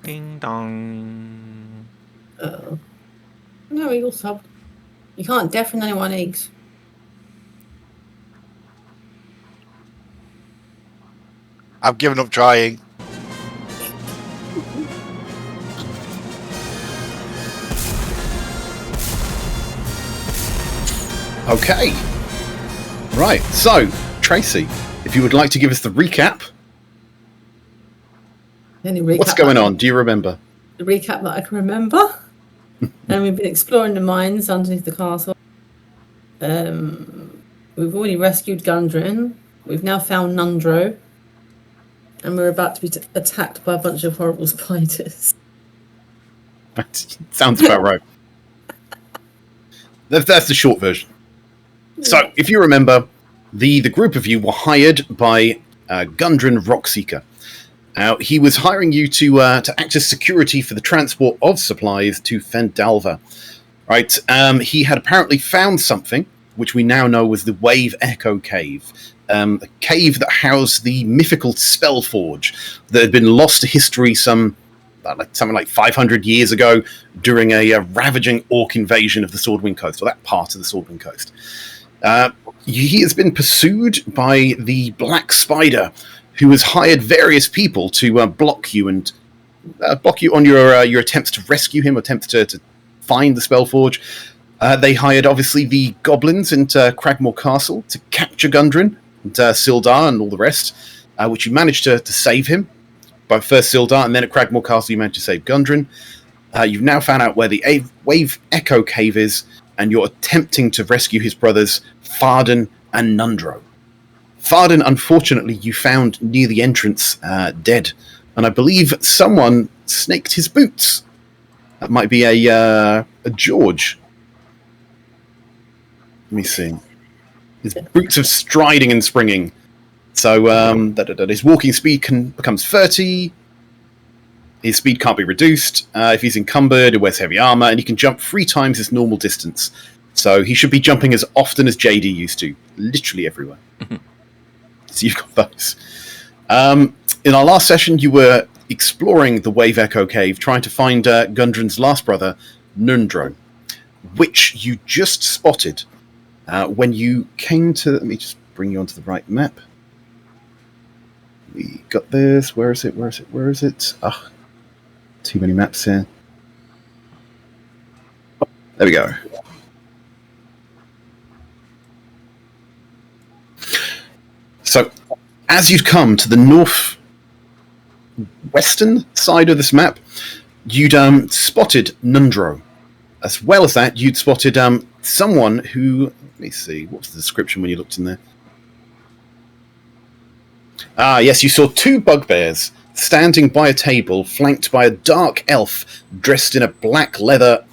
Ding dong. No, eagle sub. You can't deafen anyone eggs. I've given up trying. Okay. Right, so, Tracy, if you would like to give us the recap. What's going on? Do you remember? The recap that I can remember. And we've been exploring the mines underneath the castle. We've already rescued Gundren. We've now found Nundro. And we're about to be attacked by a bunch of horrible spiders. Sounds about right. That's the short version. So, if you remember, the group of you were hired by Gundren Rockseeker. He was hiring you to act as security for the transport of supplies to Phandelver. Right? He had apparently found something, which we now know was the Wave Echo Cave. A cave that housed the mythical Spellforge that had been lost to history something like 500 years ago during a ravaging orc invasion of the Swordwind Coast, or that part of the Swordwind Coast. He has been pursued by the Black Spider, who has hired various people to block you on your attempts to rescue him, attempts to find the Spellforge. They hired, obviously, the goblins into Cragmore Castle to capture Gundren and Sildar and all the rest, which you managed to save him. But first Sildar, and then at Cragmore Castle you managed to save Gundren. You've now found out where the Wave Echo Cave is, and you're attempting to rescue his brothers, Farden and Nundro. Farden, unfortunately, you found near the entrance, dead. And I believe someone snaked his boots. That might be a George. Let me see. His boots of striding and springing. So his walking speed becomes 30. His speed can't be reduced. If he's encumbered, he wears heavy armor, and he can jump 3 times his normal distance. So he should be jumping as often as JD used to. Literally everywhere. So you've got those. In our last session, you were exploring the Wave Echo Cave, trying to find Gundren's last brother, Nundro, which you just spotted when you came to... Let me just bring you onto the right map. We got this. Where is it? Ah, too many maps here. There we go. So, as you'd come to the north-western side of this map, you'd spotted Nundro. As well as that, you'd spotted someone who... Let me see. What was the description when you looked in there? Ah, yes, you saw 2 bugbears standing by a table, flanked by a dark elf dressed in a black leather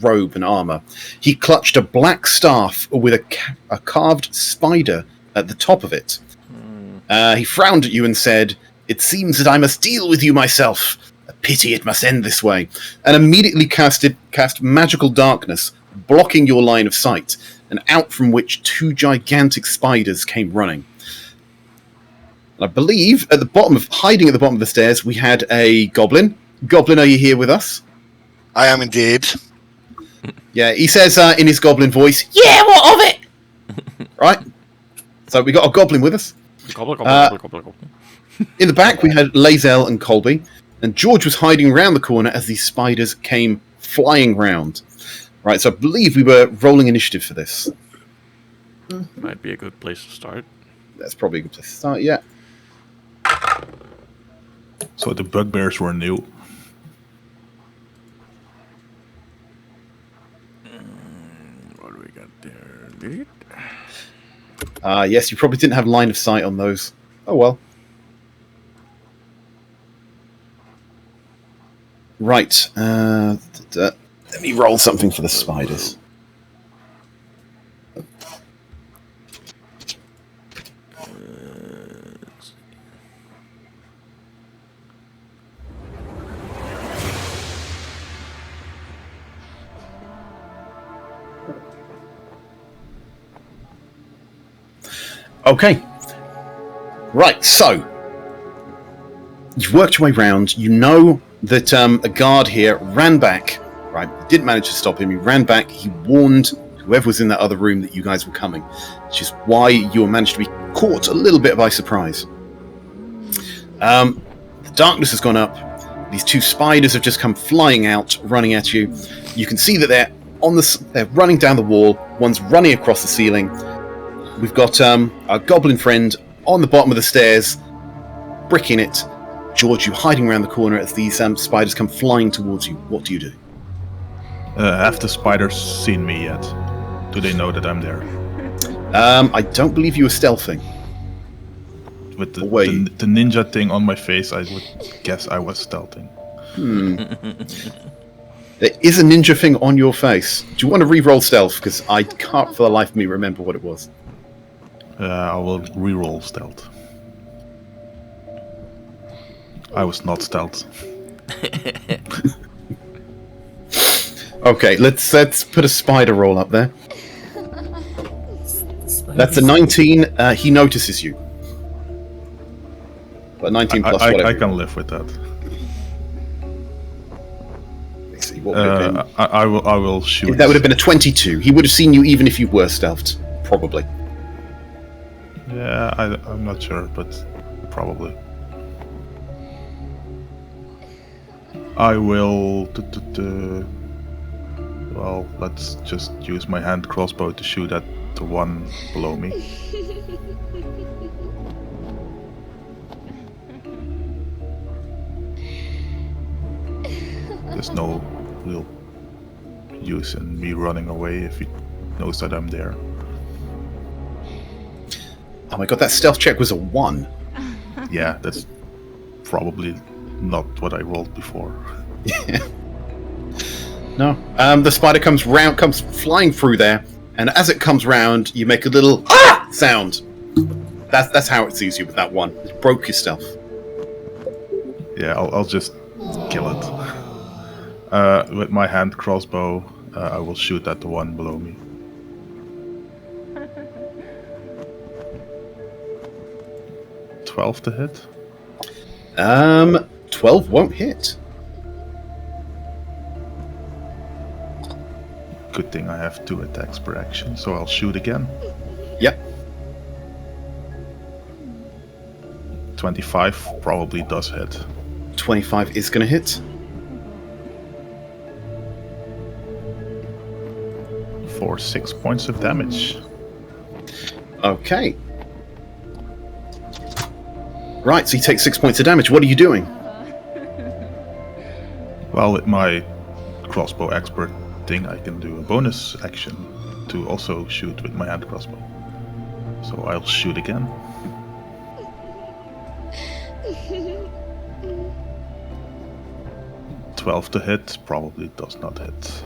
robe and armor. He clutched a black staff with a carved spider at the top of it. He frowned at you and said, "It seems that I must deal with you myself. A pity it must end this way." And immediately cast magical darkness, blocking your line of sight, and out from which 2 gigantic spiders came running. I believe hiding at the bottom of the stairs, we had a goblin. Goblin, are you here with us? I am indeed. Yeah, he says in his goblin voice, "Yeah, what of it?" Right? So we got a goblin with us. Gobble. In the back, we had Lazel and Colby, and George was hiding around the corner as these spiders came flying round. Right, so I believe we were rolling initiative for this. Might be a good place to start. That's probably a good place to start, yeah. So the bugbears were new. What do we got there? Yes, you probably didn't have line of sight on those. Oh well. Right. Let me roll something for the spiders. Okay. Right, so you've worked your way round. You know that a guard here ran back. Right, didn't manage to stop him. He ran back. He warned whoever was in that other room that you guys were coming, which is why you managed to be caught a little bit by surprise. The darkness has gone up. These two spiders have just come flying out, running at you. You can see that they're running down the wall. One's running across the ceiling. We've got our goblin friend on the bottom of the stairs, bricking it. George, you hiding around the corner as these spiders come flying towards you. What do you do? Have the spiders seen me yet? Do they know that I'm there? I don't believe you were stealthing. With the ninja thing on my face, I would guess I was stealthing. There is a ninja thing on your face. Do you want to re-roll stealth? Because I can't for the life of me remember what it was. I will re-roll stealth. I was not stealth. Okay, let's put a spider roll up there. That's a 19. He notices you. But 19 plus whatever. I can live with that. Let's see, what would it have been? I will shoot. That would have been a 22. He would have seen you even if you were stealthed, probably. Yeah, I'm not sure, but probably. I will. Well, let's just use my hand crossbow to shoot at the one below me. There's no real use in me running away if he knows that I'm there. Oh my god, that stealth check was a 1. Yeah, that's probably not what I rolled before. No. The spider comes flying through there, and as it comes round, you make a little sound. That's how it sees you with that one. It broke your stealth. Yeah, I'll just kill it. With my hand crossbow, I will shoot at the one below me. $12 to hit. 12 won't hit. Good thing I have 2 attacks per action, so I'll shoot again. Yep. 25 probably does hit. 25 is going to hit. For 6 points of damage. Okay. Right, so you take 6 points of damage. What are you doing? Well, with my crossbow expert thing, I can do a bonus action to also shoot with my hand crossbow. So I'll shoot again. $12 to hit, probably does not hit.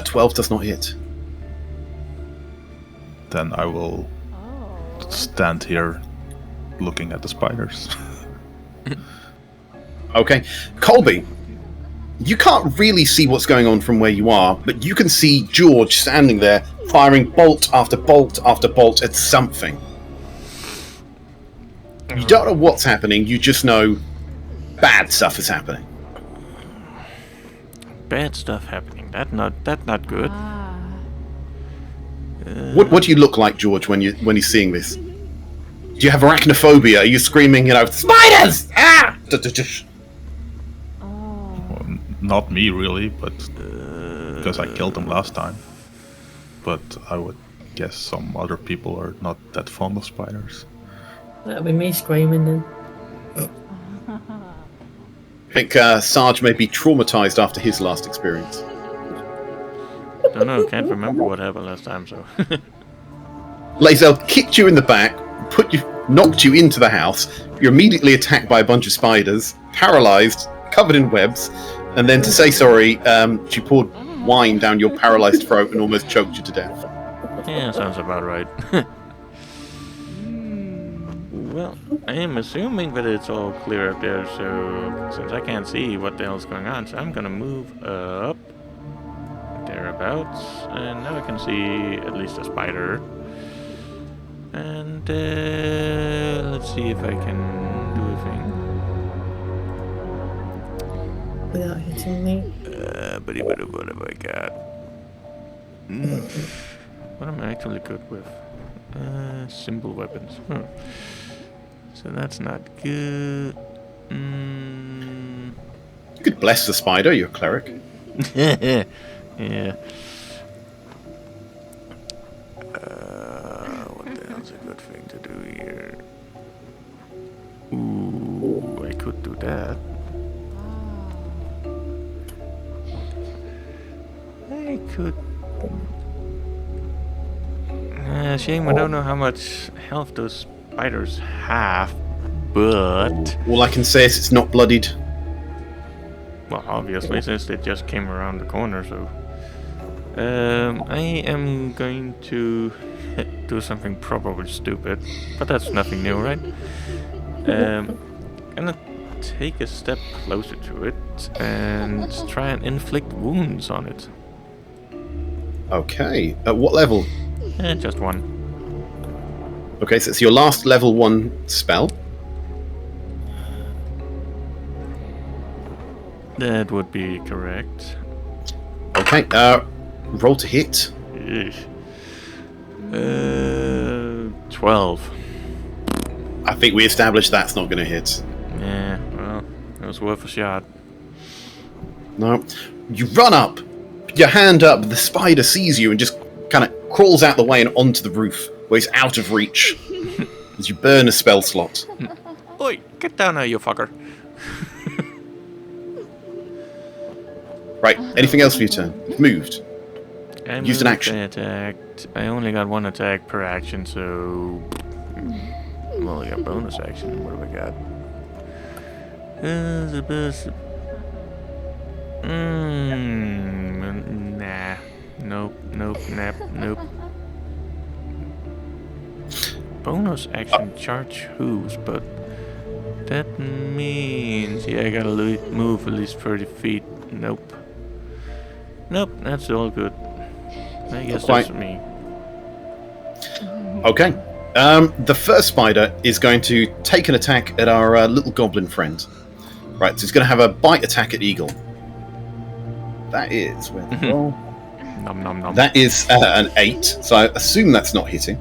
12 does not hit. Then I will stand here looking at the spiders. Okay. Colby, you can't really see what's going on from where you are, but you can see George standing there firing bolt after bolt after bolt at something. You don't know what's happening, you just know bad stuff is happening. Bad stuff happening. That's not good. What do you look like, George, when you're seeing this? Do you have arachnophobia? Are you screaming, spiders! Ah! Well, not me really, but because I killed them last time. But I would guess some other people are not that fond of spiders. That'll be me screaming then. I think Sarge may be traumatized after his last experience. Don't know, can't remember what happened last time, so. Lazel kicked you in the back, knocked you into the house. You're immediately attacked by a bunch of spiders, paralyzed, covered in webs, and then to say sorry, she poured wine down your paralyzed throat and almost choked you to death. Yeah, sounds about right. Well, I am assuming that it's all clear up there, so since I can't see what the hell's going on, so I'm gonna move up thereabouts, and now I can see at least a spider. And let's see if I can do a thing. without hitting me. But what have I got? What am I actually good with? Simple weapons. So that's not good. You could bless the spider, you're a cleric. Yeah. What the hell's a good thing to do here? Ooh, I could do that. I could. Shame I don't know how much health those spiders have, but All I can say is it's not bloodied. well, obviously since they just came around the corner, so I am going to do something probably stupid, but that's nothing new, right? Gonna take a step closer to it and try and inflict wounds on it. Okay. At what level? Just one. Okay, so it's your last level 1 spell. That would be correct. Okay, roll to hit. Eesh. 12. I think we established that's not going to hit. Yeah, well, it was worth a shot. No. You run up, your hand up, the spider sees you and just kind of crawls out the way and onto the roof, where he's out of reach as you burn a spell slot. Oi, get down there, you fucker. Right, anything else for your turn? You've moved. I Used an moved, action. I attacked. I only got one attack per action, so... Well, I got bonus action. What have I got? The best... Nah. Nope, nope. Bonus action charge hooves, but... That means... Yeah, I gotta move at least 30 feet. Nope. Nope, that's all good. I guess that's me. Okay. The first spider is going to take an attack at our little goblin friend. Right, so he's going to have a bite attack at Eagle. That is... Where the roll? Nom nom nom. That is an 8, so I assume that's not hitting.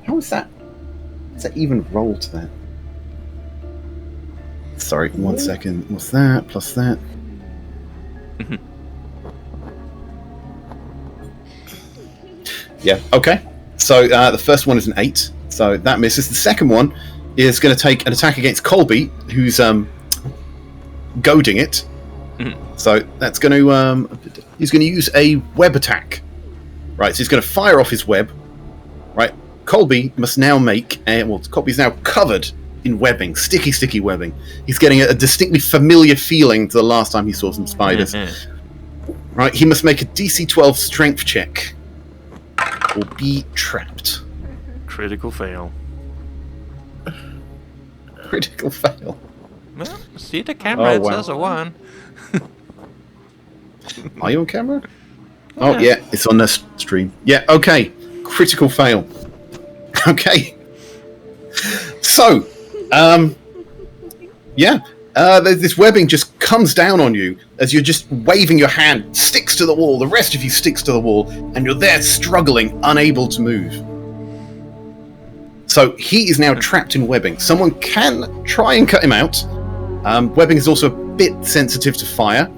How is that? Does that even roll to that? Sorry, 1 second. What's that? Plus that. Yeah, okay. So the first one is an 8, so that misses. The second one is going to take an attack against Colby, who's goading it. So that's going to... he's going to use a web attack. Right, so he's going to fire off his web. Right, Colby must now make... well, Colby's now covered in webbing, sticky webbing. He's getting a distinctly familiar feeling to the last time he saw some spiders. Right, he must make a DC 12 strength check. Or be trapped. Critical fail. Critical fail. Well, see the camera, it wow. says a 1. Are you on camera? Oh, yeah, it's on the stream. Yeah, okay. Critical fail. Okay. So, yeah. This webbing just comes down on you as you're just waving your hand, sticks to the wall, the rest of you sticks to the wall, and you're there struggling, unable to move. So he is now trapped in webbing. Someone can try and cut him out. Webbing is also a bit sensitive to fire.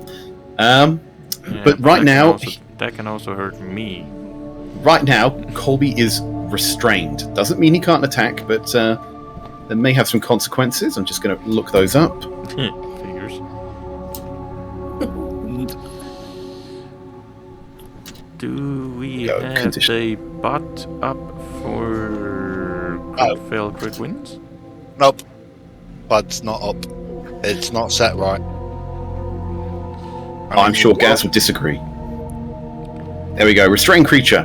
But right now... that can also hurt me. Right now, Colby is restrained. Doesn't mean he can't attack, but there may have some consequences. I'm just going to look those up. Figures. Do we have condition. the bot up for crit fail, crit wins? Nope. Bud's not up. It's not set right. I'm sure Gaz would disagree. There we go. Restrained creature.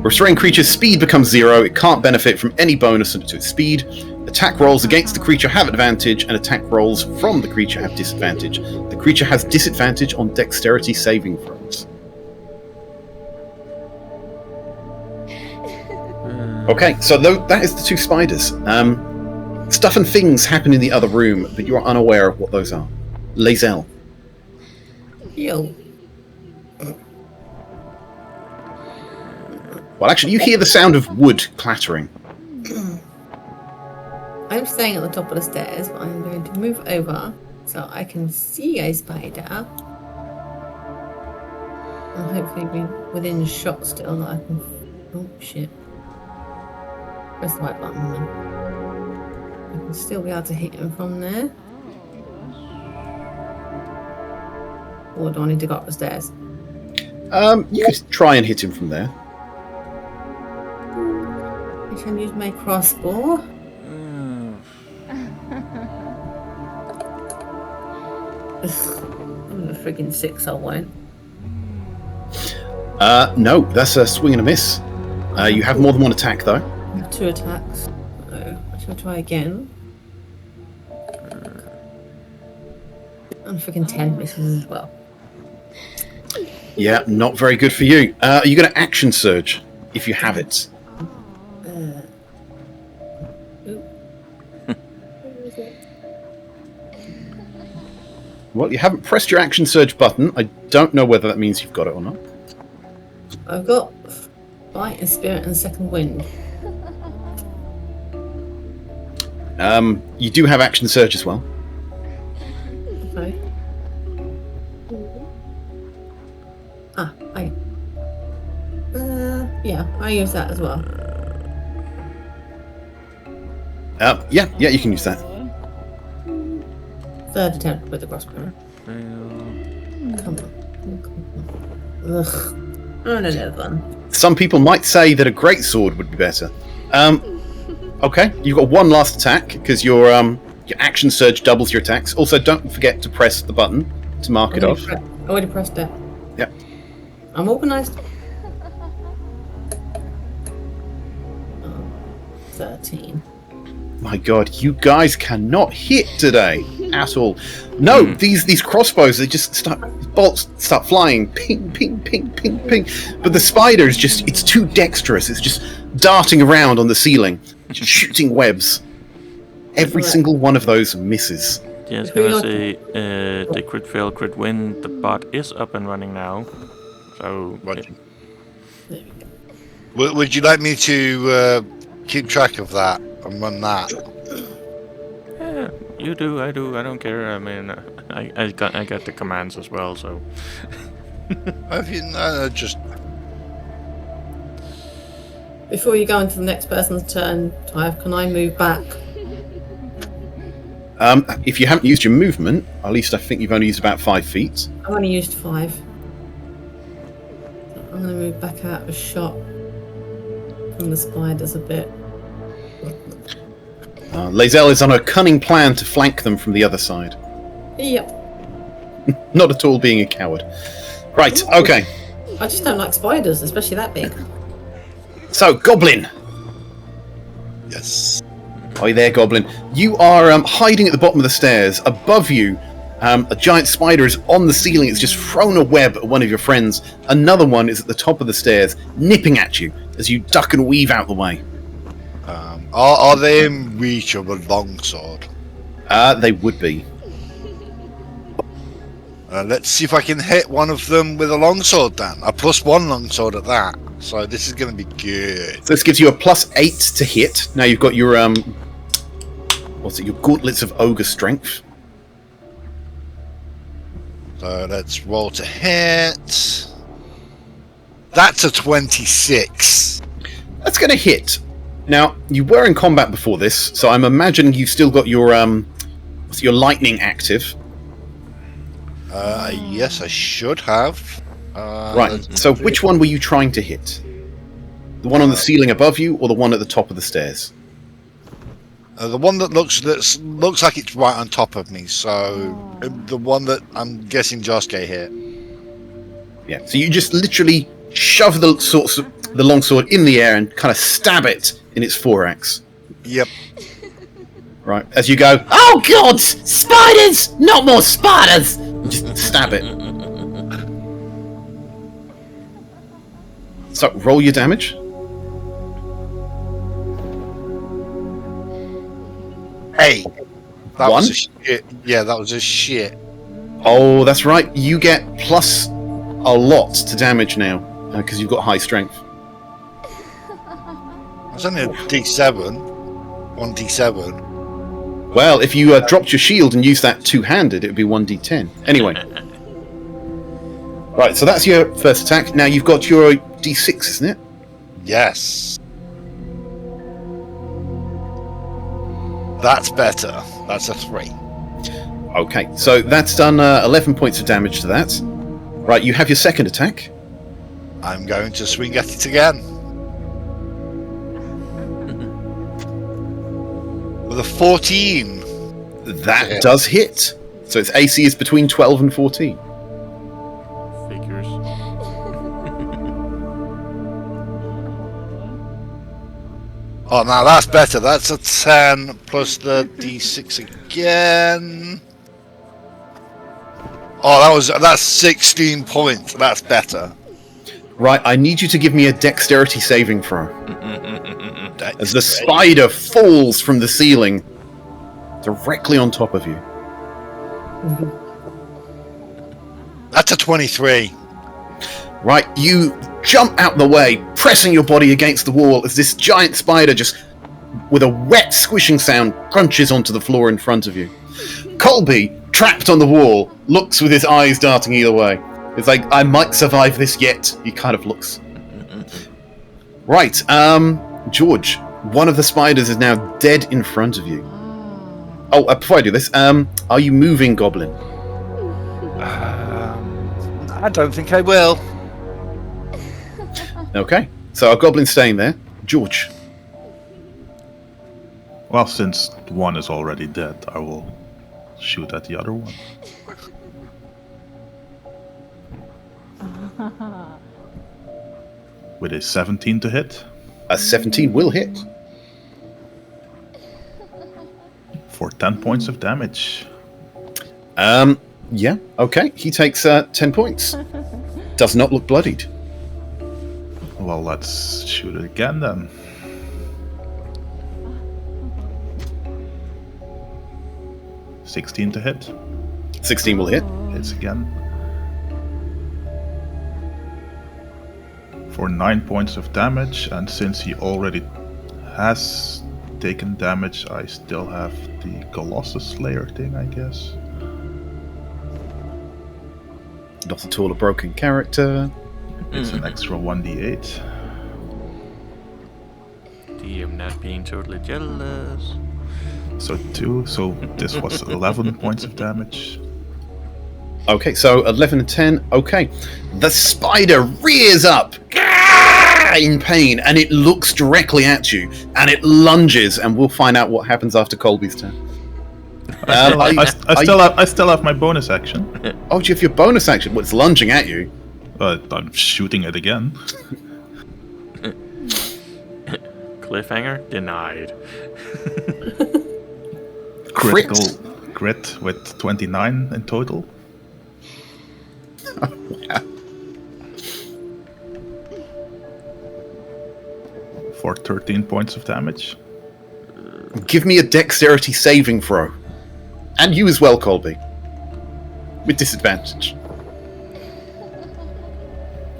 Restrained creature's speed becomes 0. It can't benefit from any bonus to its speed. Attack rolls against the creature have advantage, and attack rolls from the creature have disadvantage. The creature has disadvantage on dexterity saving throws. Okay, so that is the 2 spiders. Stuff and things happen in the other room, but you are unaware of what those are. Lae'zel. Yo. Well, actually, you hear the sound of wood clattering. I'm staying at the top of the stairs, but I'm going to move over so I can see a spider. And hopefully be within shot still that I can... Oh, shit. Press the right button then. I can still be able to hit him from there. Or do I need to go up the stairs? You could try and hit him from there. I can use my crossbow. I'm a friggin' 6, I won't. No, that's a swing and a miss. You have more than one attack, though. I have 2 attacks. So I shall try again. And friggin' 10 misses as well. Yeah, not very good for you. Are you going to action surge, if you have it? Well, you haven't pressed your action surge button. I don't know whether that means you've got it or not. I've got Fight and Spirit and Second Wind. You do have action surge as well. Okay. Yeah, I use that as well. Yeah, you can use that. 3rd attempt with the crossbow. Come on. Ugh. Oh, no, one. Some people might say that a greatsword would be better. Okay, you've got one last attack because your action surge doubles your attacks. Also, don't forget to press the button to mark it off. I already pressed it. Yep. I'm organised. 13. My God, you guys cannot hit today at all. No, these crossbows, they just bolts start flying, ping, ping, ping, ping, ping. But the spider is it's too dexterous. It's just darting around on the ceiling, just shooting webs. Every single one of those misses. Just gonna say, the crit fail, crit win. The bot is up and running now. So, Would you like me to keep track of that and run that? yeah, you do, I do, I don't care. I mean, I got the commands as well, so. Have you just Before you go into the next person's turn, Tyve, can I move back? If you haven't used your movement, at least I think you've only used about 5 feet. I've only used 5. So I'm going to move back out of shot from the spiders a bit. Lae'zel is on a cunning plan to flank them from the other side. Yep. Not at all being a coward. Right, okay. I just don't like spiders, especially that big. So, Goblin. yes? Hi there, Goblin. You are hiding at the bottom of the stairs. Above you, a giant spider is on the ceiling. It's just thrown a web at one of your friends. Another one is at the top of the stairs, nipping at you as you duck and weave out the way. Are they in reach of a longsword? They would be. Let's see if I can hit one of them with a longsword then. A +1 longsword at that. So this is going to be good. So this gives you a +8 to hit. Now you've got your your gauntlets of ogre strength. So let's roll to hit. That's a 26. That's going to hit. Now you were in combat before this, so I'm imagining you've still got your lightning active. Yes, I should have. Right. So which one were you trying to hit? The one on the ceiling above you, or the one at the top of the stairs? The one that looks like it's right on top of me. So the one that I'm guessing Josuke hit. Yeah. So you just literally shove the longsword in the air and kind of stab it in its thorax. Yep. Right. As you go, oh God, spiders! Not more spiders! And just stab it. So roll your damage. 8. That One? was a shit. Yeah, that was a shit. Oh, that's right. You get plus a lot to damage now because you've got high strength. It's only a D7. 1D7. Well, if you dropped your shield and used that two-handed, it would be 1d10. Anyway. Right, so that's your first attack. Now you've got your d6, isn't it? Yes. That's better. That's a 3. Okay, so that's done 11 points of damage to that. Right, you have your second attack. I'm going to swing at it again. With a 14. That does hit. So its AC is between 12 and 14. Figures. Oh, now that's better. That's a 10 plus the D6 again. Oh, that's 16 points. That's better. Right, I need you to give me a dexterity saving throw. As the spider falls from the ceiling directly on top of you. That's a 23. Right, you jump out the way, pressing your body against the wall as this giant spider just, with a wet squishing sound, crunches onto the floor in front of you. Colby, trapped on the wall, looks with his eyes darting either way. It's like, I might survive this yet. He kind of looks. Right, George, one of the spiders is now dead in front of you. Oh, before I do this, are you moving, Goblin? I don't think I will. Okay, so our Goblin's staying there. George. Well, since one is already dead, I will shoot at the other one. With a 17 to hit. A 17 will hit. For 10 points of damage. Yeah, okay. He takes 10 points. Does not look bloodied. Well, let's shoot it again then. $16 to hit. 16 will hit. Hits again. For 9 points of damage, and since he already has taken damage, I still have the Colossus Slayer thing, I guess. Not at all a broken character. It's an extra 1d8. DM not being totally jealous. So 2, so this was 11 points of damage. Okay, so 11 and 10. Okay. The spider rears up in pain, and it looks directly at you, and it lunges, and we'll find out what happens after Colby's turn. I still have my bonus action. Oh, do you have your bonus action? Well, it's lunging at you. I'm shooting it again. Cliffhanger denied. Critical crit with 29 in total. Yeah. For 13 points of damage. Give me a dexterity saving throw. And you as well, Colby. With disadvantage.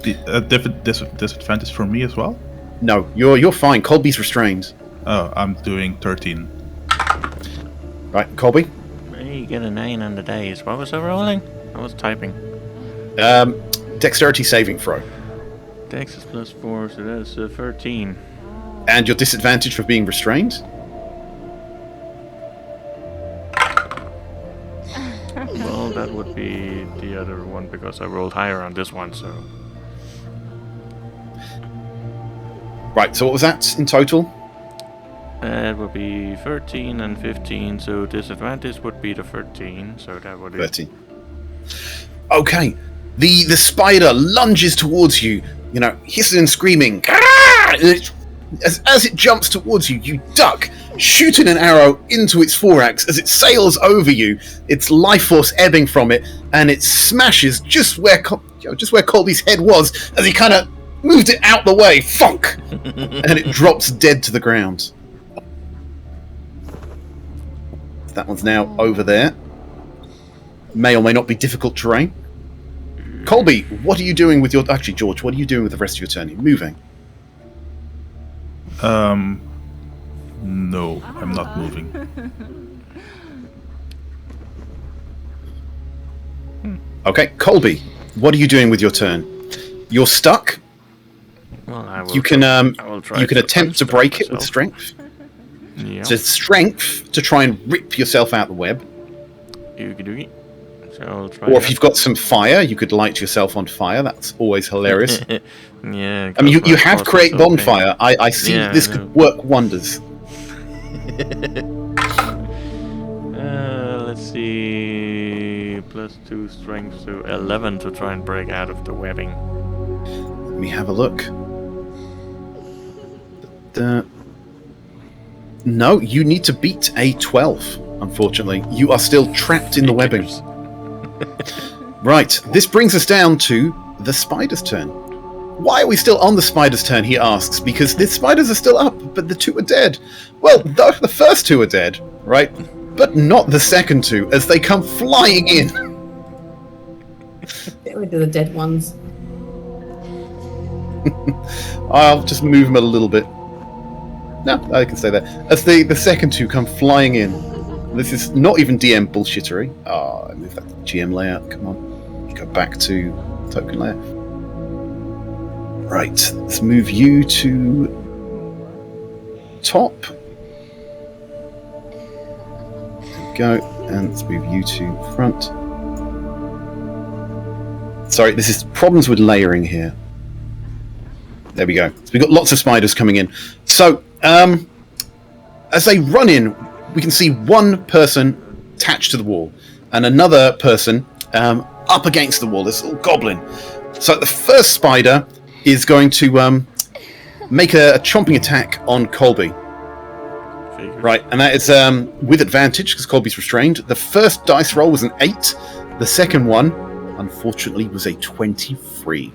Disadvantage for me as well? No, you're fine. Colby's restrained. Oh, I'm doing 13. Right, Colby? You get a 9 on the dice. What was I rolling? I was typing. Dexterity saving throw. Dex is +4, so that's 13. And your disadvantage for being restrained? Well, that would be the other one because I rolled higher on this one, so... Right, so what was that in total? That would be 13 and 15, so disadvantage would be the 13, so that would be... 13. Okay, the spider lunges towards you, hissing and screaming. As it jumps towards you, you duck, shooting an arrow into its thorax. As it sails over you, its life force ebbing from it, and it smashes just where Colby's head was, as he kind of moved it out the way. Funk! And it drops dead to the ground. That one's now over there. May or may not be difficult terrain. Colby, what are you doing with your... Actually, George, what are you doing with the rest of your turn? You're moving. No, I'm not moving. Okay, Colby, what are you doing with your turn? You're stuck. Well, I will You can I will try you can attempt to unstuck break it with myself. strength. Yeah. So strength to try and rip yourself out the web. Oogie doogie. So I'll try Or if that. you've got some fire, you could light yourself on fire. That's always hilarious. Yeah. I mean, go for you it, have boss, create it's okay. bonfire. I see Yeah, this I could know. work wonders. Let's see. +2 strength to 11 to try and break out of the webbing. Let me have a look. No, you need to beat a 12, unfortunately. You are still trapped in the webbing. Right, this brings us down to the spider's turn. Why are we still on the spider's turn, he asks, because the spiders are still up, but the two are dead. Well, the first two are dead, right? But not the second two, as they come flying in. Get rid of the dead ones. I'll just move them a little bit. No, I can stay there. As the second two come flying in. This is not even DM bullshittery. I moved that to GM layout. Come on. Go back to token layer. Right. Let's move you to top. There we go. And let's move you to front. Sorry, this is problems with layering here. There we go. So we've got lots of spiders coming in. So, as they run in, we can see one person attached to the wall and another person up against the wall, this little goblin. So the first spider is going to make a chomping attack on Colby. Figures. Right, and that is with advantage because Colby's restrained. The first dice roll was an 8. The second one, unfortunately, was a 23.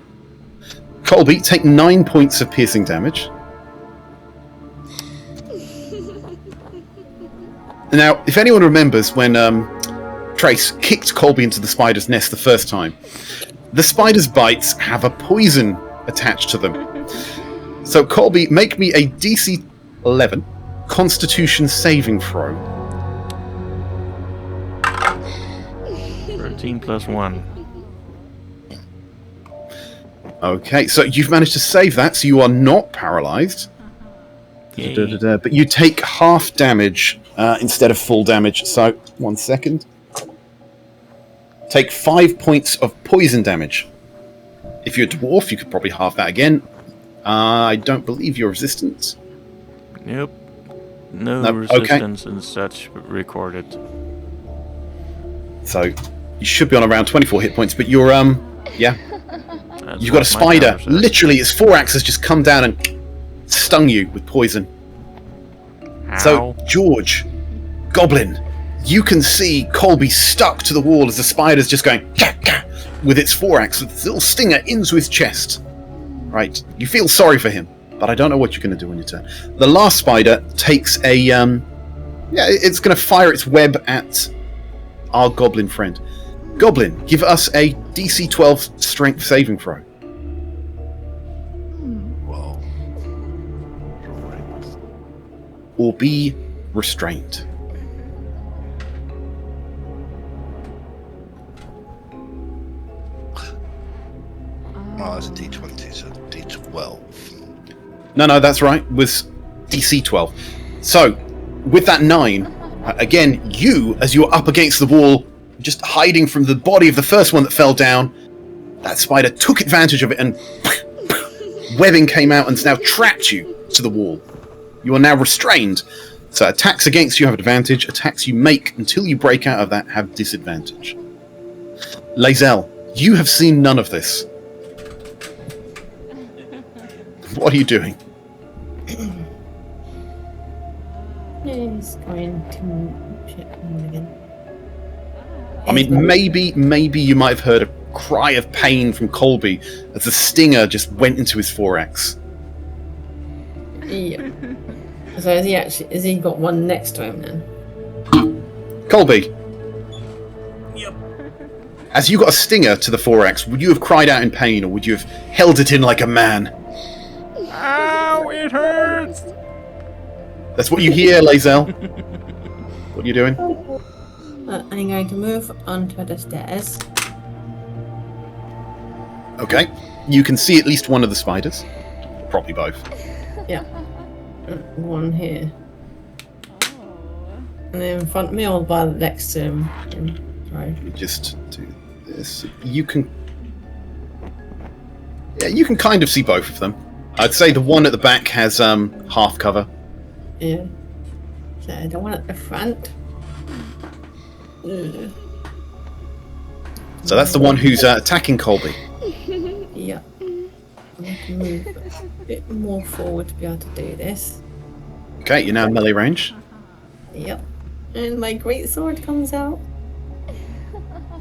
Colby, take 9 points of piercing damage. Now, if anyone remembers when Trace kicked Colby into the spider's nest the first time, the spider's bites have a poison attached to them. So, Colby, make me a DC 11 Constitution saving throw. 13 + 1. Okay, so you've managed to save that, so you are not paralyzed. Yay. But you take half damage instead of full damage. So, 1 second. Take 5 points of poison damage. If you're a dwarf, you could probably halve that again. I don't believe you're resistant. Nope. No Nope, okay. resistance and such recorded. So, you should be on around 24 hit points, but you're, yeah. That's You've got a what my spider. counter says. Literally, its thorax has just come down and stung you with poison. So, Ow. George, Goblin, you can see Colby stuck to the wall as the spider's just going gah, gah, with its thorax, with its little stinger into his chest. Right, you feel sorry for him, but I don't know what you're going to do on your turn. The last spider takes a, it's going to fire its web at our Goblin friend. Goblin, give us a DC 12 strength saving throw. Well, Or be restrained. oh, that's a D20, so D12. No, that's right. It was DC 12. So, with that 9, again, you, as you're up against the wall, just hiding from the body of the first one that fell down, that spider took advantage of it and webbing came out and has now trapped you to the wall. You are now restrained. So attacks against you have advantage. Attacks you make until you break out of that have disadvantage. Lae'zel, you have seen none of this. What are you doing? He's going to... Shit, again. I mean, maybe you might have heard a cry of pain from Colby as the stinger just went into his thorax. Yeah. So has he got one next to him then? Colby. Yep. As you got a stinger to the thorax, would you have cried out in pain, or would you have held it in like a man? Ow, it hurts! That's what you hear, Lae'zel. What are you doing? I'm going to move onto the stairs. Okay. You can see at least one of the spiders. Probably both. Yeah. One here. And then in front of me or by next to him. Sorry. Let me just do this. You can... Yeah, you can kind of see both of them. I'd say the one at the back has half cover. Yeah. So the one at the front. Ugh. So that's the one who's attacking Colby. Yeah. I have to move a bit more forward to be able to do this. Okay, you're now in melee range. Yep. And my great sword comes out.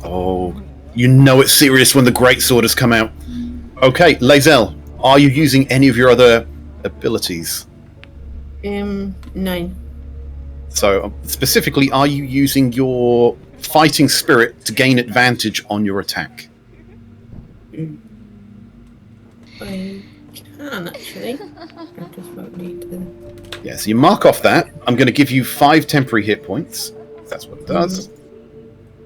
Oh, you know it's serious when the great sword has come out. Okay, Lae'zel, are you using any of your other abilities? 9. So, specifically, are you using your fighting spirit to gain advantage on your attack? I can actually. I just won't need to. Yeah, so you mark off that. I'm going to give you 5 temporary hit points. That's what it does.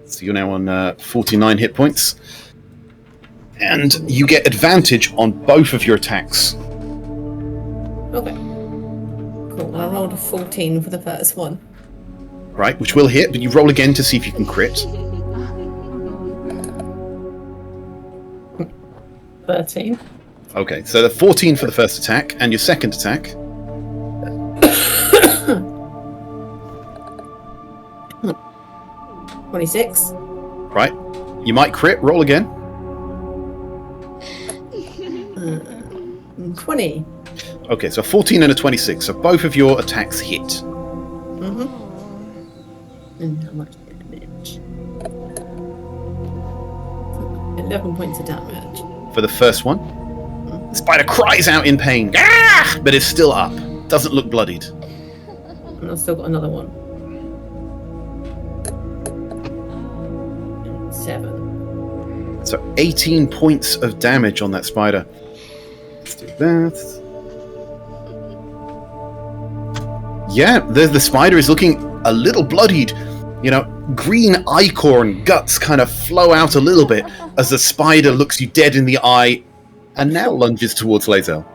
So you're now on 49 hit points. And you get advantage on both of your attacks. Okay. Cool. I rolled a 14 for the first one. Right, which will hit, but you roll again to see if you can crit. 13. Okay, so the 14 for the first attack, and your second attack. 26. Right, you might crit, roll again. 20. Okay, so a 14 and a 26, so both of your attacks hit. Mm-hmm. And how much damage? 11 points of damage. For the first one. The spider cries out in pain, ah! But it's still up. Doesn't look bloodied. And I've still got another one. 7. So 18 points of damage on that spider. Let's do that. Yeah, the spider is looking a little bloodied. You know, green ichor and guts kind of flow out a little bit as the spider looks you dead in the eye and now lunges towards Lae'zel.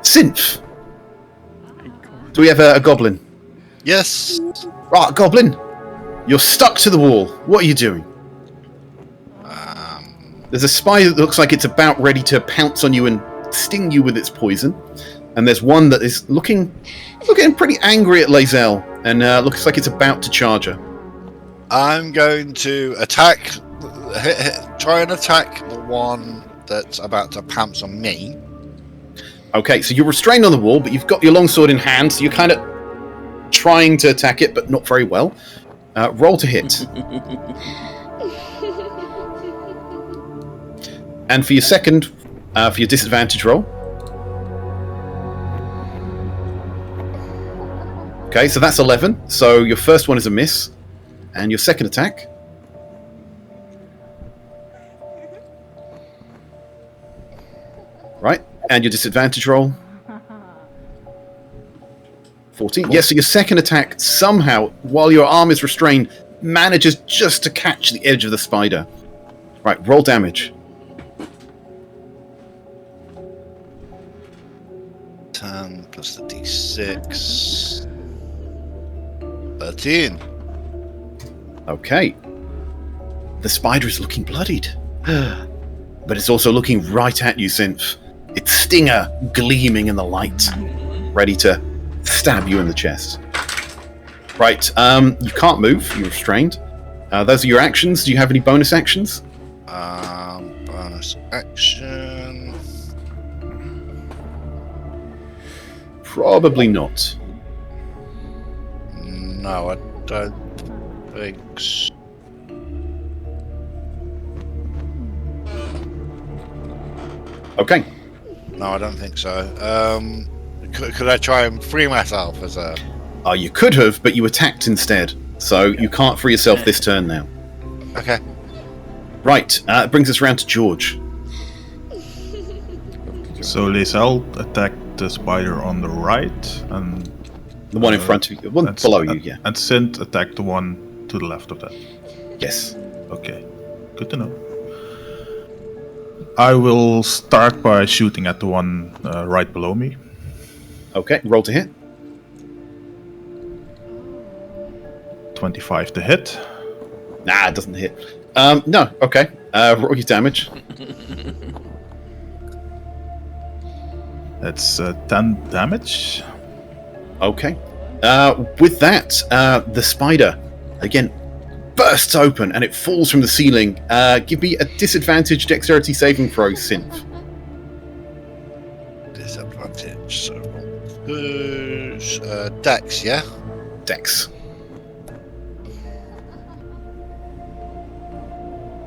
Synth! Do we have a goblin? Yes. Right, goblin! You're stuck to the wall. What are you doing? There's a spider that looks like it's about ready to pounce on you and sting you with its poison. And there's one that is looking pretty angry at Lae'zel and looks like it's about to charge her. I'm going to try and attack the one that's about to pounce on me. Okay, so you're restrained on the wall, but you've got your longsword in hand, so you're kind of trying to attack it, but not very well. Roll to hit. And for your second, for your disadvantage roll. Okay, so that's 11. So your first one is a miss. And your second attack. Right, and your disadvantage roll. 14. Yes, so your second attack somehow, while your arm is restrained, manages just to catch the edge of the spider. Right, roll damage. 10 plus the d6. 13. Okay. The spider is looking bloodied. But it's also looking right at you, Synth. Its stinger gleaming in the light, ready to stab you in the chest. Right, you can't move. You're restrained. Those are your actions. Do you have any bonus actions? Bonus action. Probably not. No, I don't think so. Okay. No, I don't think so. Could I try and free myself as a... You could have, but you attacked instead. So you can't free yourself this turn now. Okay. Right, it brings us round to George. So Lizelle attack the spider on the right, and The one in front of you, the one and- below you, yeah. And Sint attack the one to the left of that. Yes. Okay, good to know. I will start by shooting at the one right below me. Okay, roll to hit. 25 to hit. Nah, it doesn't hit. No, okay. Roll your damage. That's 10 damage. Okay. With that, the spider, again, bursts open and it falls from the ceiling. Give me a disadvantage dexterity saving throw, Synth. Disadvantage. So, Dex, yeah? Dex.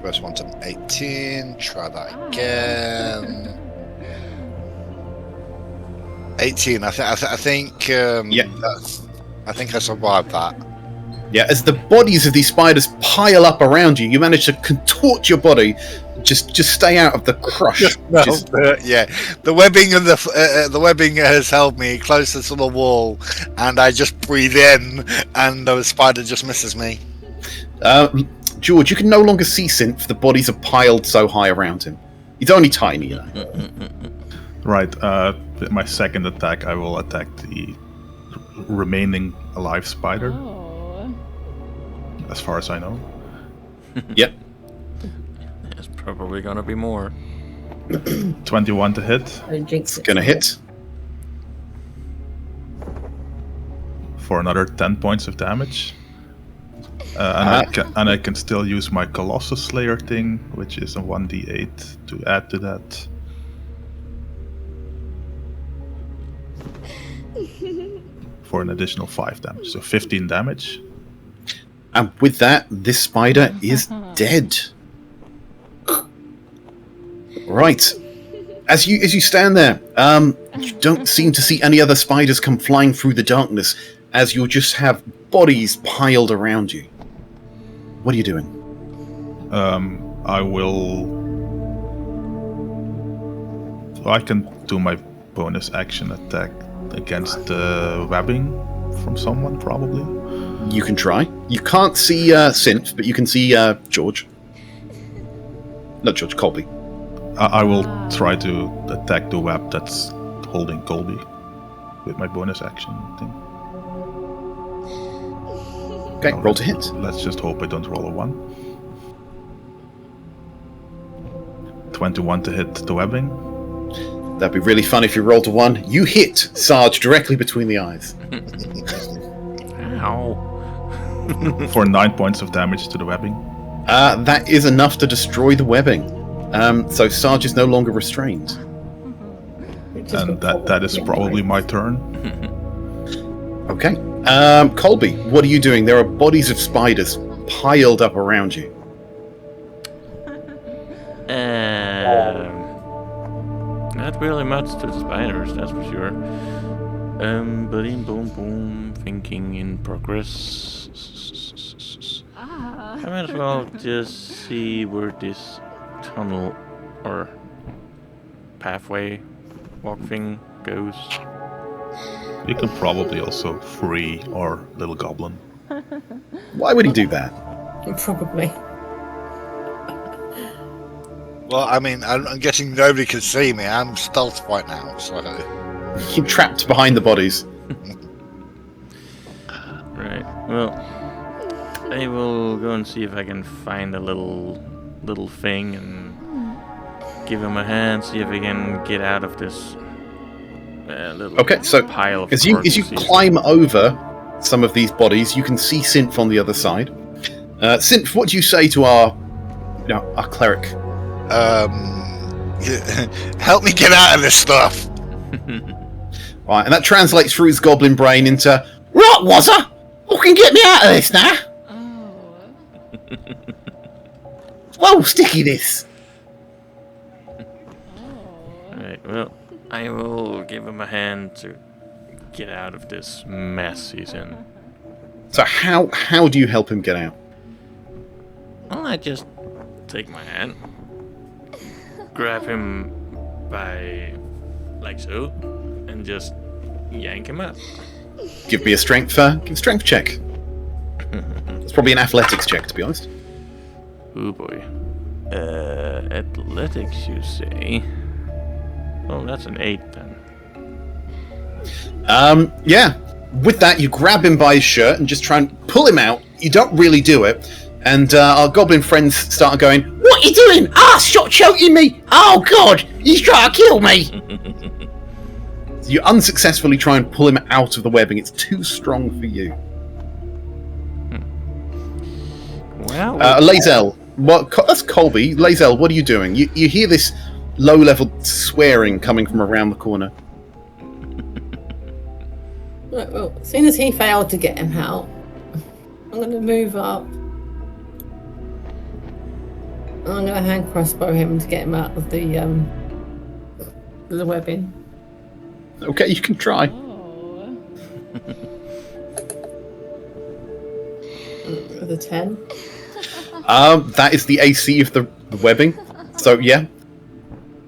First one's an 18. Try that again. 18. I think. Yeah. I think I survived that. Yeah, as the bodies of these spiders pile up around you, you manage to contort your body, just stay out of the crush. No, which is- yeah, the webbing of the webbing has held me closer to the wall, and I just breathe in, and the spider just misses me. George, you can no longer see Synth. The bodies are piled so high around him. He's only tiny, you know. Right, with my second attack, I will attack the remaining alive spider, as far as I know. Yep. There's probably gonna be more. 21 to hit Don't jinx it. Gonna hit. for another 10 points of damage. And I can still use my Colossus Slayer thing, which is a 1d8 to add to that. For an additional 5 damage, so 15 damage. And with that, this spider is dead. Right. As you stand there, you don't seem to see any other spiders come flying through the darkness, as you'll just have bodies piled around you. What are you doing? I will. So I can do my bonus action attack against the webbing from someone, probably. You can try. You can't see Synth, but you can see George. Not George, Colby. I will try to attack the web that's holding Colby with my bonus action thing. Okay, roll to hit. Let's just hope I don't roll a 1. 21 to hit the webbing. That'd be really fun if you rolled a 1. You hit Sarge directly between the eyes. Ow. For 9 points of damage to the webbing. That is enough to destroy the webbing. So Sarge is no longer restrained. And that is probably my turn. Okay. Colby, what are you doing? There are bodies of spiders piled up around you. Not really much to the spiders, that's for sure. Boom, boom, boom. Thinking in progress. I might as well just see where this tunnel or pathway walk thing goes. You can probably also free our little goblin. Why would he do that? Probably. Well, I mean, I'm guessing nobody can see me. I'm stealth right now, so You're trapped behind the bodies. Right. Well, I will go and see if I can find a little thing and give him a hand. See if I can get out of this little Okay, so pile of as you corpses. climb over some of these bodies, you can see Synth on the other side. Synth, what do you say to our cleric? help me get out of this stuff. Right, and that translates through his goblin brain into "Right, Wazza, who can get me out of this now?" Whoa, sticky this. Right. Well, I will give him a hand to get out of this mess he's in. So how do you help him get out? Well, I just take my hand, grab him by like so, and just yank him up. Give me a strength check. It's probably an athletics check, to be honest. Oh boy. Athletics, you say? Oh, that's an 8 then. Yeah. With that, you grab him by his shirt and just try and pull him out. You don't really do it. And our goblin friends start going, "What are you doing? Stop choking me! Oh, God! He's trying to kill me!" So you unsuccessfully try and pull him out of the webbing. It's too strong for you. Well, Lazel, that's Colby. Lazel, what are you doing? You hear this low-level swearing coming from around the corner. Right, well, as soon as he failed to get him out, I'm going to move up. I'm going to hand crossbow him to get him out of the webbing. Okay, you can try. With a 10. That is the AC of the webbing. So, yeah.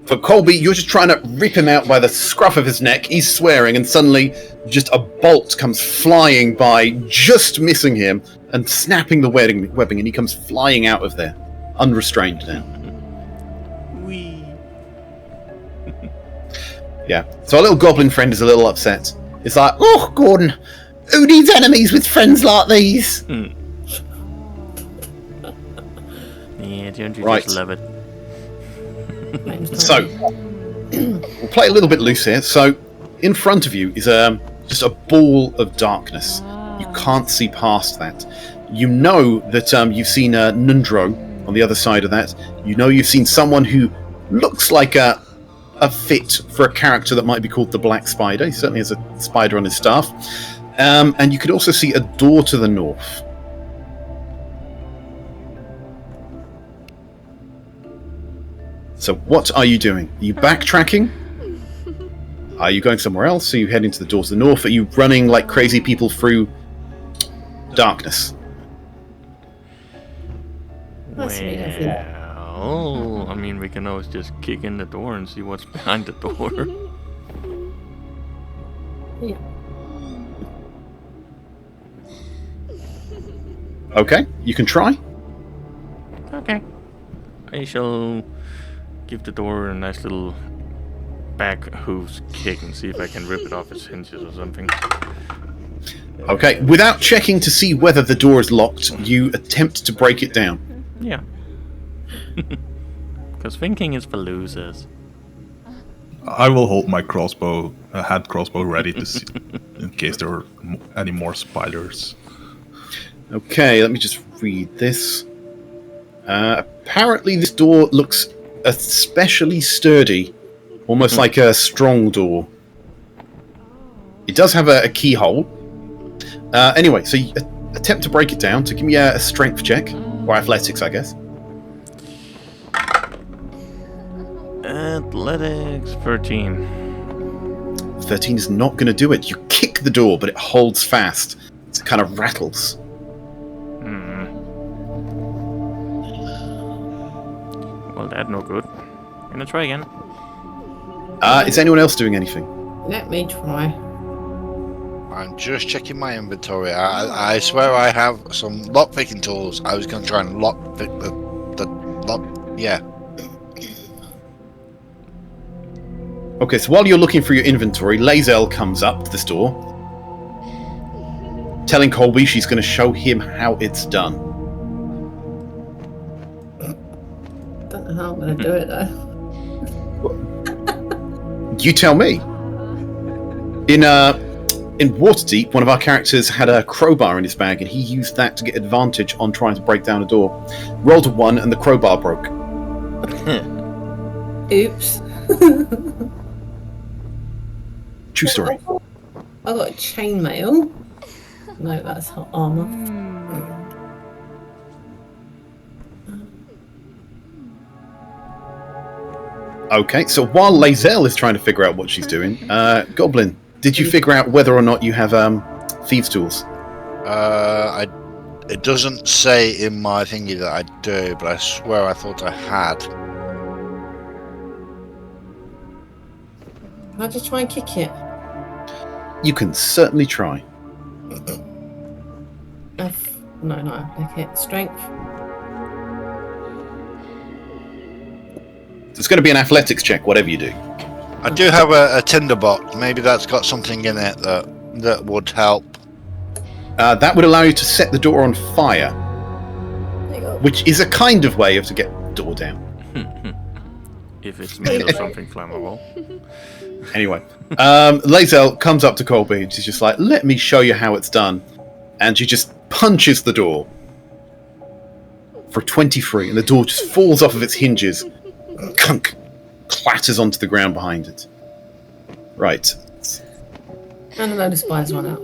For Colby, you're just trying to rip him out by the scruff of his neck. He's swearing, and suddenly just a bolt comes flying by, just missing him, and snapping the webbing, and he comes flying out of there, unrestrained now. Wee. Yeah. So our little goblin friend is a little upset. It's like, "Oh, Gordon, who needs enemies with friends like these?" Yeah, don't you Right. just love it? So, we'll play a little bit loose here. So, in front of you is just a ball of darkness. You can't see past that. You know that you've seen Nundro on the other side of that. You know you've seen someone who looks like a fit for a character that might be called the Black Spider. He certainly has a spider on his staff. And you could also see a door to the north. So what are you doing? Are you backtracking? Are you going somewhere else? Are you heading to the door to the north? Are you running like crazy people through darkness? That's really lovely. Well, I mean, we can always just kick in the door and see what's behind the door. Yeah. Okay, you can try. Okay. I shall give the door a nice little back hooves kick and see if I can rip it off its hinges or something. Okay, without checking to see whether the door is locked, you attempt to break it down. Yeah. Because thinking is for losers. I will hold my crossbow, hand crossbow, ready to see in case there are any more spiders. Okay, let me just read this. Apparently this door looks especially sturdy, almost like a strong door. It does have a keyhole. Anyway, so you attempt to break it down. So give me a strength check, or athletics, I guess. Athletics 13. 13 is not going to do it. You kick the door, but it holds fast. It kind of rattles. Well, that's no good. Gonna try again. Is anyone else doing anything? Let me try. I'm just checking my inventory. I swear I have some lock-picking tools. I was going to try and lock-pick the lock. Yeah. Okay, so while you're looking for your inventory, Lazel comes up to the store, telling Colby she's going to show him how it's done. Don't know how I'm going to do it though. You tell me. In Waterdeep, one of our characters had a crowbar in his bag, and he used that to get advantage on trying to break down a door. Rolled a 1, and the crowbar broke. Oops. True story. I got chainmail. No, that's hot armor. Okay, so while Lazel is trying to figure out what she's doing, Goblin, did you figure out whether or not you have thieves' tools? It doesn't say in my thingy that I do, but I swear I thought I had. Can I just try and kick it? You can certainly try. No, not hit. Strength. It's going to be an athletics check, whatever you do. I do have a tinderbox. Maybe that's got something in it that would help. That would allow you to set the door on fire, There you go. which is a kind of way of to get the door down. If it's made of something flammable. Anyway, Lae'zel comes up to Colby and she's just like, let me show you how it's done. And she just punches the door for 23, and the door just falls off of its hinges. Kunk! Clatters onto the ground behind it. Right. And a load of spiders run out.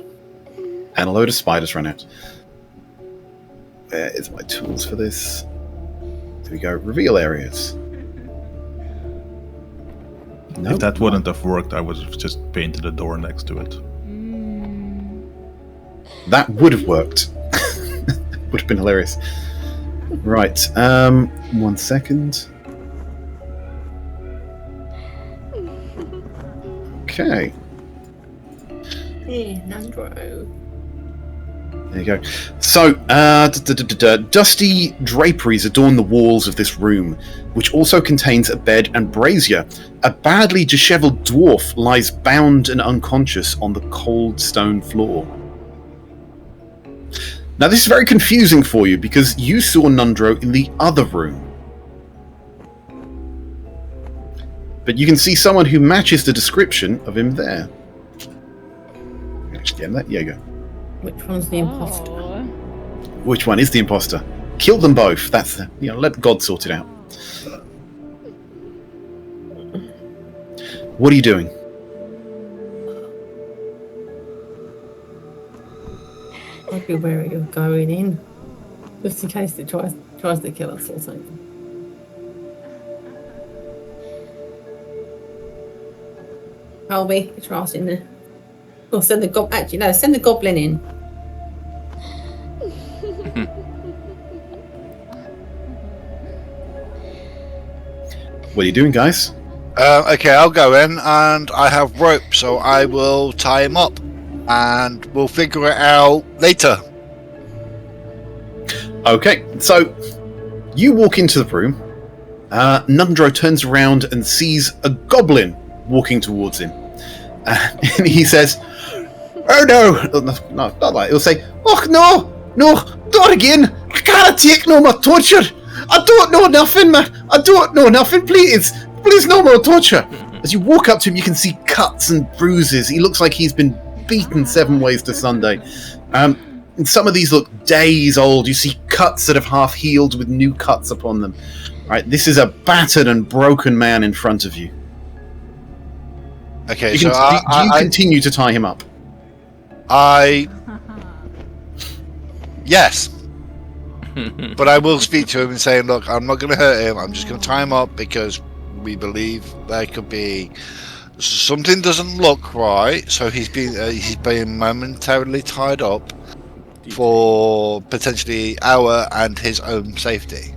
And a load of spiders run out. Where is my tools for this? There we go. Reveal areas. Nope. If that wouldn't have worked, I would have just painted a door next to it. That would have worked. Would have been hilarious. Right. 1 second. Okay. Hey, Nandro. There you go. So, dusty draperies adorn the walls of this room, which also contains a bed and brazier. A badly disheveled dwarf lies bound and unconscious on the cold stone floor. Now, this is very confusing for you because you saw Nundro in the other room. But you can see someone who matches the description of him there. Actually, that. There you go. Which one's the imposter? Which one is the imposter? Kill them both. That's the, let God sort it out. What are you doing? I'd be wary of going in, just in case it tries to kill us or something. Colby, get your ass in there. Or send the goblin. Actually, no, send the goblin in. What are you doing, guys? Okay, I'll go in, and I have rope, so I will tie him up, and we'll figure it out later. Okay, so you walk into the room. Nundro turns around and sees a goblin walking towards him. And he says, "Oh no, not that. He'll say, oh no, not again. I can't take no more torture. I don't know nothing, man. I don't know nothing. Please no more torture." As you walk up to him, you can see cuts and bruises. He looks like he's been beaten 7 ways to Sunday. And some of these look days old. You see cuts that have half healed with new cuts upon them. Right, this is a battered and broken man in front of you. Okay, Do so you continue to tie him up? Yes. But I will speak to him and say, look, I'm not going to hurt him. I'm just going to tie him up because we believe there could be something doesn't look right. So he's being momentarily tied up for potentially our and his own safety.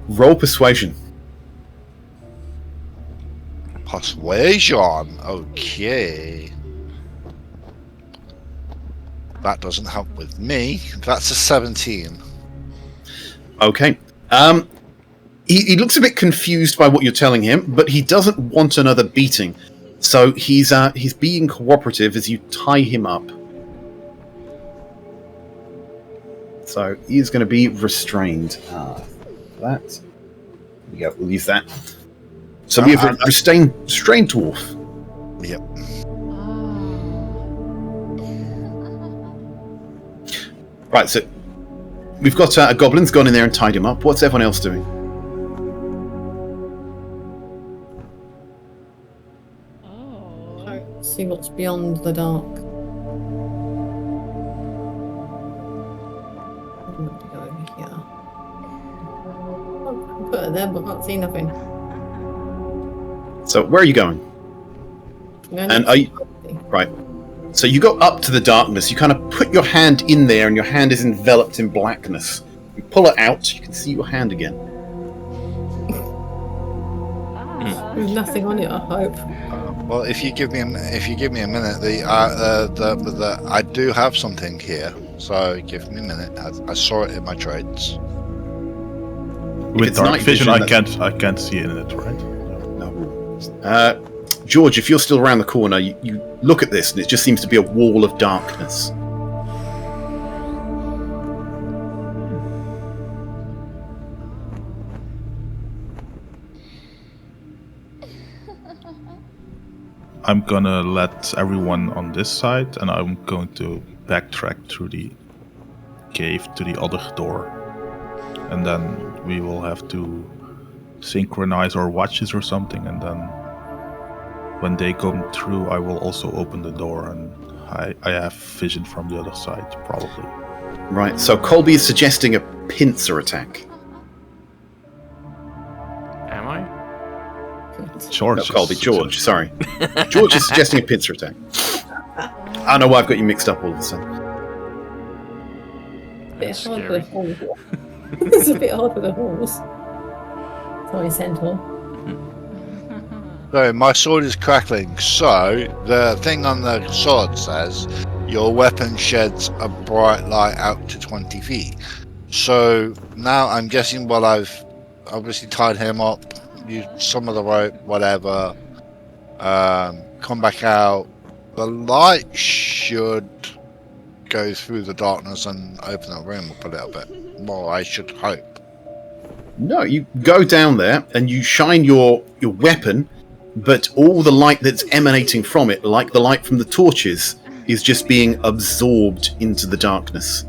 Roll persuasion. Persuasion. Okay. That doesn't help with me. That's a 17. Okay. He looks a bit confused by what you're telling him, but he doesn't want another beating. So he's being cooperative as you tie him up. So he is going to be restrained. That. There we go. We'll use that. So we have a restrained dwarf. Yep. Right, so we've got a goblin's gone in there and tied him up. What's everyone else doing? See what's beyond the dark. I'm going to go over here. Oh, I can put it there, but I can't see nothing. So where are you going? I'm going And to- are you right? So you go up to the darkness, you kind of put your hand in there, and your hand is enveloped in blackness. You pull it out, you can see your hand again. With nothing on it, I hope. Well, if you give me a minute, I do have something here. So give me a minute. I saw it in my trades. With it's dark night vision, vision, I can't see in it, right? No. George, if you're still around the corner, you look at this, and it just seems to be a wall of darkness. I'm gonna let everyone on this side, and I'm going to backtrack through the cave to the other door. And then we will have to synchronize our watches or something, and then when they come through, I will also open the door, and I have vision from the other side, probably. Right, so Colby is suggesting a pincer attack. Am I? George. No, Colby, George, sorry. George is suggesting a pincer attack. I know why I've got you mixed up all of a sudden. That's It's hard for the scary. horse. It's a bit hard for the horse. Sorry, centaur. So my sword is crackling. So the thing on the sword says your weapon sheds a bright light out to 20 feet. So now I'm guessing while I've obviously tied him up, used some of the rope, whatever, come back out, the light should go through the darkness and open the room up a little bit more, I should hope. No, you go down there and you shine your weapon, but all the light that's emanating from it, like the light from the torches, is just being absorbed into the darkness.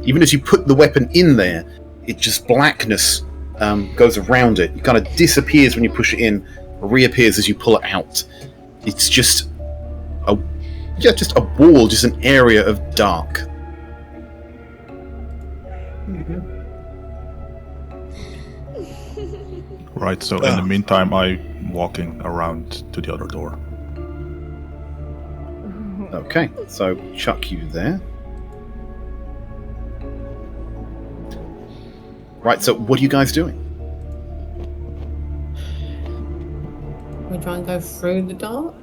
Even as you put the weapon in there, it just blackness goes around it. It kind of disappears when you push it in, reappears as you pull it out. It's just a wall, just an area of dark. Right, so in the meantime, I'm walking around to the other door. Okay, so chuck you there. Right, so what are you guys doing? We try and go through the dark?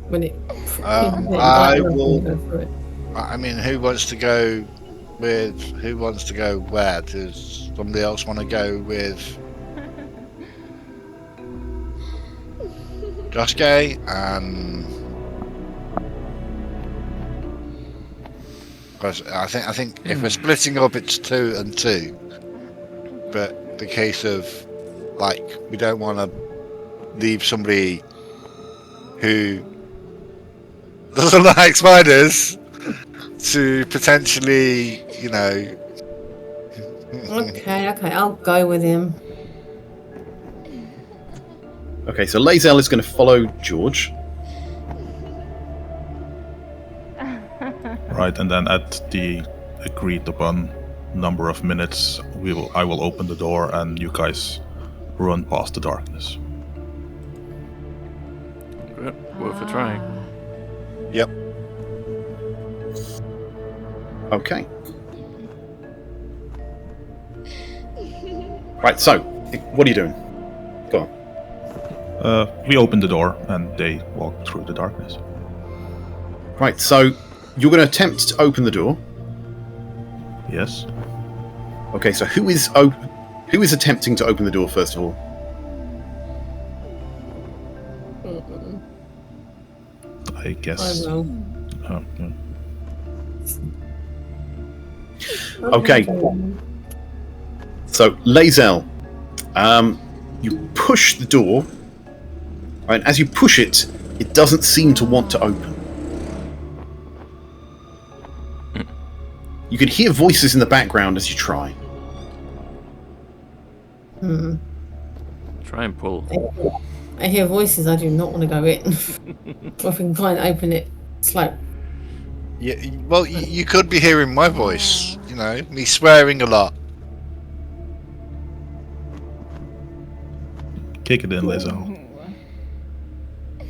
When it... I will- Go through it. I mean, who wants to go where? Does somebody else want to go with Josuke? Because I think if we're splitting up, it's 2 and 2. But the case of like we don't want to leave somebody who doesn't like spiders to potentially, you know. Okay, I'll go with him. Okay, so Lae'zel is going to follow George. Right, and then at the agreed upon number of minutes, I will open the door and you guys run past the darkness. Good. Worth a try. Yep. Okay. Right, so, what are you doing? Go on. We open the door and they walk through the darkness. Right, so you're going to attempt to open the door. Yes. Okay, so who is attempting to open the door first of all? I guess. I will. Oh, yeah. Okay. So, Lae'zel, you push the door, right? As you push it, it doesn't seem to want to open. You can hear voices in the background as you try. Try and pull. I hear voices, I do not want to go in. If we can try and open it slow. Yeah, well, you could be hearing my voice, you know, me swearing a lot. Kick it in, Lizzo.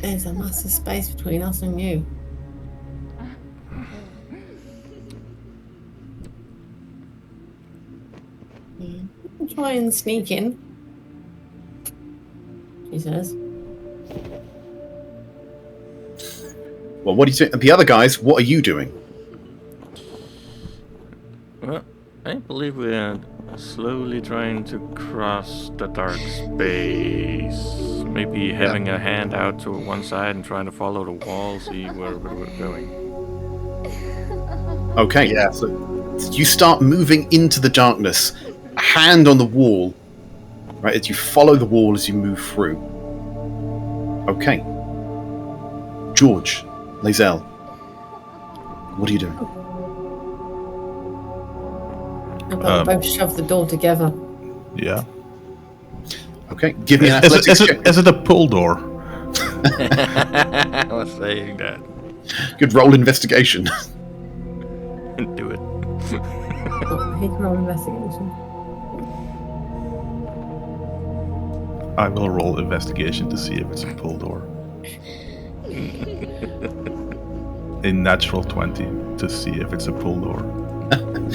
There's a massive space between us and you. I'll try and sneak in. She says. Well, what do you think? The other guys, what are you doing? Well, I believe we are slowly trying to cross the dark space. Maybe having a hand out to one side and trying to follow the wall, see where we're going. Okay, Yeah. so you start moving into the darkness, a hand on the wall, right, as you follow the wall as you move through. Okay. George, Lae'zel, what are you doing? I've got both shove the door together. Yeah. Okay, give me an Is athletics check. it a pull door? I was saying that. Good roll investigation. Do it. He can roll investigation. I will roll investigation to see if it's a pull door. A natural 20 to see if it's a pull door.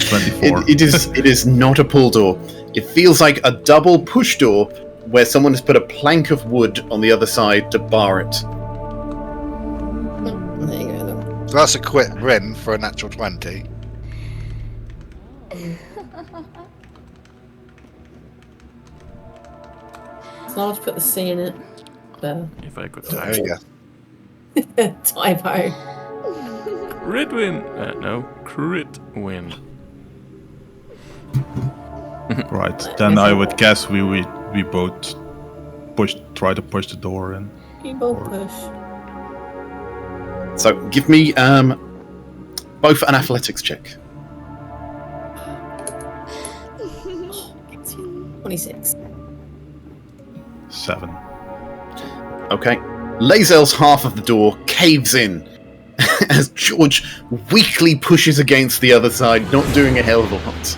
24. It is not a pull door. It feels like a double push door where someone has put a plank of wood on the other side to bar it. There you go then. So that's a quick win for a natural 20. So I'll just put the C in it. There. If I could There type. you go. Typo. Crit win. No, crit win. Right. Then I would guess we both try to push the door in. You both push. So give me both an athletics check. 26. 7. Okay. Lae'zel's half of the door caves in as George weakly pushes against the other side, not doing a hell of a lot.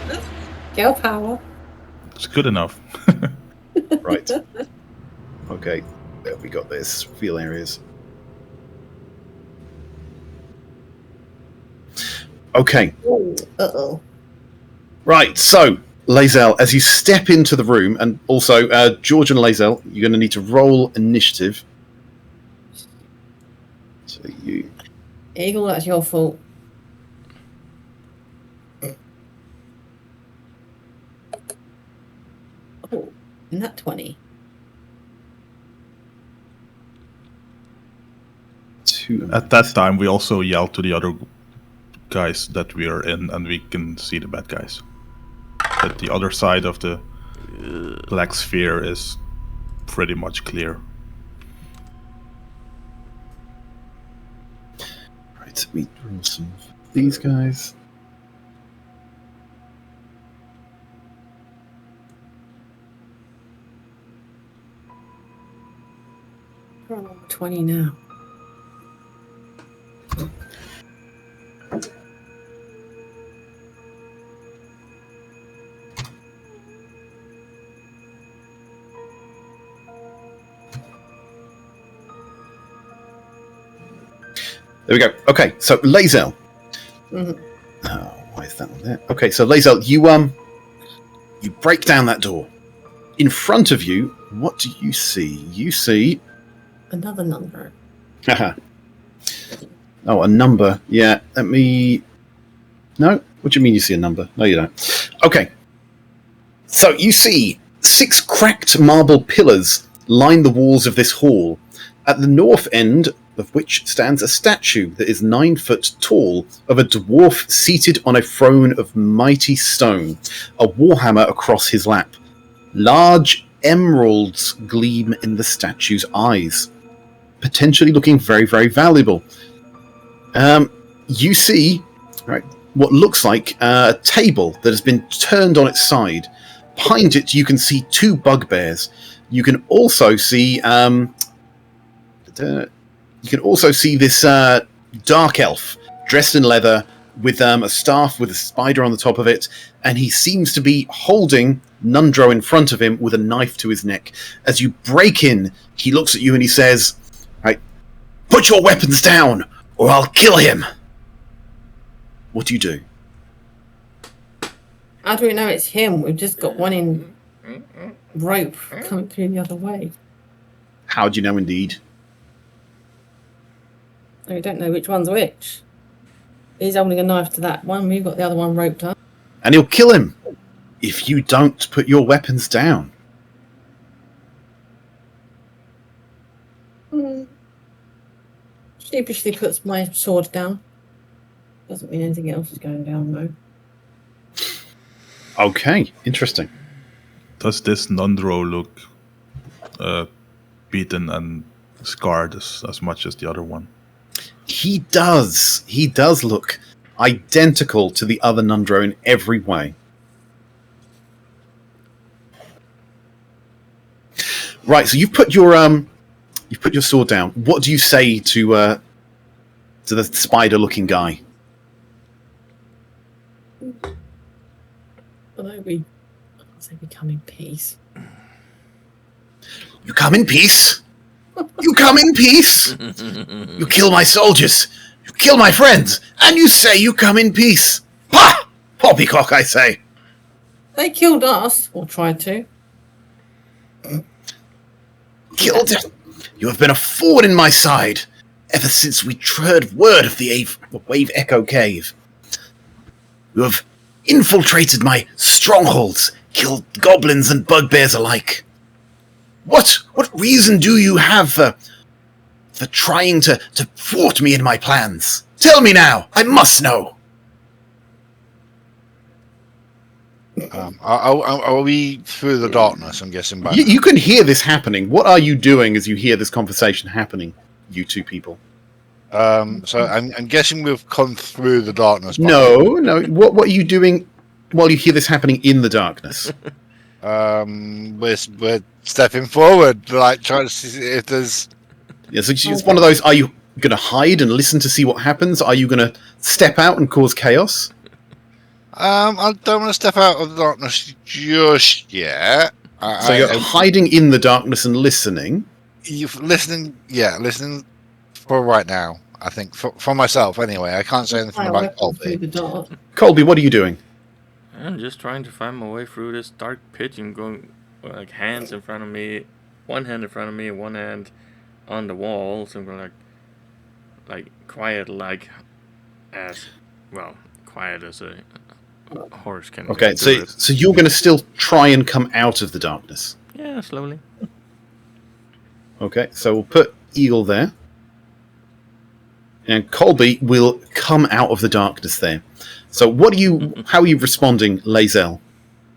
Girl power. It's good enough. Right. Okay. There we got this. Feel areas. Okay. Uh-oh. Right, so, Lae'zel, as you step into the room, and also, George and Lae'zel, you're going to need to roll initiative. So you... Eagle, that's your fault. Oh, isn't that 20? 2. At that time, we also yelled to the other guys that we are in, and we can see the bad guys. That the other side of the black sphere is pretty much clear. Right, let me roll some of these guys. We're on 20 now. There we go. Okay, so Lae'zel. Mhm. Oh, why is that one there? Okay, so Lae'zel, you break down that door. In front of you, what do you see? You see... Another number. Oh, a number. Yeah, let me... No? What do you mean you see a number? No, you don't. Okay. So you see 6 cracked marble pillars line the walls of this hall, at the north end of which stands a statue that is 9 foot tall of a dwarf seated on a throne of mighty stone, a warhammer across his lap. Large emeralds gleam in the statue's eyes, potentially looking very, very valuable. You see, right, what looks like a table that has been turned on its side. Behind it, you can see 2 bugbears. You can also see this dark elf dressed in leather with a staff with a spider on the top of it, and he seems to be holding Nundro in front of him with a knife to his neck. As you break in, he looks at you and he says, "Right, put your weapons down, or I'll kill him." What do you do? How do we know it's him? We've just got one in rope coming through the other way. How do you know, indeed? We don't know which one's which. He's holding a knife to that one. We've got the other one roped up. And he'll kill him if you don't put your weapons down. Sheepishly puts my sword down. Doesn't mean anything else is going down, though. Okay, interesting. Does this Nundro look beaten and scarred as much as the other one? He does. He does look identical to the other Nundro in every way. Right, so you've put your sword down. What do you say to the spider-looking guy? Although we come in peace. You come in peace? You come in peace? You kill my soldiers, you kill my friends, and you say you come in peace. Ha! Poppycock, I say. They killed us, or tried to. Killed? You have been a thorn in my side ever since we heard word of the Wave Echo Cave. You have infiltrated my strongholds, killed goblins and bugbears alike. What reason do you have for trying to thwart me in my plans? Tell me now. I must know. Are we through the darkness? I'm guessing by You can hear this happening. What are you doing as you hear this conversation happening, you two people? So I'm guessing we've come through the darkness. No. What are you doing while you hear this happening in the darkness? We're stepping forward, like trying to see if there's. Yeah, so it's one of those. Are you going to hide and listen to see what happens? Are you going to step out and cause chaos? I don't want to step out of the darkness just yet. So you're hiding in the darkness and listening. You're listening, listening for right now. I think for myself anyway. I can't say anything about Colby. Colby, what are you doing? I'm just trying to find my way through this dark pit and going like hands in front of me, one hand in front of me, one hand on the wall, something like quiet, like as well, quiet as a horse can. Okay, do it. so you're going to still try and come out of the darkness. Yeah, slowly. Okay, so we'll put Eagle there. And Colby will come out of the darkness there. So how are you responding, Lae'zel?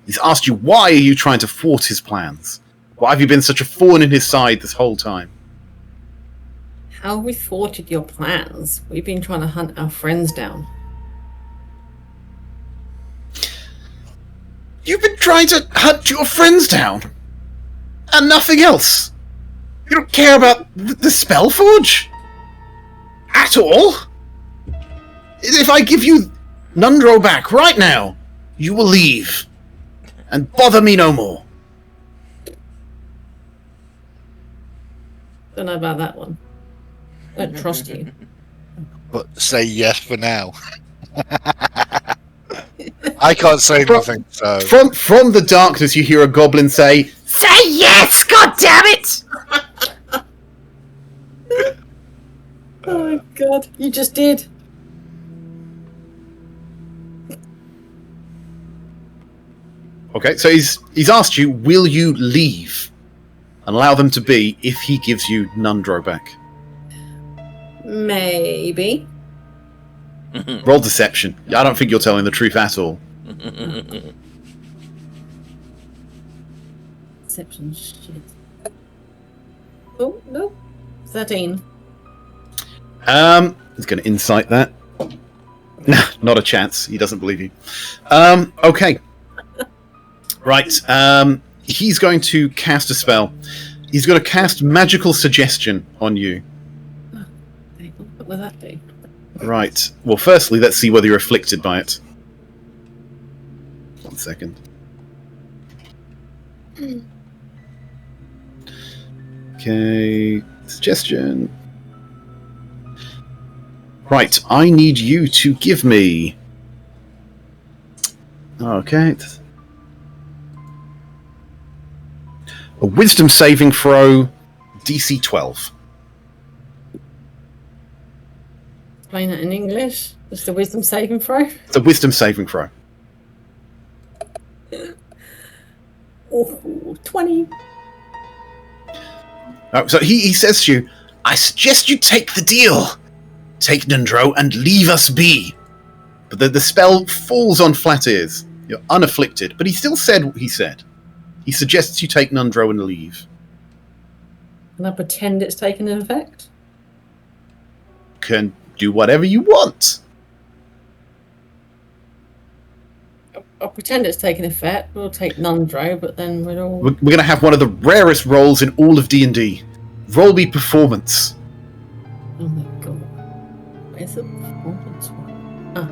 He's asked you, why are you trying to thwart his plans? Why have you been such a thorn in his side this whole time? How have we thwarted your plans? We've been trying to hunt our friends down. You've been trying to hunt your friends down? And nothing else? You don't care about the Spellforge? At all? If I give you Nundro back right now, you will leave. And bother me no more. Don't know about that one. Don't trust you. But say yes for now. I can't say nothing. So From the darkness, you hear a goblin say, "Say yes, God damn it!" Oh my god, you just did. Okay, so he's asked you, will you leave and allow them to be if he gives you Nundro back? Maybe. Roll deception. I don't think you're telling the truth at all. Deception shit. Oh, no. 13. He's going to insight that. Nah, not a chance. He doesn't believe you. Okay. Right. He's going to cast a spell. He's going to cast Magical Suggestion on you. What will that do? Right. Well, firstly, let's see whether you're afflicted by it. 1 second. Okay. Suggestion. Right. I need you to give me... Okay. A wisdom saving throw, DC 12. Explain that in English. Just a wisdom saving throw. It's a wisdom saving throw. Oh, 20. So he says to you, I suggest you take the deal. Take Nundro and leave us be. But the spell falls on flat ears. You're unafflicted. But he still said what he said. He suggests you take Nundro and leave. Can I pretend it's taken an effect? Can do whatever you want. I'll pretend it's taken effect. We'll take Nundro, but then we'll all... We're going to have one of the rarest rolls in all of D&D. Roll me performance. Oh my god. Where's the performance one? Ah.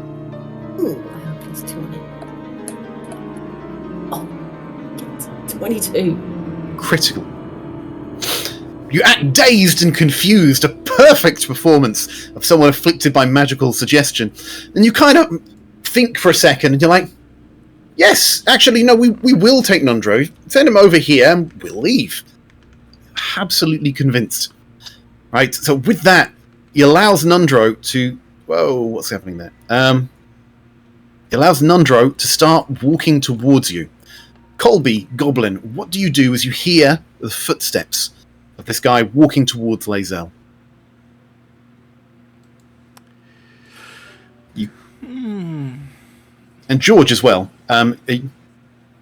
Ooh, I have plus 2 on it. Oh, get 22. Critical. You act dazed and confused, a perfect performance of someone afflicted by magical suggestion. And you kind of think for a second, and you're like, yes, actually, no, we will take Nundro. Send him over here, and we'll leave. Absolutely convinced. Right, so with that, he allows Nundro to... Whoa, what's happening there? He allows Nundro to start walking towards you. Colby, Goblin, what do you do as you hear the footsteps of this guy walking towards Lae'zel? And George as well.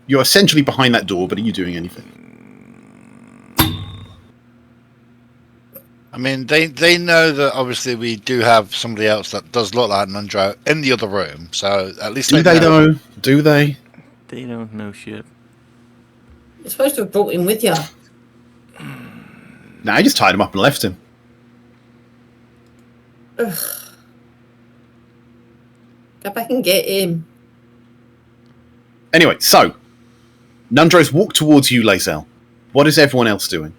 You're essentially behind that door, but are you doing anything? I mean, they know that obviously we do have somebody else that does look like Nundro in the other room, so at least Do they know. though? Do they? They don't know shit. You're supposed to have brought him with you. Nah, I just tied him up and left him. Ugh. Go back and get him. Anyway, so Nundro's walked towards you, Lae'zel. What is everyone else doing?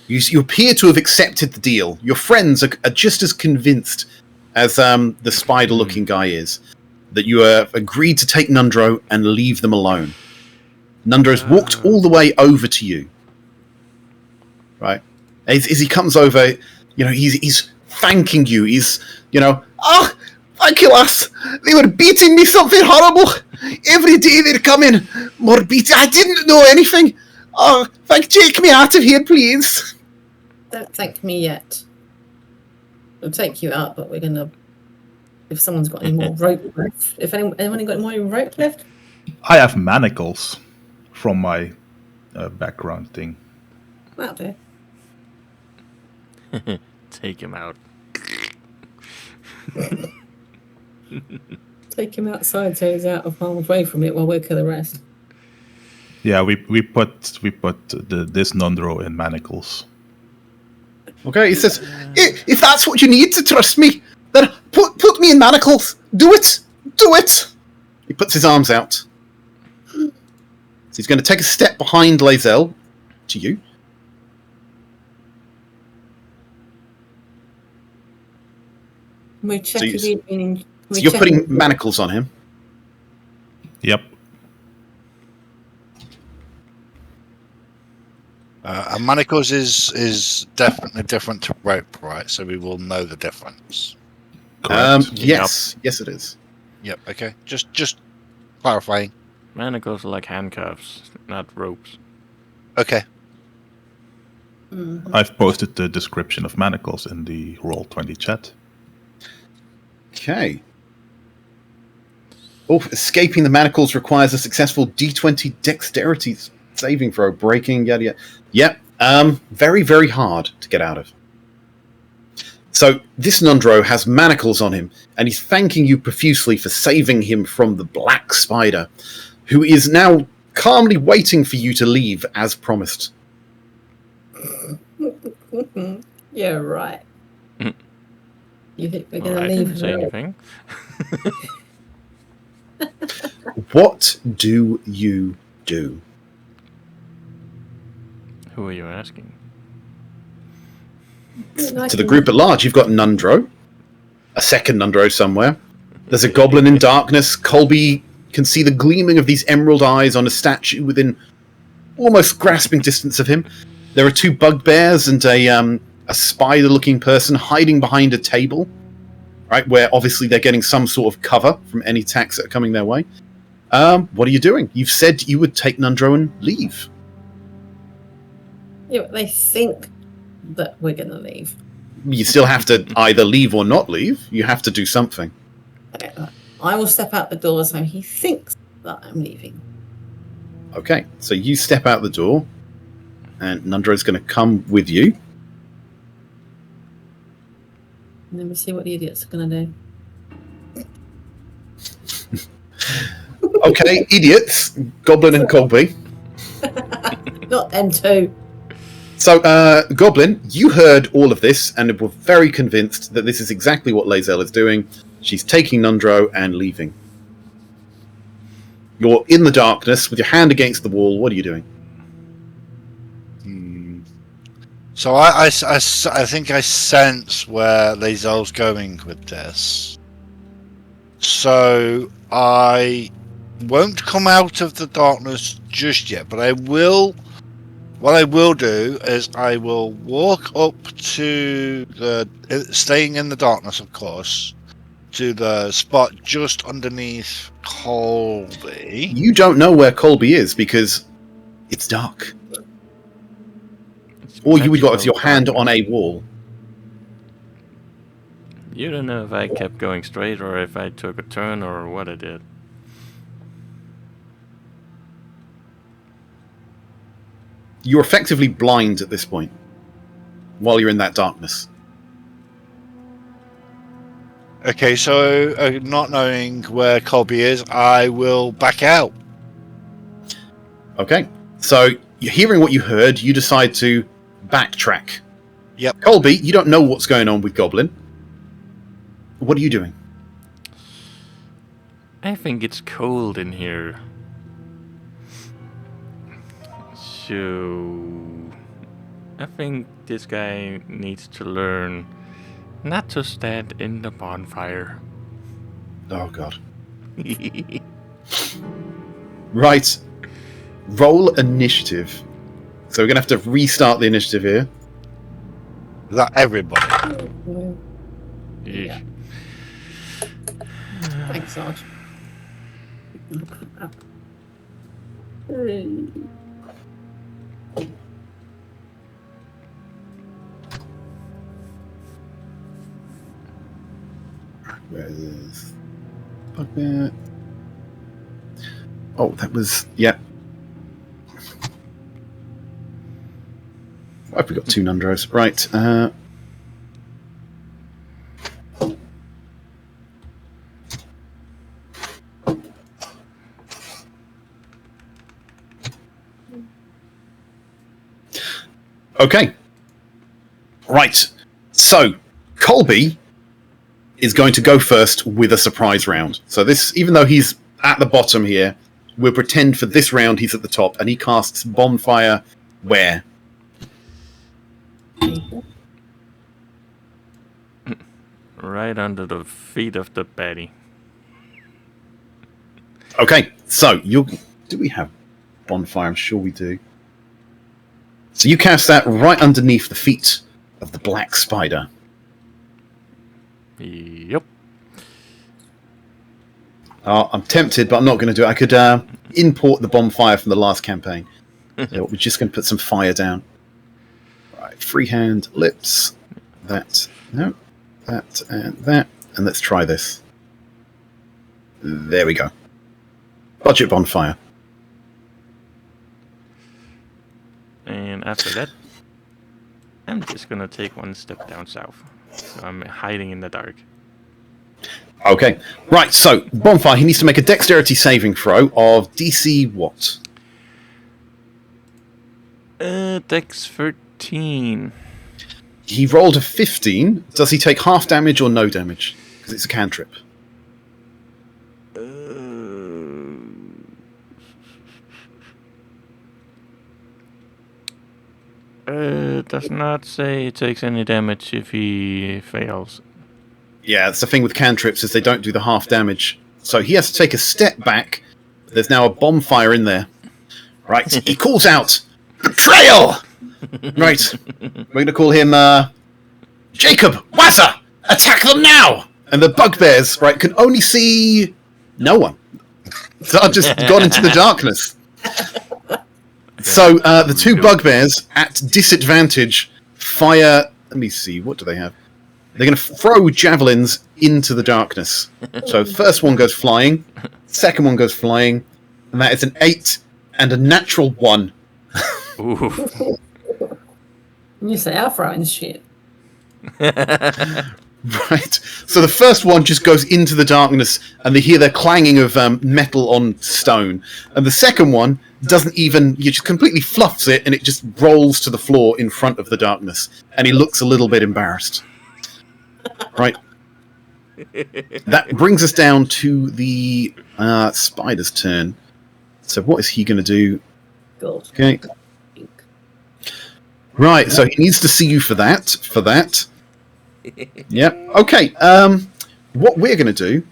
You appear to have accepted the deal. Your friends are just as convinced as the spider-looking guy is that you have agreed to take Nundro and leave them alone. Nundro's walked all the way over to you. Right? As he comes over, he's thanking you. He's, thank you, lass. They were beating me something horrible. Every day they're coming. More beating. I didn't know anything. Oh, take me out of here, please. Don't thank me yet. We'll take you out, but we're going to... If someone's got any more rope left. If anyone got any more rope left? I have manacles from my background thing. Out there. Take him out. Take him outside so he's out of harm's way from it while we kill the rest. Yeah, we put this Nundro in manacles. Okay, he says, if that's what you need to trust me, then put me in manacles. Do it. Do it. He puts his arms out. So he's going to take a step behind Lae'zel to you. Can we check So if he's been in... So you're putting manacles on him. Yep. And manacles is definitely different to rope, right? So we will know the difference. Correct. Yes, yes, it is. Yep. Okay. Just clarifying. Manacles are like handcuffs, not ropes. Okay. I've posted the description of manacles in the Roll20 chat. Okay. Oh, escaping the manacles requires a successful D20 dexterity saving throw, breaking, yada yada. Yep. Very, very hard to get out of. So this Nundro has manacles on him, and he's thanking you profusely for saving him from the black spider, who is now calmly waiting for you to leave as promised. Yeah, right. You think we're going I to leave? didn't say anything. What do you do? Who are you asking? To the group at large, you've got Nundro, a second Nundro somewhere. There's a goblin in darkness. Colby can see the gleaming of these emerald eyes on a statue within almost grasping distance of him. There are two bugbears and a spider-looking person hiding behind a table, right, where obviously they're getting some sort of cover from any attacks that are coming their way. What are you doing? You've said you would take Nundro and leave. Yeah, but they think that we're going to leave. You still have to either leave or not leave. You have to do something. Okay, I will step out the door so he thinks that I'm leaving. Okay, so you step out the door, and Nundro's going to come with you. And then we see what the idiots are going to do. Okay, idiots, Goblin and Colby. Not them two. So, Goblin, you heard all of this and were very convinced that this is exactly what Lae'zel is doing. She's taking Nundro and leaving. You're in the darkness with your hand against the wall. What are you doing? So I think I sense where Lae'zel's going with this. So I won't come out of the darkness just yet, but I will. What I will do is I will walk up to the, staying in the darkness, of course, to the spot just underneath Colby. You don't know where Colby is because it's dark. All you would got is your hand on a wall. You don't know if I kept going straight or if I took a turn or what I did. You're effectively blind at this point while you're in that darkness. Okay, so not knowing where Colby is, I will back out. Okay, so you're hearing what you heard, you decide to backtrack. Yep. Colby, you don't know what's going on with Goblin. What are you doing? I think it's cold in here. So I think this guy needs to learn not to stand in the bonfire. Oh, God. Right. Roll initiative. So we're going to have to restart the initiative here. Is that everybody? Yeah. Thanks, Sarge. Where is Bugbear? Oh, that was... Yeah. Why have we got two Nundros? Right. Okay. Right. So, Colby is going to go first with a surprise round. So this, even though he's at the bottom here, we'll pretend for this round he's at the top, and he casts Bonfire where? Right under the feet of the Betty. Okay, so you do we have Bonfire? I'm sure we do. So you cast that right underneath the feet of the black spider. Yep. I'm tempted, but I'm not going to do it. I could import the bonfire from the last campaign. So we're just going to put some fire down. Right, freehand, lips, that, no, that, and that. And let's try this. There we go. Budget bonfire. And after that, I'm just gonna take one step down south. So I'm hiding in the dark. Okay, right, so Bonfire, he needs to make a dexterity saving throw of DC what? Dex 13. He rolled a 15. Does he take half damage or no damage? Because it's a cantrip. Does not say he takes any damage if he fails. Yeah, that's the thing with cantrips, is they don't do the half damage. So he has to take a step back. There's now a bonfire in there. Right, he calls out, "Betrayal!" Right, we're going to call him Jacob Wazza. Attack them now! And the bugbears, right, can only see no one. So I've just gone into the darkness. So the two bugbears at disadvantage fire. Let me see, what do they have? They're going to throw javelins into the darkness. So first one goes flying, second one goes flying, and that is an 8 and a natural 1. Ooh. You say I'm throwing shit. Right. So the first one just goes into the darkness, and they hear the clanging of metal on stone. And the second one doesn't even, you just completely fluffs it, and it just rolls to the floor in front of the darkness. And he looks a little bit embarrassed. Right. That brings us down to the spider's turn. So what is he going to do? God. Okay. Right. So he needs to see you for that. Yeah. Okay. What we're going to do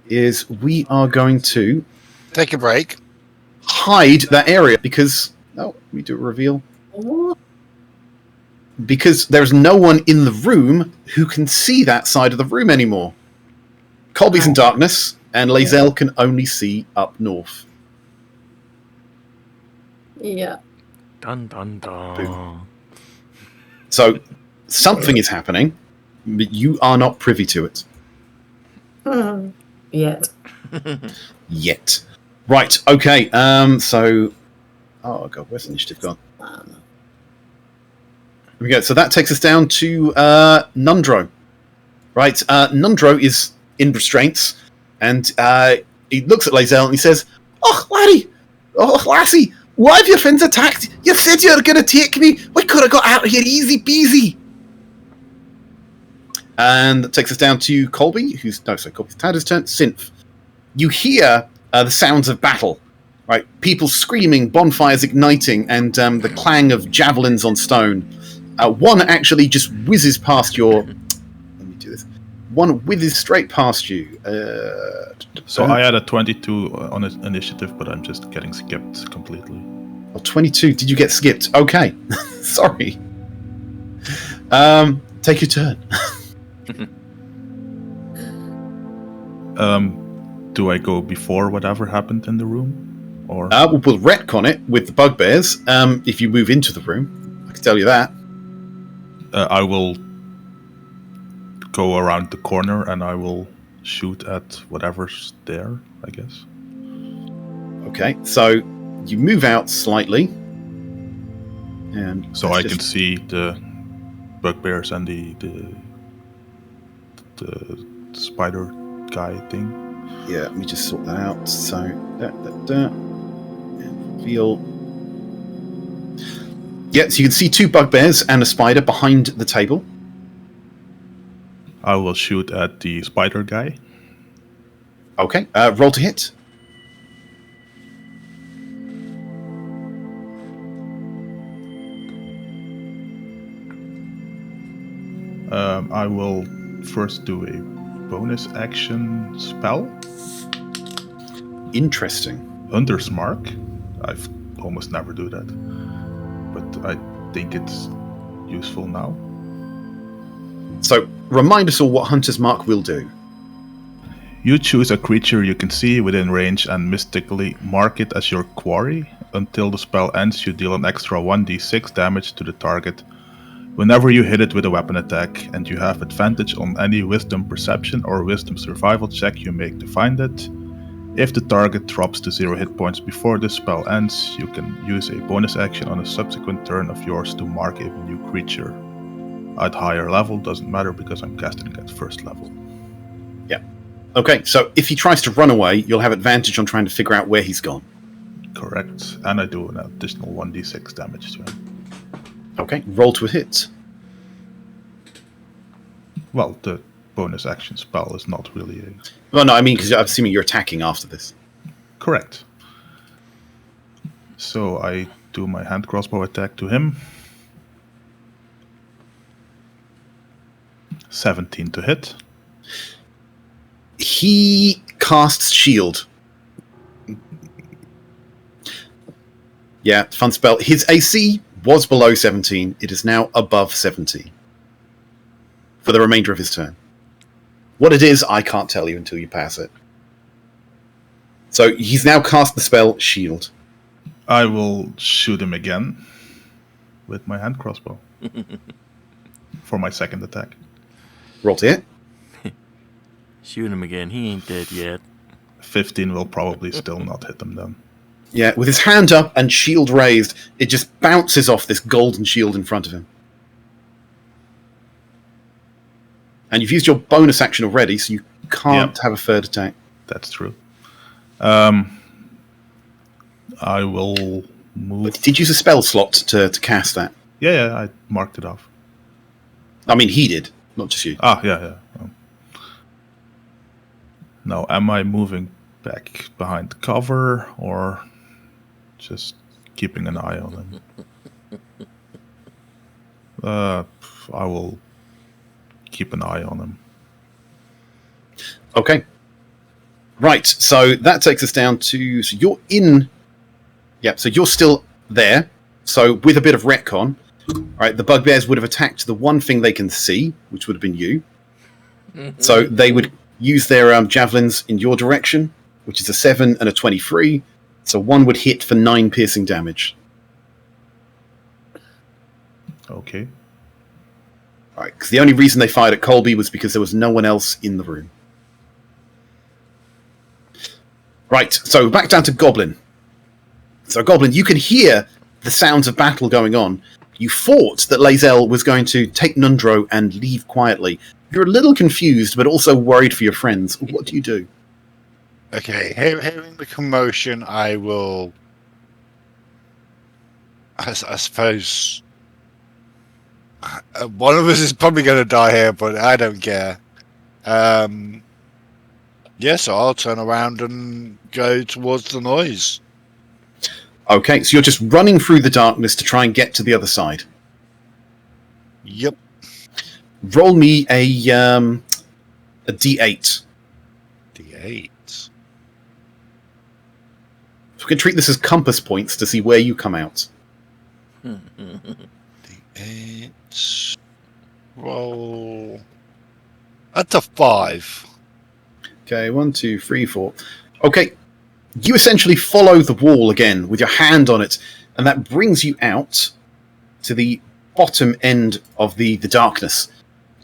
is we are going to Take a break. hide that area because we do a reveal because there's no one in the room who can see that side of the room anymore. Colby's in darkness, and Lae'zel can only see up north. Yeah. Dun dun dun. So something is happening, but you are not privy to it Yet. yet. Right. Okay. So, oh god, where's the initiative gone? Here we go. So that takes us down to Nundro. Right. Nundro is in restraints, and he looks at Lae'zel and he says, "Oh, laddie! Oh, lassie! Why have your friends attacked? You said you were going to take me. We could have got out of here easy peasy." And that takes us down to Colby's Tanner's turn. Synth. You hear the sounds of battle, right? People screaming, bonfires igniting, and the clang of javelins on stone. One actually just whizzes past your. Let me do this. One whizzes straight past you. So I had a 22 on initiative, but I'm just getting skipped completely. Oh, 22. Did you get skipped? Okay. Sorry. Take your turn. Do I go before whatever happened in the room? Or We'll retcon it with the bugbears if you move into the room. I can tell you that. I will go around the corner and I will shoot at whatever's there, I guess. Okay, so you move out slightly. And So I can see the bugbears and the spider guy thing. Yeah, let me just sort that out. So, and reveal. Yeah, so you can see two bugbears and a spider behind the table. I will shoot at the spider guy. Okay, roll to hit. I will first do a bonus action spell. Interesting. Hunter's Mark. I've almost never do that, but I think it's useful now. So, remind us all what Hunter's Mark will do. You choose a creature you can see within range and mystically mark it as your quarry. Until the spell ends, you deal an extra 1d6 damage to the target whenever you hit it with a weapon attack, and you have advantage on any wisdom perception or wisdom survival check you make to find it. If the target drops to 0 hit points before the spell ends, you can use a bonus action on a subsequent turn of yours to mark a new creature. At higher level, doesn't matter because I'm casting it at first level. Yeah. Okay, so if he tries to run away, you'll have advantage on trying to figure out where he's gone. Correct. And I do an additional 1d6 damage to him. Okay, roll to a hit. Well, the bonus action spell is not really a... Well, no, I mean, because I'm assuming you're attacking after this. Correct. So I do my hand crossbow attack to him. 17 to hit. He casts shield. Yeah, fun spell. His AC was below 17. It is now above 17 for the remainder of his turn. What it is, I can't tell you until you pass it. So he's now cast the spell Shield. I will shoot him again with my hand crossbow for my second attack. Roll to hit. Shoot him again. He ain't dead yet. 15 will probably still not hit him then. Yeah, with his hand up and shield raised, it just bounces off this golden shield in front of him. And you've used your bonus action already, so you can't have a third attack. That's true. I will move. But did you use a spell slot to cast that? Yeah, I marked it off. I mean, he did, not just you. Yeah. Now, am I moving back behind cover or just keeping an eye on him? I will keep an eye on him. Okay. Right, so that takes us down to... So you're in... Yeah, so you're still there. So with a bit of retcon, right, the bugbears would have attacked the one thing they can see, which would have been you. Mm-hmm. So they would use their javelins in your direction, which is a 7 and a 23. So one would hit for 9 piercing damage. Okay. Right, because the only reason they fired at Colby was because there was no one else in the room. Right, so back down to Goblin. So Goblin, you can hear the sounds of battle going on. You thought that Lae'zel was going to take Nundro and leave quietly. You're a little confused, but also worried for your friends. What do you do? Okay, hearing the commotion, I will... I suppose... one of us is probably going to die here, but I don't care. So I'll turn around and go towards the noise. Okay, so you're just running through the darkness to try and get to the other side. Yep. Roll me a D8. D8. So we can treat this as compass points to see where you come out. D8. Roll. That's a 5. Okay, 1, 2, 3, 4. Okay, you essentially follow the wall again with your hand on it, and that brings you out to the bottom end of the darkness.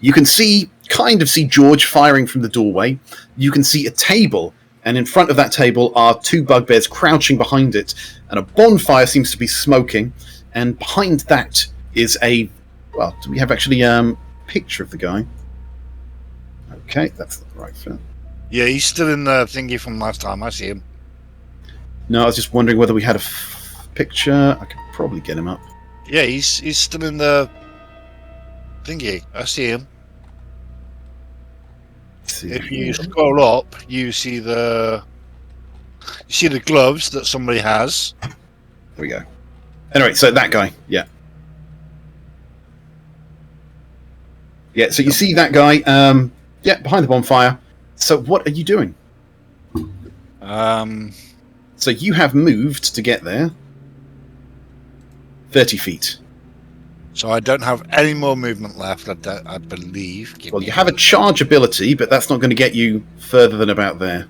You can see George firing from the doorway. You can see a table, and in front of that table are 2 bugbears crouching behind it, and a bonfire seems to be smoking, and behind that is a... Well, do we have actually a picture of the guy? Okay, that's the right film. Yeah, he's still in the thingy from last time. I see him. No, I was just wondering whether we had a picture. I could probably get him up. Yeah, he's still in the thingy. I see him. If you scroll up, you see the gloves that somebody has. There we go. Anyway, so that guy, yeah. Yeah, so you see that guy, behind the bonfire. So what are you doing? So you have moved to get there 30 feet. So I don't have any more movement left, I believe. Well, you have a charge ability, but that's not going to get you further than about there.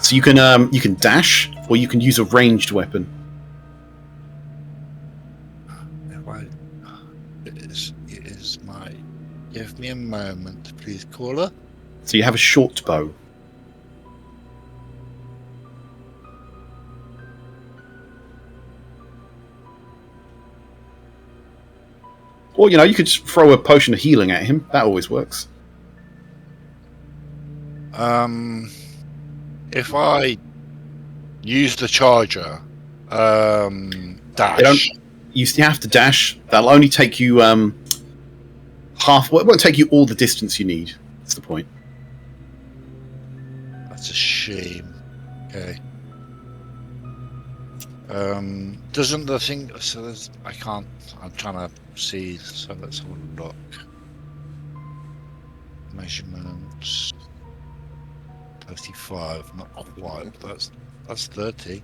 So you can dash, or you can use a ranged weapon. It is my... Give me a moment, please, caller. So you have a short bow. Or, you could just throw a potion of healing at him. That always works. If I use the charger, dash... You have to dash. That'll only take you half... Well, it won't take you all the distance you need. That's the point. That's a shame. Okay. Doesn't the thing... So there's... I can't... I'm trying to see... So let's have a look. Measurements... 35, not quite. That's 30.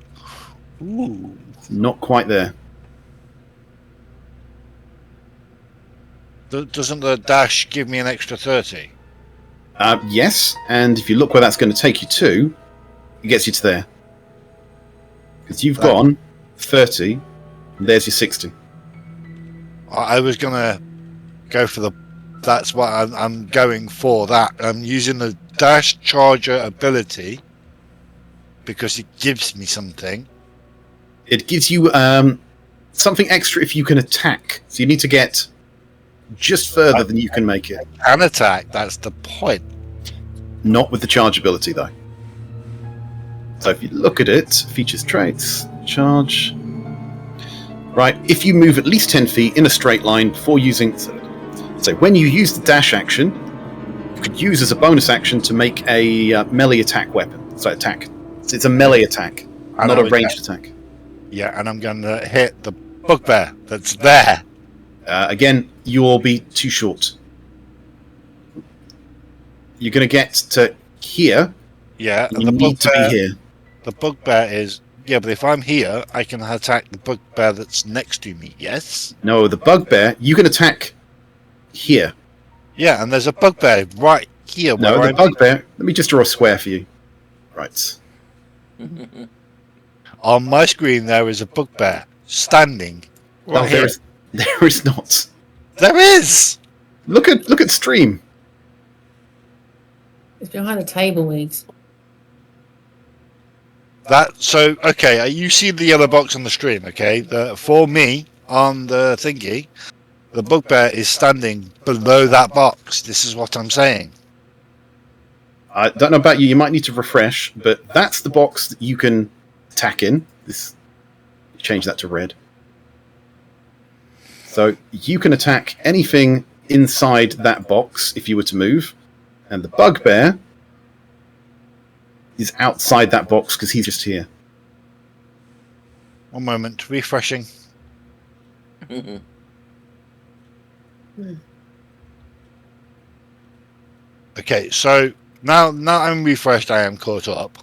Ooh. Not quite there. Doesn't the dash give me an extra 30? Yes, and if you look where that's going to take you to, it gets you to there. Because you've gone 30, and there's your 60. I was gonna go for the. That's what I'm going for. That I'm using the dash charger ability because it gives me something. It gives you something extra if you can attack. So you need to get just further than you can make it. An attack. That's the point. Not with the charge ability, though. So if you look at it, features, traits, charge. Right, if you move at least 10 feet in a straight line before using... So when you use the dash action, you could use as a bonus action to make a melee attack weapon. So attack. So it's a melee attack, not a ranged attack. Yeah, and I'm going to hit the bugbear that's there. Again, you'll be too short. You're going to get to here. Yeah, And you need to be here. The bugbear is... Yeah, but if I'm here, I can attack the bugbear that's next to me, yes? No, the bugbear, you can attack here. Yeah, and there's a bugbear right here. No, the bugbear... Let me just draw a square for you. Right. On my screen, there is a bugbear standing. Right No, here. there is not. There is! Look at stream. It's behind the table, Weeks. Okay, you see the yellow box on the stream, okay? For me, on the thingy, the bugbear is standing below that box. This is what I'm saying. I don't know about you, you might need to refresh, but that's the box that you can attack in. Change that to red. So you can attack anything inside that box if you were to move, and the bugbear is outside that box because he's just here. One moment, refreshing. Okay, so now I'm refreshed, I am caught up.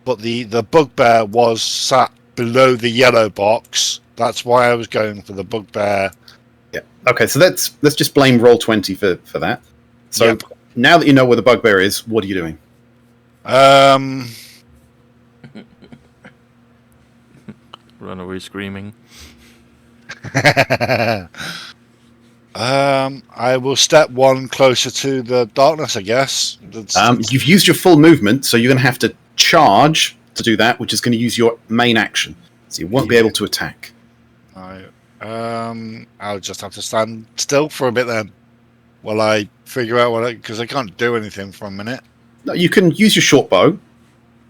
But the bugbear was sat below the yellow box. That's why I was going for the bugbear. Yeah. Okay, so let's just blame Roll20 for that. So Yep. Now that you know where the bugbear is, what are you doing? Run away screaming. I will step one closer to the darkness, I guess. You've used your full movement, so you're going to have to charge to do that, which is going to use your main action. So you won't be able to attack. I'll just have to stand still for a bit then, while I figure out because I can't do anything for a minute. No, you can use your short bow,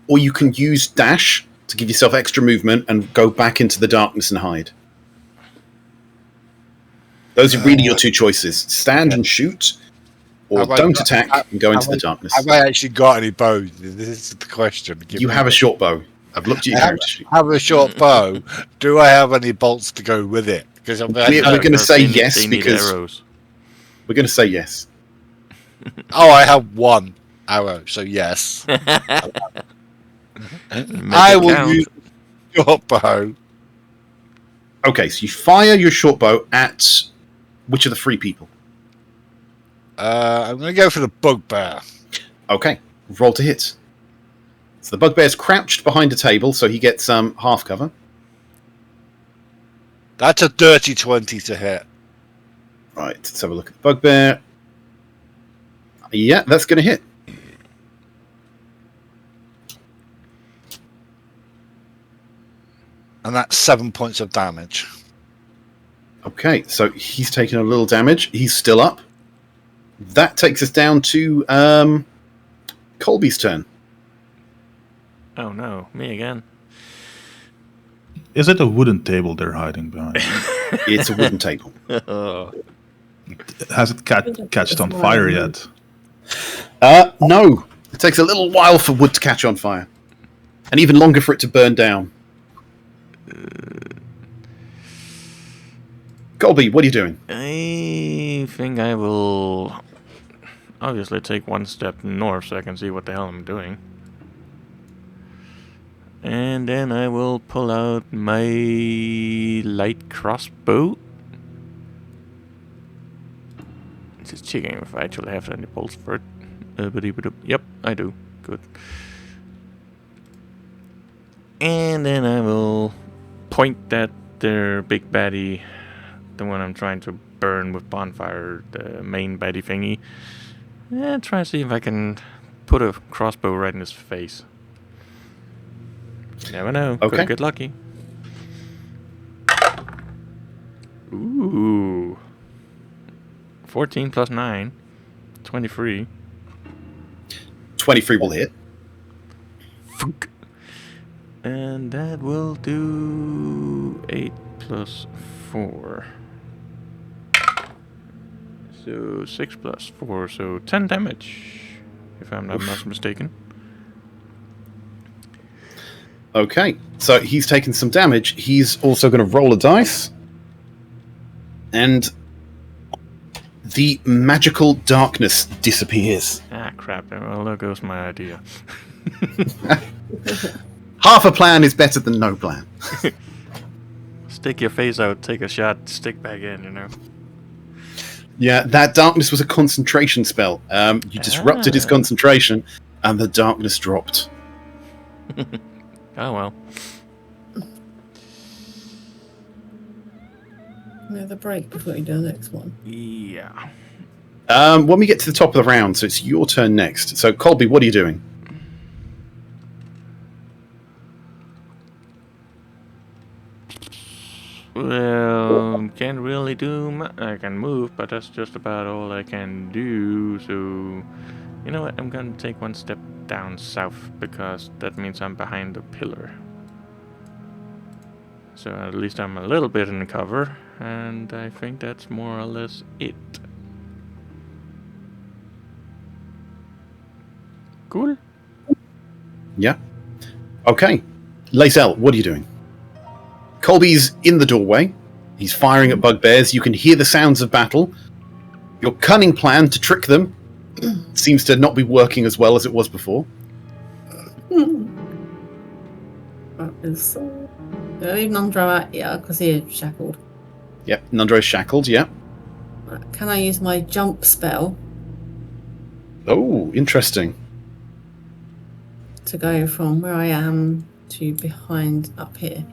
or you can use dash to give yourself extra movement and go back into the darkness and hide. Those are really your two choices. Stand and shoot, or don't attack and go into the darkness. Have I actually got any bows? This is the question. You have a short bow. I've looked at your character sheet. Have a short bow. Do I have any bolts to go with it? Because We're going to say yes because arrows. we're going to say yes. Oh, I have one arrow, so yes. I will use the short bow. Okay, so you fire your short bow at which of the three people? I'm going to go for the bugbear. Okay, roll to hit. So the bugbear's crouched behind a table, so he gets half cover. That's a dirty 20 to hit. Right, let's have a look at the bugbear. Yeah, that's going to hit. And that's 7 points of damage. Okay, so he's taken a little damage. He's still up. That takes us down to Colby's turn. Oh no, me again. Is it a wooden table they're hiding behind? It's a wooden table. Has it catched on fire yet? No. It takes a little while for wood to catch on fire. And even longer for it to burn down. Colby, what are you doing? I think I will obviously take one step north so I can see what the hell I'm doing. And then I will pull out my light crossbow. Just checking if I actually have any bolts for it. Yep, I do. Good. And then I will point at their big baddie, the one I'm trying to burn with bonfire, the main baddie thingy. And try to see if I can put a crossbow right in his face. You never know. Okay. Could get lucky. Ooh. 14 plus 9. 23. 23 will hit. And that will do 8 plus 4. So 6 plus 4, so 10 damage, if I'm not much mistaken. Okay, so he's taken some damage. He's also going to roll a dice. And the magical darkness disappears. Ah, crap. Well, there goes my idea. Half a plan is better than no plan. Stick your face out, take a shot, stick back in, you know. Yeah, that darkness was a concentration spell. You disrupted his concentration, and the darkness dropped. Oh, well. Another break before we do the next one. Yeah. When we get to the top of the round, so it's your turn next. So, Colby, what are you doing? Well, can't really do I can move, but that's just about all I can do, so... You know what, I'm gonna take one step down south, because that means I'm behind the pillar. So at least I'm a little bit in cover, and I think that's more or less it. Cool. Yeah. Okay. Lacel, what are you doing? Colby's in the doorway. He's firing at bugbears. You can hear the sounds of battle. Your cunning plan to trick them seems to not be working as well as it was before. That is... Did I leave Nundro out? Yeah, because he is shackled. Yep, Nundro's shackled, yeah. Can I use my jump spell Oh, interesting. to go from where I am to behind up here?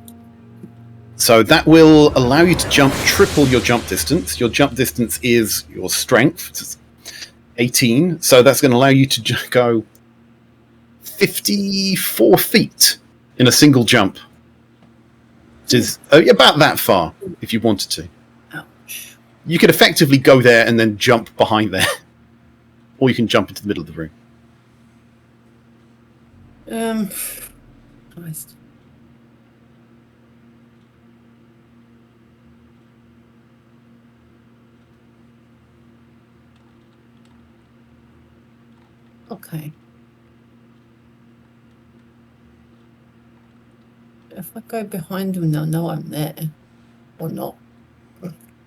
So that will allow you to jump triple your jump distance. Your jump distance is your strength. It's 18. So that's going to allow you to go 54 feet in a single jump. Which is about that far, if you wanted to. Ouch. You could effectively go there and then jump behind there. Or you can jump into the middle of the room. Christ. Okay. If I go behind them, they'll know I'm there. Or not.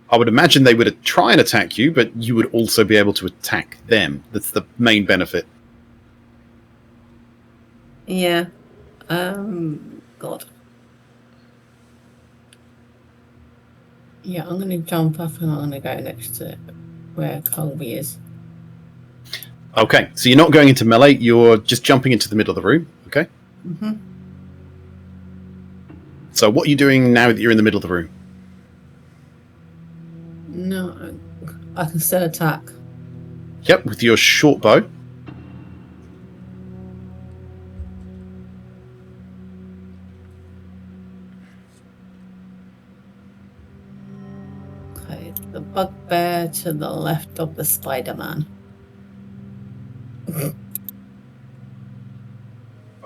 I would imagine they would try and attack you, but you would also be able to attack them. That's the main benefit. Yeah. God. Yeah, I'm going to jump up and I'm going to go next to where Colby is. Okay, so you're not going into melee, you're just jumping into the middle of the room, okay? Mm-hmm. So what are you doing now that you're in the middle of the room? No, I can still attack. Yep, with your short bow. Okay, the bugbear to the left of the Spider-Man.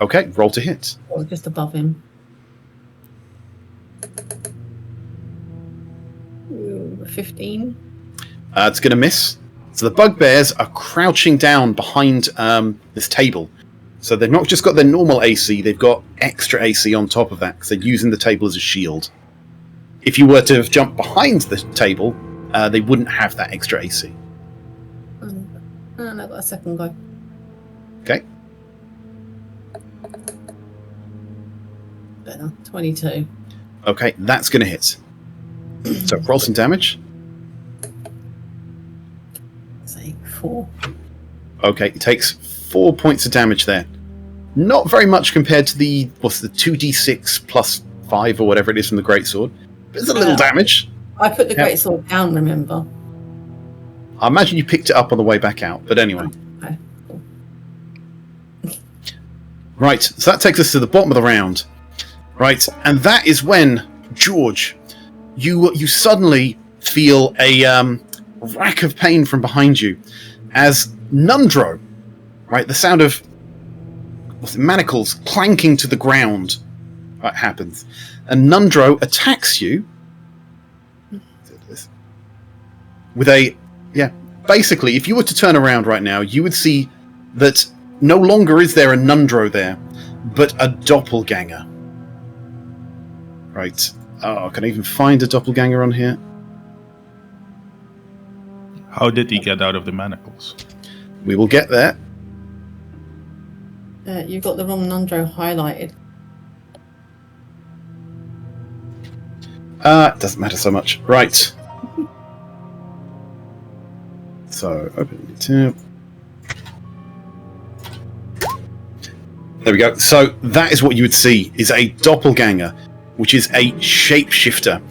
Okay, roll to hit. Or just above him. Ooh, 15. It's going to miss. So the bugbears are crouching down behind this table. So they've not just got their normal AC, they've got extra AC on top of that, because they're using the table as a shield. If you were to have jumped behind the table, they wouldn't have that extra AC. And I got a second go. Okay. Better. 22. Okay, that's going to hit. So roll some damage. Say 4. Okay, it takes 4 points of damage there. Not very much compared to the 2d6 plus 5 or whatever it is from the greatsword. But it's a little damage. I put the Yeah. greatsword down, remember? I imagine you picked it up on the way back out, but anyway. Okay, cool. Right, so that takes us to the bottom of the round. Right, and that is when, George, you suddenly feel a rack of pain from behind you as Nundro, right, the sound of manacles clanking to the ground happens. And Nundro attacks you with a... Yeah, basically, if you were to turn around right now, you would see that no longer is there a Nundro there, but a doppelganger. Right. Oh, can I even find a doppelganger on here? How did he get out of the manacles? We will get there. You've got the wrong Nundro highlighted. It doesn't matter so much. Right. So, open the tab. There we go. So, that is what you would see, is a doppelganger, which is a shapeshifter.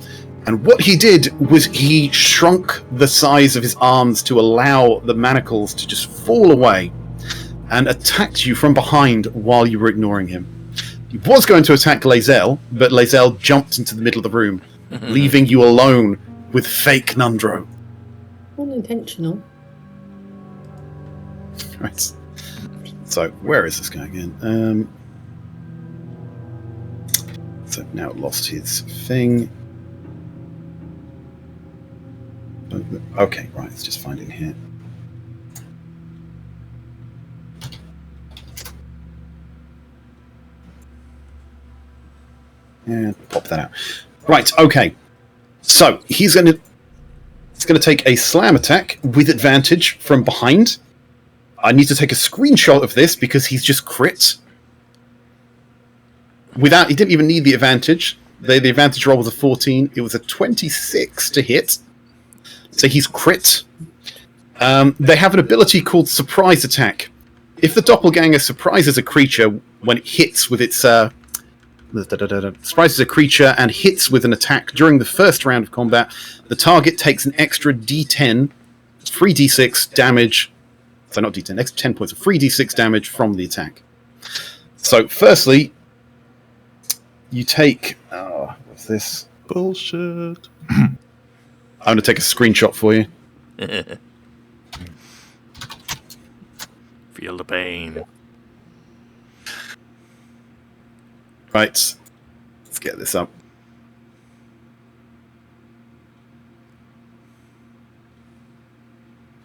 And what he did was he shrunk the size of his arms to allow the manacles to just fall away and attacked you from behind while you were ignoring him. He was going to attack Lae'zel, but Lae'zel jumped into the middle of the room, leaving you alone with fake Nundro. Unintentional. Right. So, where is this guy again? So, now lost his thing. Okay, right, let's just find him here. And pop that out. Right, okay. So, he's going to take a slam attack with advantage from behind. I need to take a screenshot of this because he's just crit. He didn't even need the advantage. The advantage roll was a 14. It was a 26 to hit. So he's crit. They have an ability called Surprise Attack. If the doppelganger surprises a creature when it hits with its... surprises a creature and hits with an attack during the first round of combat, the target takes an extra d10, 3d6 damage... So not d10, extra 10 points of 3d6 damage from the attack. So firstly, you take... Oh, what's this? Bullshit. I'm going to take a screenshot for you. Feel the pain. Right. Let's get this up.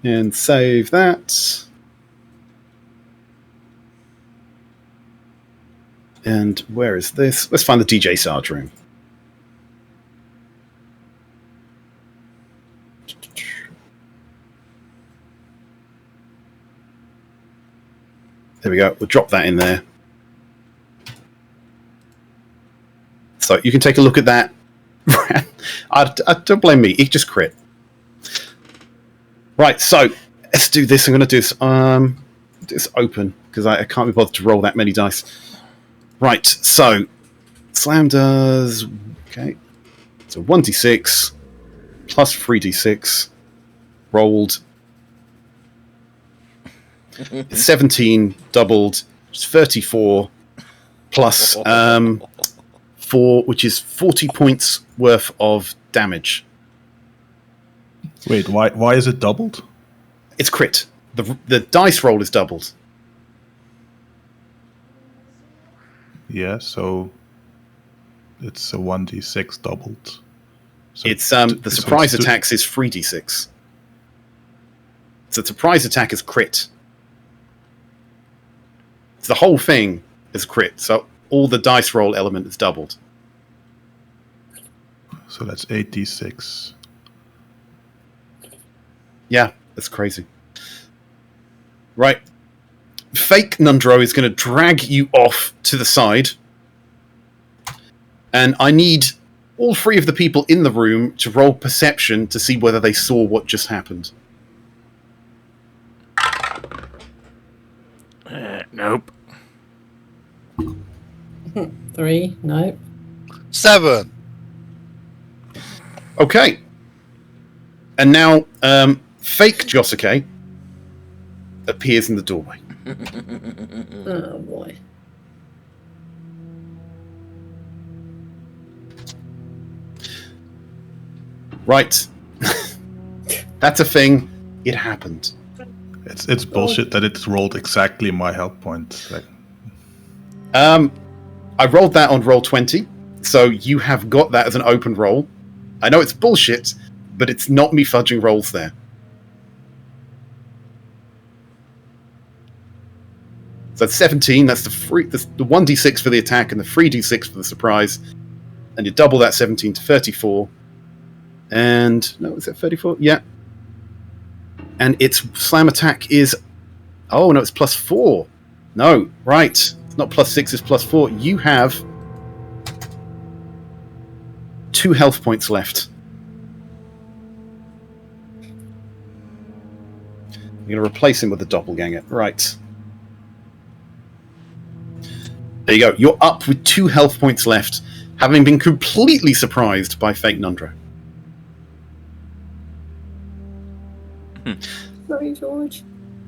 And save that. And where is this? Let's find the DJ Sarge room. There we go. We'll drop that in there. So you can take a look at that. I don't blame me. It just crit. Right, so let's do this. I'm going to do this open because I can't be bothered to roll that many dice. Right, so slam does okay. So 1d6 plus 3d6 rolled. 17 doubled, which is 34 plus 4, which is 40 points worth of damage. Wait, why is it doubled? It's crit. The dice roll is doubled. Yeah, so it's a 1d6 doubled. So It's the surprise attacks is 3d6. So the surprise attack is crit. So the whole thing is crit. So all the dice roll element is doubled. So that's 8d6. Yeah, that's crazy. Right. Fake Nundro is going to drag you off to the side. And I need all three of the people in the room to roll perception to see whether they saw what just happened. Nope. 3, no. 7. Okay. And now, fake Josuke appears in the doorway. Oh boy. Right. That's a thing. It happened. It's bullshit that it's rolled exactly my health point. Like, I rolled that on roll 20, so you have got that as an open roll. I know it's bullshit, but it's not me fudging rolls there. So that's 17, that's the 1d6 for the attack and the 3d6 for the surprise. And you double that 17 to 34. And, no, is that 34? Yeah. And its slam attack is, oh no, it's +4. No, right. It's not +6, it's +4. You have 2 health points left. You're going to replace him with the doppelganger. Right. There you go. You're up with 2 health points left, having been completely surprised by Fake Nundro. Sorry, George.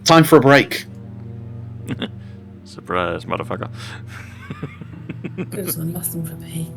Time for a break. Surprise, motherfucker. Good as I lost them for pee.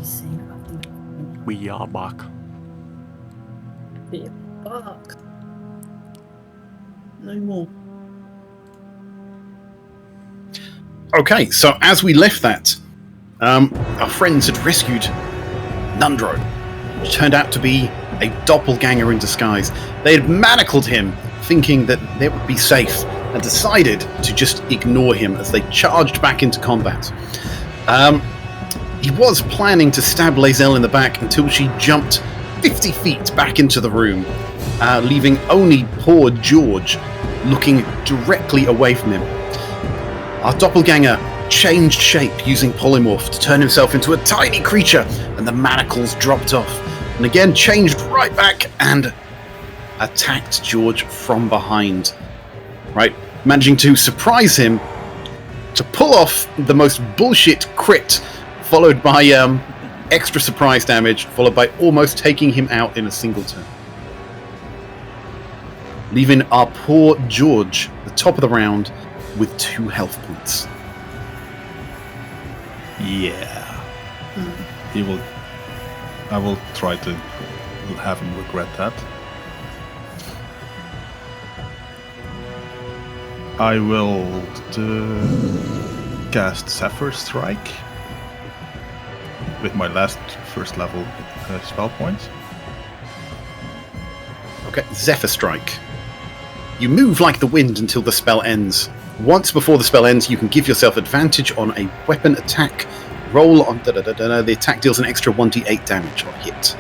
see. We are back. Fuck. No more. Okay, so as we left that, our friends had rescued Nundro, which turned out to be a doppelganger in disguise. They had manacled him, thinking that they would be safe, and decided to just ignore him as they charged back into combat. He was planning to stab Lae'zel in the back until she jumped 50 feet back into the room, leaving only poor George looking directly away from him. Our doppelganger changed shape using polymorph to turn himself into a tiny creature, and the manacles dropped off, and again changed right back and attacked George from behind. Right, managing to surprise him to pull off the most bullshit crit, followed by extra surprise damage, followed by almost taking him out in a single turn. Leaving our poor George at the top of the round with 2 health points. Yeah. He will. I will try to have him regret that. I will cast Zephyr Strike with my last first level spell point. Okay, Zephyr Strike. You move like the wind until the spell ends. Once before the spell ends, you can give yourself advantage on a weapon attack. Roll on the attack deals an extra 1d8 damage on hit.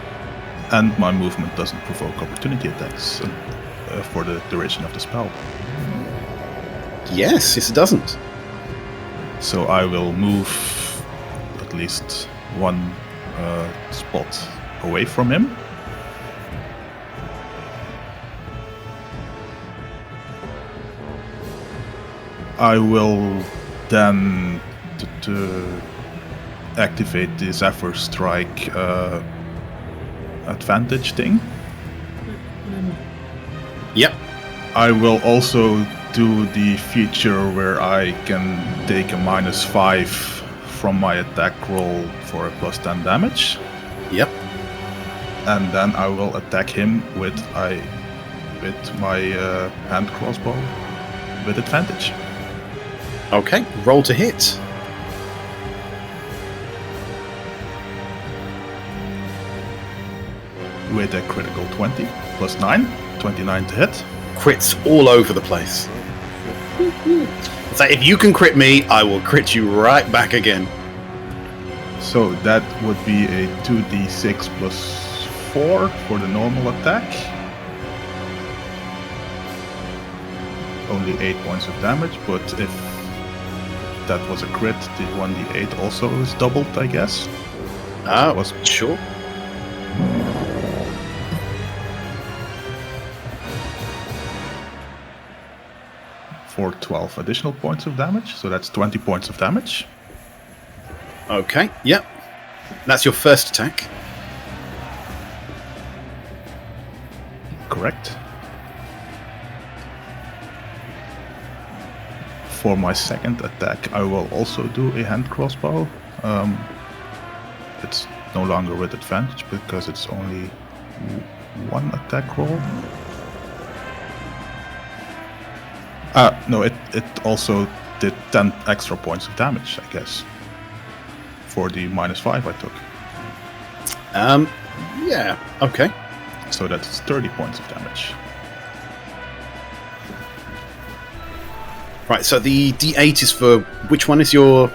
And my movement doesn't provoke opportunity attacks for the duration of the spell. Yes, it doesn't. So I will move at least 1 spot away from him. I will then to activate the Zephyr Strike advantage thing. Yep. I will also do the feature where I can take a -5 from my attack roll for a +10 damage. Yep. And then I will attack him with my hand crossbow with advantage. Okay, roll to hit. With a critical 20 +9, 29 to hit. Crits all over the place. It's like, if you can crit me, I will crit you right back again. So that would be a 2d6 +4 for the normal attack. Only 8 points of damage, but if that was a crit, the 1d8 also is doubled, I guess. Was sure. For 12 additional points of damage, so that's 20 points of damage. Okay, yep. That's your first attack. Correct. For my second attack, I will also do a hand crossbow. It's no longer with advantage because it's only 1 attack roll. No, it also did 10 extra points of damage, I guess. For the -5 I took. Yeah, okay. So that's 30 points of damage. Right, so the D8 is for... Which one is your...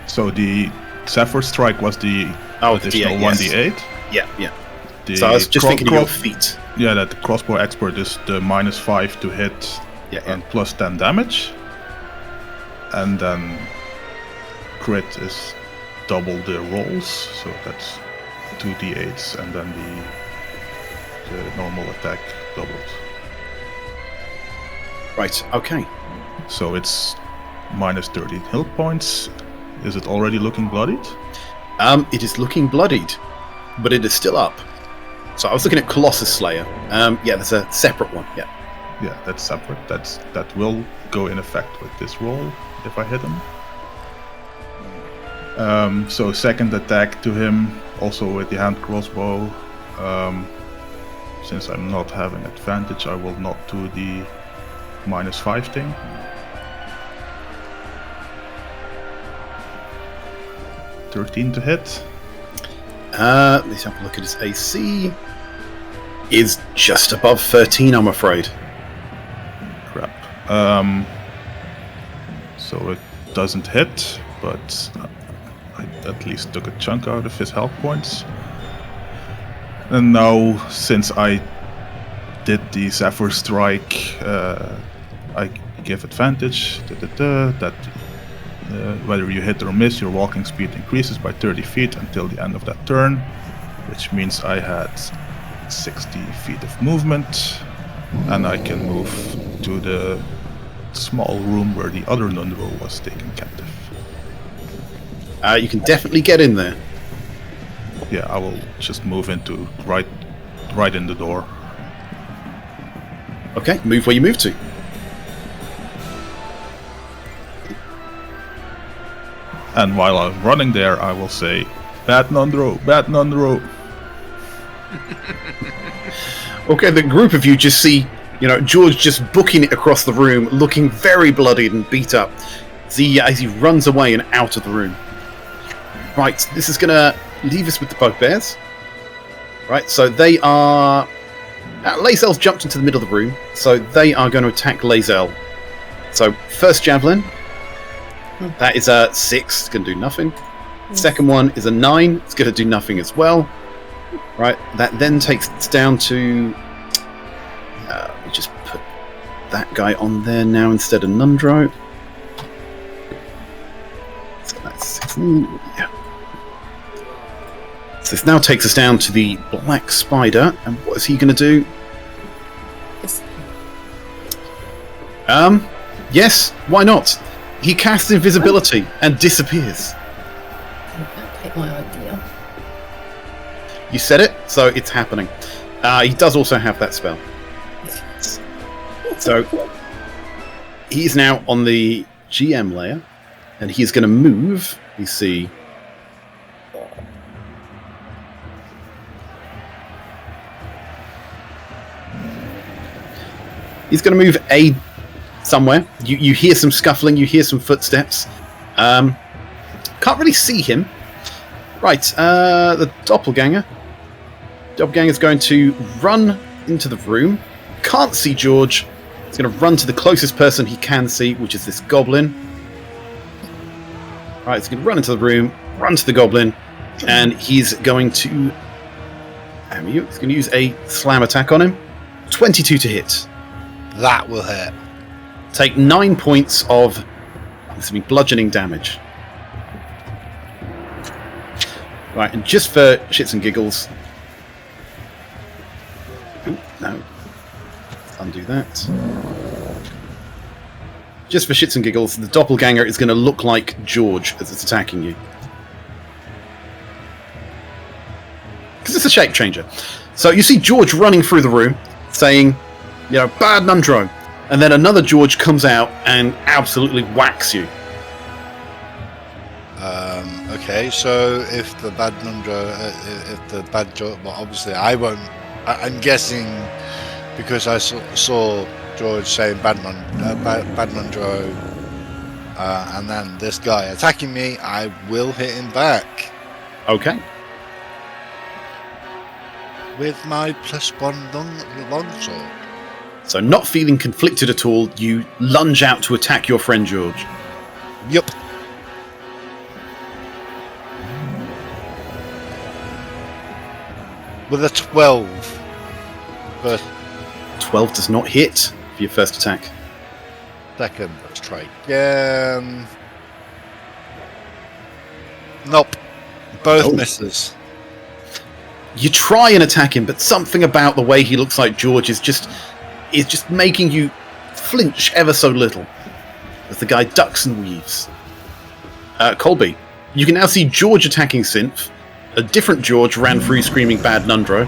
So the Zephyr Strike was the additional D8, 1d8. Yes. Yeah. The So I was just thinking of your feet. Yeah, that the crossbow expert is the -5 to hit and +10 damage. And then crit is double the rolls, so that's 2d8s, and then the normal attack doubled. Right, okay. So it's -30 health points. Is it already looking bloodied? It is looking bloodied, but it is still up. So I was looking at Colossus Slayer. Yeah, there's a separate one, yeah. Yeah, that's separate. That will go in effect with this roll if I hit him. So second attack to him, also with the hand crossbow. Since I'm not having advantage, I will not do the -5 thing. $13 to hit. Let's have a look at his AC. Is just above 13, I'm afraid. Crap. So it doesn't hit, but I at least took a chunk out of his health points. And now, since I did the Zephyr Strike, I give advantage. That whether you hit or miss, your walking speed increases by 30 feet until the end of that turn, which means I had 60 feet of movement, and I can move to the small room where the other Nundro was taken captive. You can definitely get in there. Yeah, I will just move into right in the door. Okay, move where you move to. And while I'm running there, I will say, "Bad Nundro, bad Nundro." Okay, the group of you just see, George just booking it across the room, looking very bloodied and beat up as he runs away and out of the room. Right, this is going to leave us with the bugbears. Right, so they are... Lae'zel's jumped into the middle of the room, so they are going to attack Lae'zel. So, first javelin. That is a 6, it's going to do nothing. Second one is a 9, it's going to do nothing as well. Right, that then takes us down to... we just put that guy on there now instead of Nundro. So that's 16, yeah. So this now takes us down to the Black Spider, and what is he going to do? Yes, why not? He casts invisibility and disappears. Don't take my idea. You said it, so it's happening. He does also have that spell. So he's now on the GM layer, and he's going to move. You see, he's going to move somewhere. You hear some scuffling. You hear some footsteps. Can't really see him. Right, the doppelganger. Doppelganger's going to run into the room. Can't see George. He's going to run to the closest person he can see, which is this goblin. Right, he's going to run into the room, run to the goblin, and he's going to... He's going to use a slam attack on him. 22 to hit. That will hit. Take 9 points of bludgeoning damage. Right, and just for shits and giggles... Ooh, no. Undo that. Just for shits and giggles, the doppelganger is going to look like George as it's attacking you. Because it's a shape changer. So you see George running through the room, saying, bad Nundro. And then another George comes out and absolutely whacks you. Okay, so if the bad Nundro, well, obviously I won't. I'm guessing because I saw George saying bad Nundro, and then this guy attacking me, I will hit him back. Okay. With my +1 longsword. So not feeling conflicted at all, you lunge out to attack your friend George. Yup. With a 12. First. 12 does not hit for your first attack. Second, let's try again. Nope. Both misses. You try and attack him, but something about the way he looks like George is just making you flinch ever so little as the guy ducks and weaves. Colby, you can now see George attacking Synth. A different George ran through screaming bad Nundro,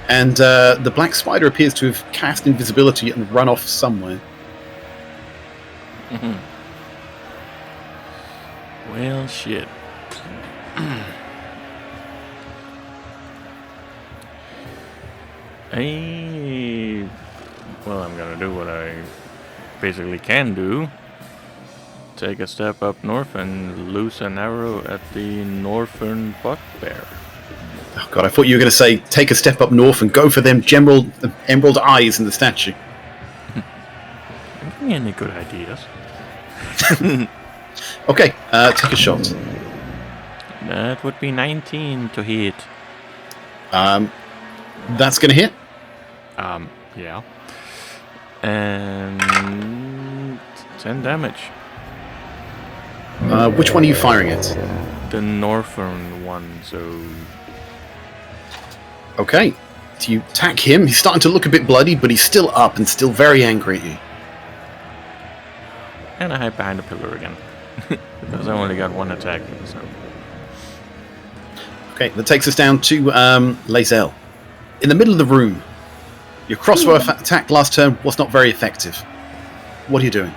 and the Black Spider appears to have cast invisibility and run off somewhere. Well, shit. Well, I'm gonna do what I basically can do. Take a step up north and loose an arrow at the northern bugbear. Oh god, I thought you were going to say take a step up north and go for them emerald eyes in the statue. Give me any good ideas. Okay, take a shot. That would be 19 to hit. That's going to hit. Yeah. And 10 damage. Which one are you firing at? The northern one, so... Okay, so you attack him. He's starting to look a bit bloody, but he's still up and still very angry at you. And I hide behind the pillar again. Because I only got one attack, so... Okay, that takes us down to Lae'zel. In the middle of the room. Your crossbow attack last turn was not very effective. What are you doing?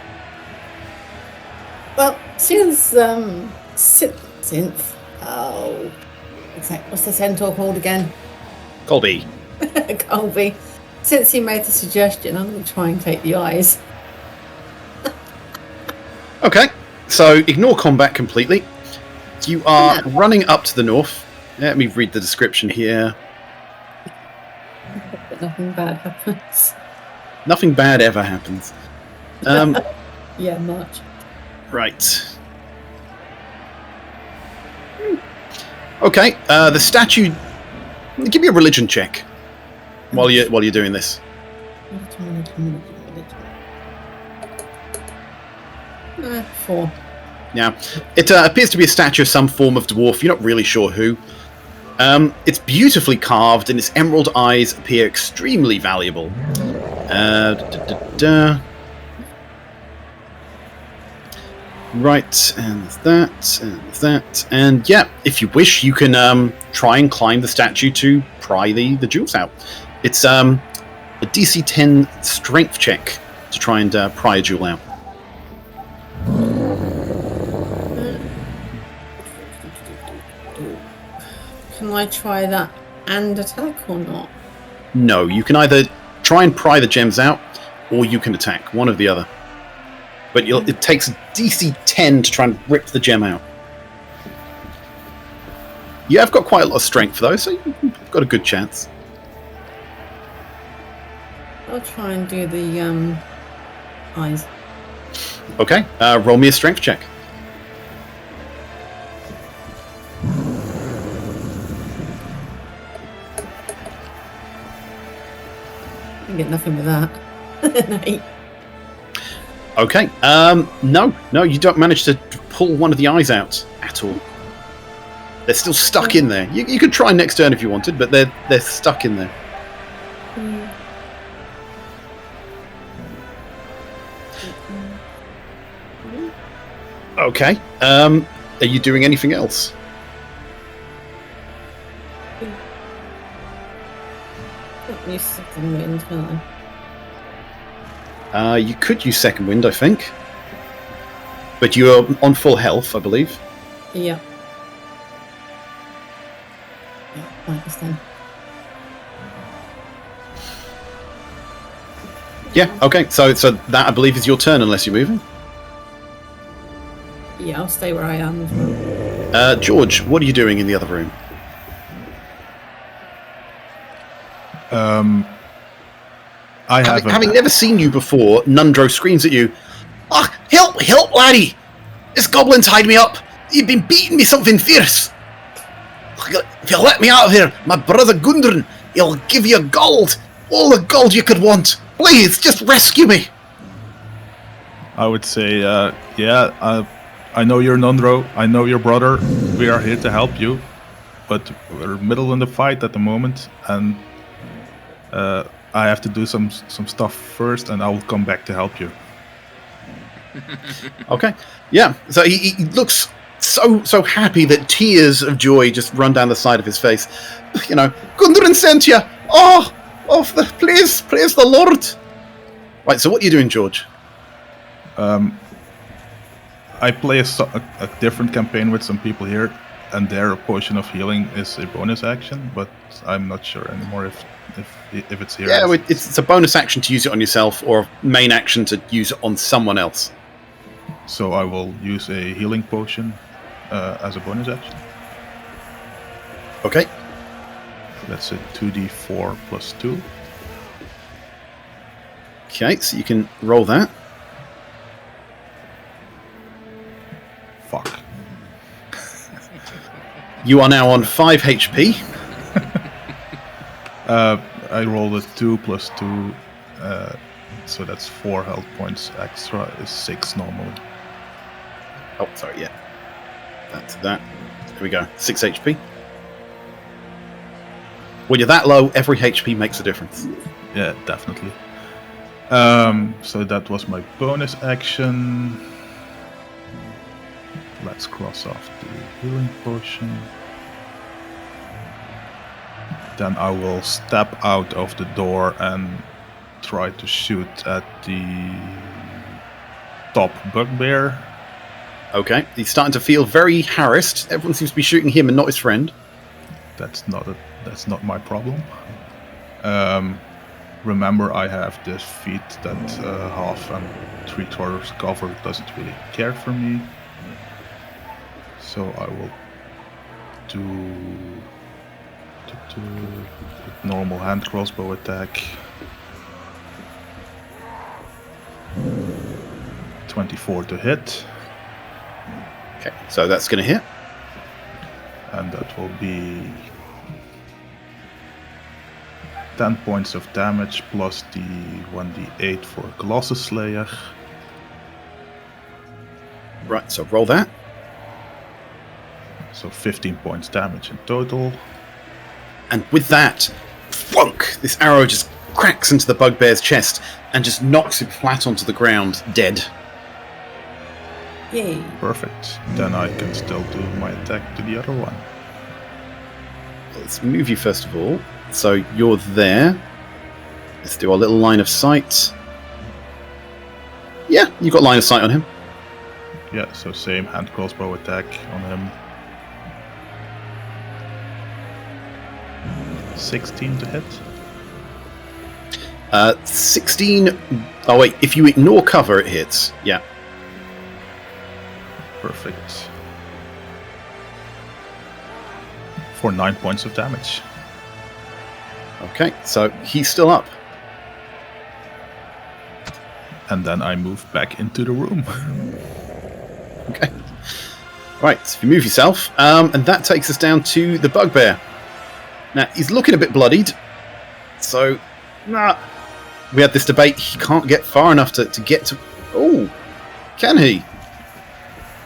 Well, since what's the centaur called again? Colby. Colby. Since he made the suggestion, I'm going to try and take the eyes. Okay, so ignore combat completely. You are running up to the north. Let me read the description here. But nothing bad happens. Nothing bad ever happens. Yeah, much. Right. Okay, the statue. Give me a religion check while you're doing this. 4. Now, it appears to be a statue of some form of dwarf. You're not really sure who. It's beautifully carved, and its emerald eyes appear extremely valuable. Right, and that, and yeah, if you wish, you can try and climb the statue to pry the jewels out. It's a DC 10 strength check to try and pry a jewel out. Can I try that and attack or not? No, you can either try and pry the gems out, or you can attack, one or the other. But it takes DC 10 to try and rip the gem out. You have got quite a lot of strength, though, so you've got a good chance. I'll try and do the eyes. Okay, roll me a strength check. I get nothing with that. An 8. Okay, no, you don't manage to pull one of the eyes out at all. They're still stuck in there. You could try next turn if you wanted, but they're stuck in there. Okay, are you doing anything else? Use second wind, can You could use second wind, I think. But you're on full health, I believe. I? Yeah. Minus 10. Yeah, okay, so that, I believe, is your turn, unless you're moving. Yeah, I'll stay where I am as well. George, what are you doing in the other room? Having never seen you before, Nundro screams at you. "Ah, help, laddie! This goblin tied me up. You've been beating me something fierce. If you let me out of here, my brother Gundren, he'll give you gold. All the gold you could want. Please, just rescue me." I would say, I know you're Nundro. I know your brother. We are here to help you. But we're middle in the fight at the moment, and I have to do some stuff first, and I will come back to help you. Okay. Yeah. So he looks so happy that tears of joy just run down the side of his face. You know, Gundren sent you. Please, praise the Lord. Right. So what are you doing, George? I play a different campaign with some people here, and their potion of healing is a bonus action, but I'm not sure anymore if it's here. Yeah, it's a bonus action to use it on yourself, or a main action to use it on someone else. So I will use a healing potion as a bonus action. Okay. That's a 2d4 plus 2. Okay, so you can roll that. Fuck. You are now on 5 HP. I rolled a 2 plus 2, so that's 4 health points extra, is 6 normally. Oh, sorry, yeah. That's that. There we go. 6 HP. When you're that low, every HP makes a difference. Yeah, definitely. So that was my bonus action. Let's cross off the healing potion. Then I will step out of the door and try to shoot at the top bugbear. Okay, he's starting to feel very harassed. Everyone seems to be shooting him and not his friend. That's not my problem. Remember, I have this feat that half and 3/4 cover doesn't really care for me. So I will do normal hand crossbow attack. 24 to hit. Okay, so that's going to hit. And that will be 10 points of damage plus the 1d8 for Colossus Slayer. Right, so roll that. So 15 points damage in total. And with that, thwunk, this arrow just cracks into the bugbear's chest and just knocks it flat onto the ground, dead. Yay. Perfect. Then I can still do my attack to the other one. Let's move you first of all. So you're there. Let's do our little line of sight. Yeah, you've got line of sight on him. Yeah, so same hand crossbow attack on him. 16 to hit. 16. Oh wait, if you ignore cover, it hits. Yeah. Perfect. For 9 points of damage. Okay, so he's still up. And then I move back into the room. Okay. Right, so if you move yourself, and that takes us down to the bugbear. Now, he's looking a bit bloodied, so we had this debate. He can't get far enough to get to... Oh, can he?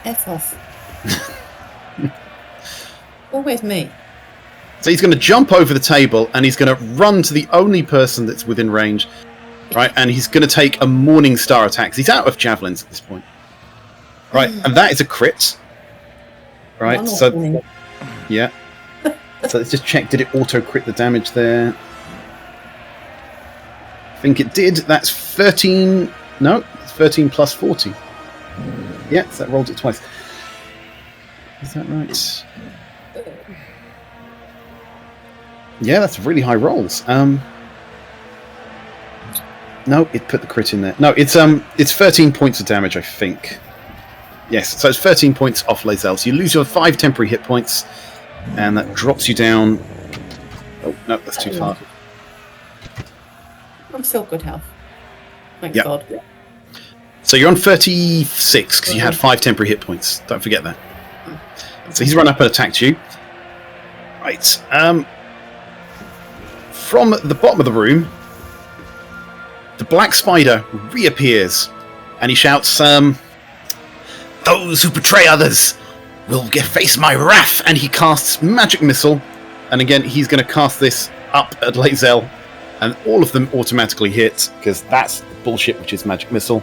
F off. Always me. So he's going to jump over the table, and he's going to run to the only person that's within range, right? And he's going to take a Morning Star attack. He's out of javelins at this point. Right, and that is a crit. Right, so... Yeah. So let's just check, did it auto-crit the damage there? I think it did. That's 13... No, it's 13 plus 40. Yeah, so that rolled it twice. Is that right? Yeah, that's really high rolls. No, it put the crit in there. No, it's 13 points of damage, I think. Yes, so it's 13 points off Lae'zel. So you lose your 5 temporary hit points, and that drops you down... Oh, no, that's too far. I'm still good health. Thank Yep. God. So you're on 36, because you had 5 temporary hit points. Don't forget that. So he's run up and attacked you. Right. From the bottom of the room, the black spider reappears, and he shouts, "Those who betray others will face my wrath!" And he casts Magic Missile, and again, he's going to cast this up at Lae'zel, and all of them automatically hit, because that's bullshit, which is Magic Missile.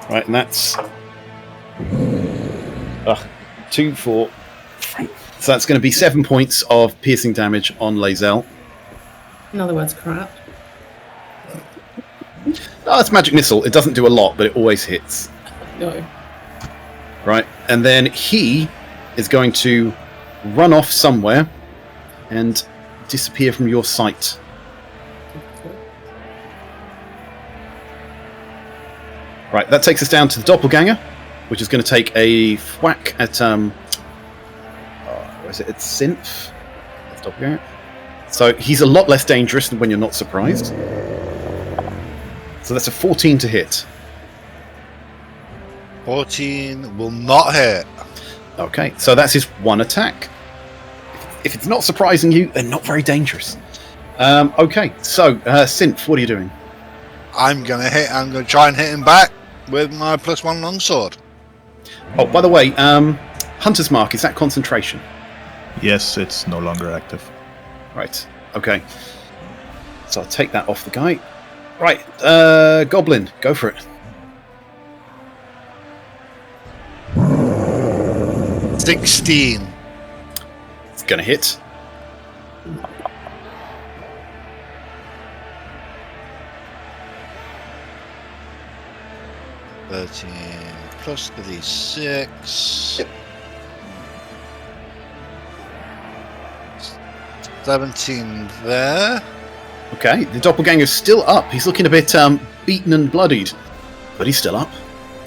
Right, and that's 2, 4. So that's going to be 7 points of piercing damage on Lae'zel. In other words, crap. Oh, it's Magic Missile. It doesn't do a lot, but it always hits. No. Right, and then he is going to run off somewhere and disappear from your sight. Right, that takes us down to the doppelganger, which is going to take a whack at where is it? It's Synth. That's doppelganger. So he's a lot less dangerous than when you're not surprised. So that's a 14 to hit. 14 will not hit. Okay, so that's his one attack. If it's not surprising you, they're not very dangerous. Okay, so Synth, what are you doing? I'm gonna try and hit him back with my +1 longsword. Oh, by the way, Hunter's Mark, is that concentration? Yes, it's no longer active. Right, okay. So I'll take that off the guy. Right, Goblin, go for it. 16. It's gonna hit. Plus the d6. Yep. 17 there. Okay, the doppelganger's still up. He's looking a bit beaten and bloodied, but he's still up.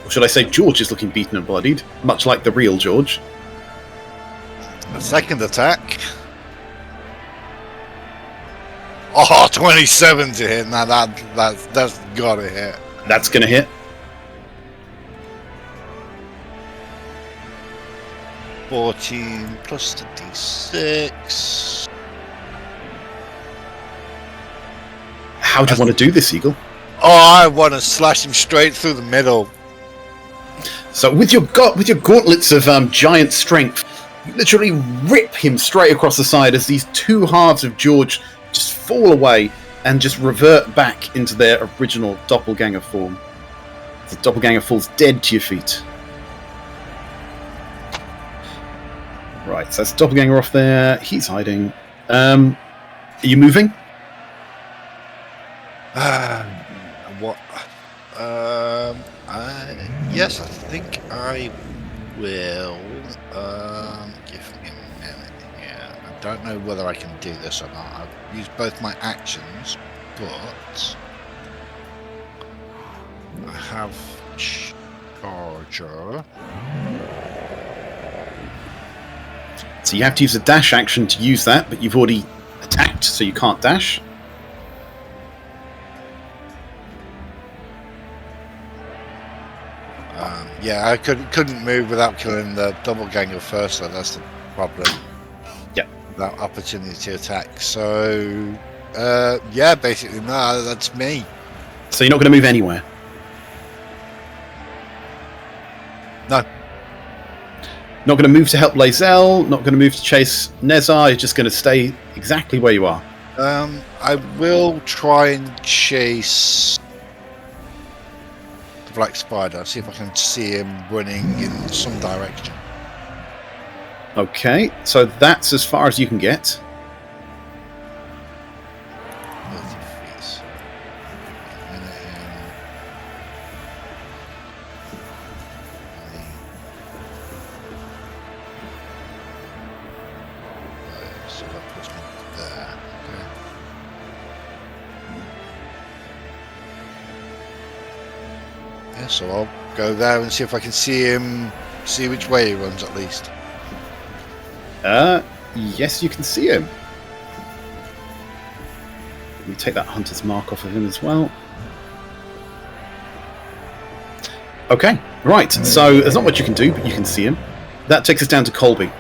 Or should I say George is looking beaten and bloodied, much like the real George. The second attack. Oh, 27 to hit. Now that's gotta hit. That's gonna hit. 14 plus the d6. How do you want to do this, Eagle? Oh, I want to slash him straight through the middle. So with your gauntlets of giant strength, you literally rip him straight across the side as these two halves of George just fall away and just revert back into their original doppelganger form. The doppelganger falls dead to your feet. Right, so that's doppelganger off there. He's hiding. Are you moving? What? Yes, I think I will. Give me a minute here. I don't know whether I can do this or not. I've used both my actions, but I have Charger. So you have to use a dash action to use that, but you've already attacked, so you can't dash. Yeah, I couldn't move without killing the doppelganger first, so that's the problem. Yeah. That opportunity to attack. So, yeah, basically, no, that's me. So you're not going to move anywhere? No. Not going to move to help Lae'zel, not going to move to chase Nezar, you're just going to stay exactly where you are. I will try and chase the Black Spider, see if I can see him running in some direction. Okay, so that's as far as you can get. 30 feet. A minute in. So that puts me there. Okay. Yeah, so I'll go there and see if I can see him, see which way he runs at least. Yes, you can see him. Let me take that hunter's mark off of him as well. Okay, right, so there's not much you can do, but you can see him. That takes us down to Colby.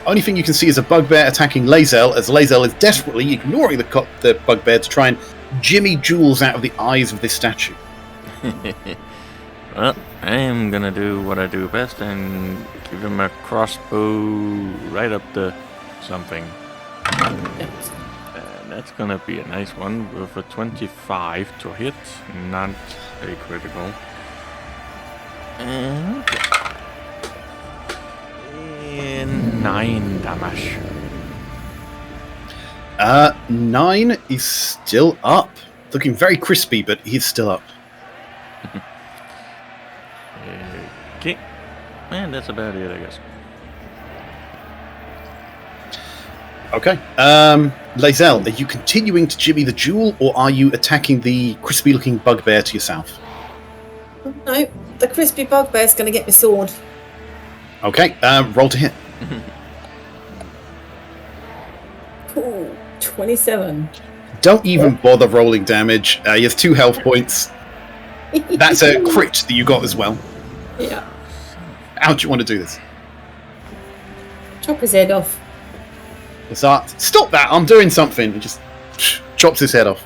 Only thing you can see is a bugbear attacking Lae'zel, as Lae'zel is desperately ignoring the bugbear to try and jimmy jewels out of the eyes of this statue. Well, I am gonna do what I do best and give him a crossbow right up the something. And that's gonna be a nice one with a 25 to hit, not a critical. And 9 damage. 9 is still up. Looking very crispy, but he's still up. Okay. And that's about it, I guess. Okay. Lae'zel, are you continuing to jimmy the jewel, or are you attacking the crispy-looking bugbear to your south? No, the crispy bugbear's going to get my sword. Okay. Roll to hit. Ooh, 27. Don't even bother rolling damage. He has 2 health points. That's a crit that you got as well. Yeah. How do you want to do this? Chop his head off. Lazar, stop that! I'm doing something. He just chops his head off.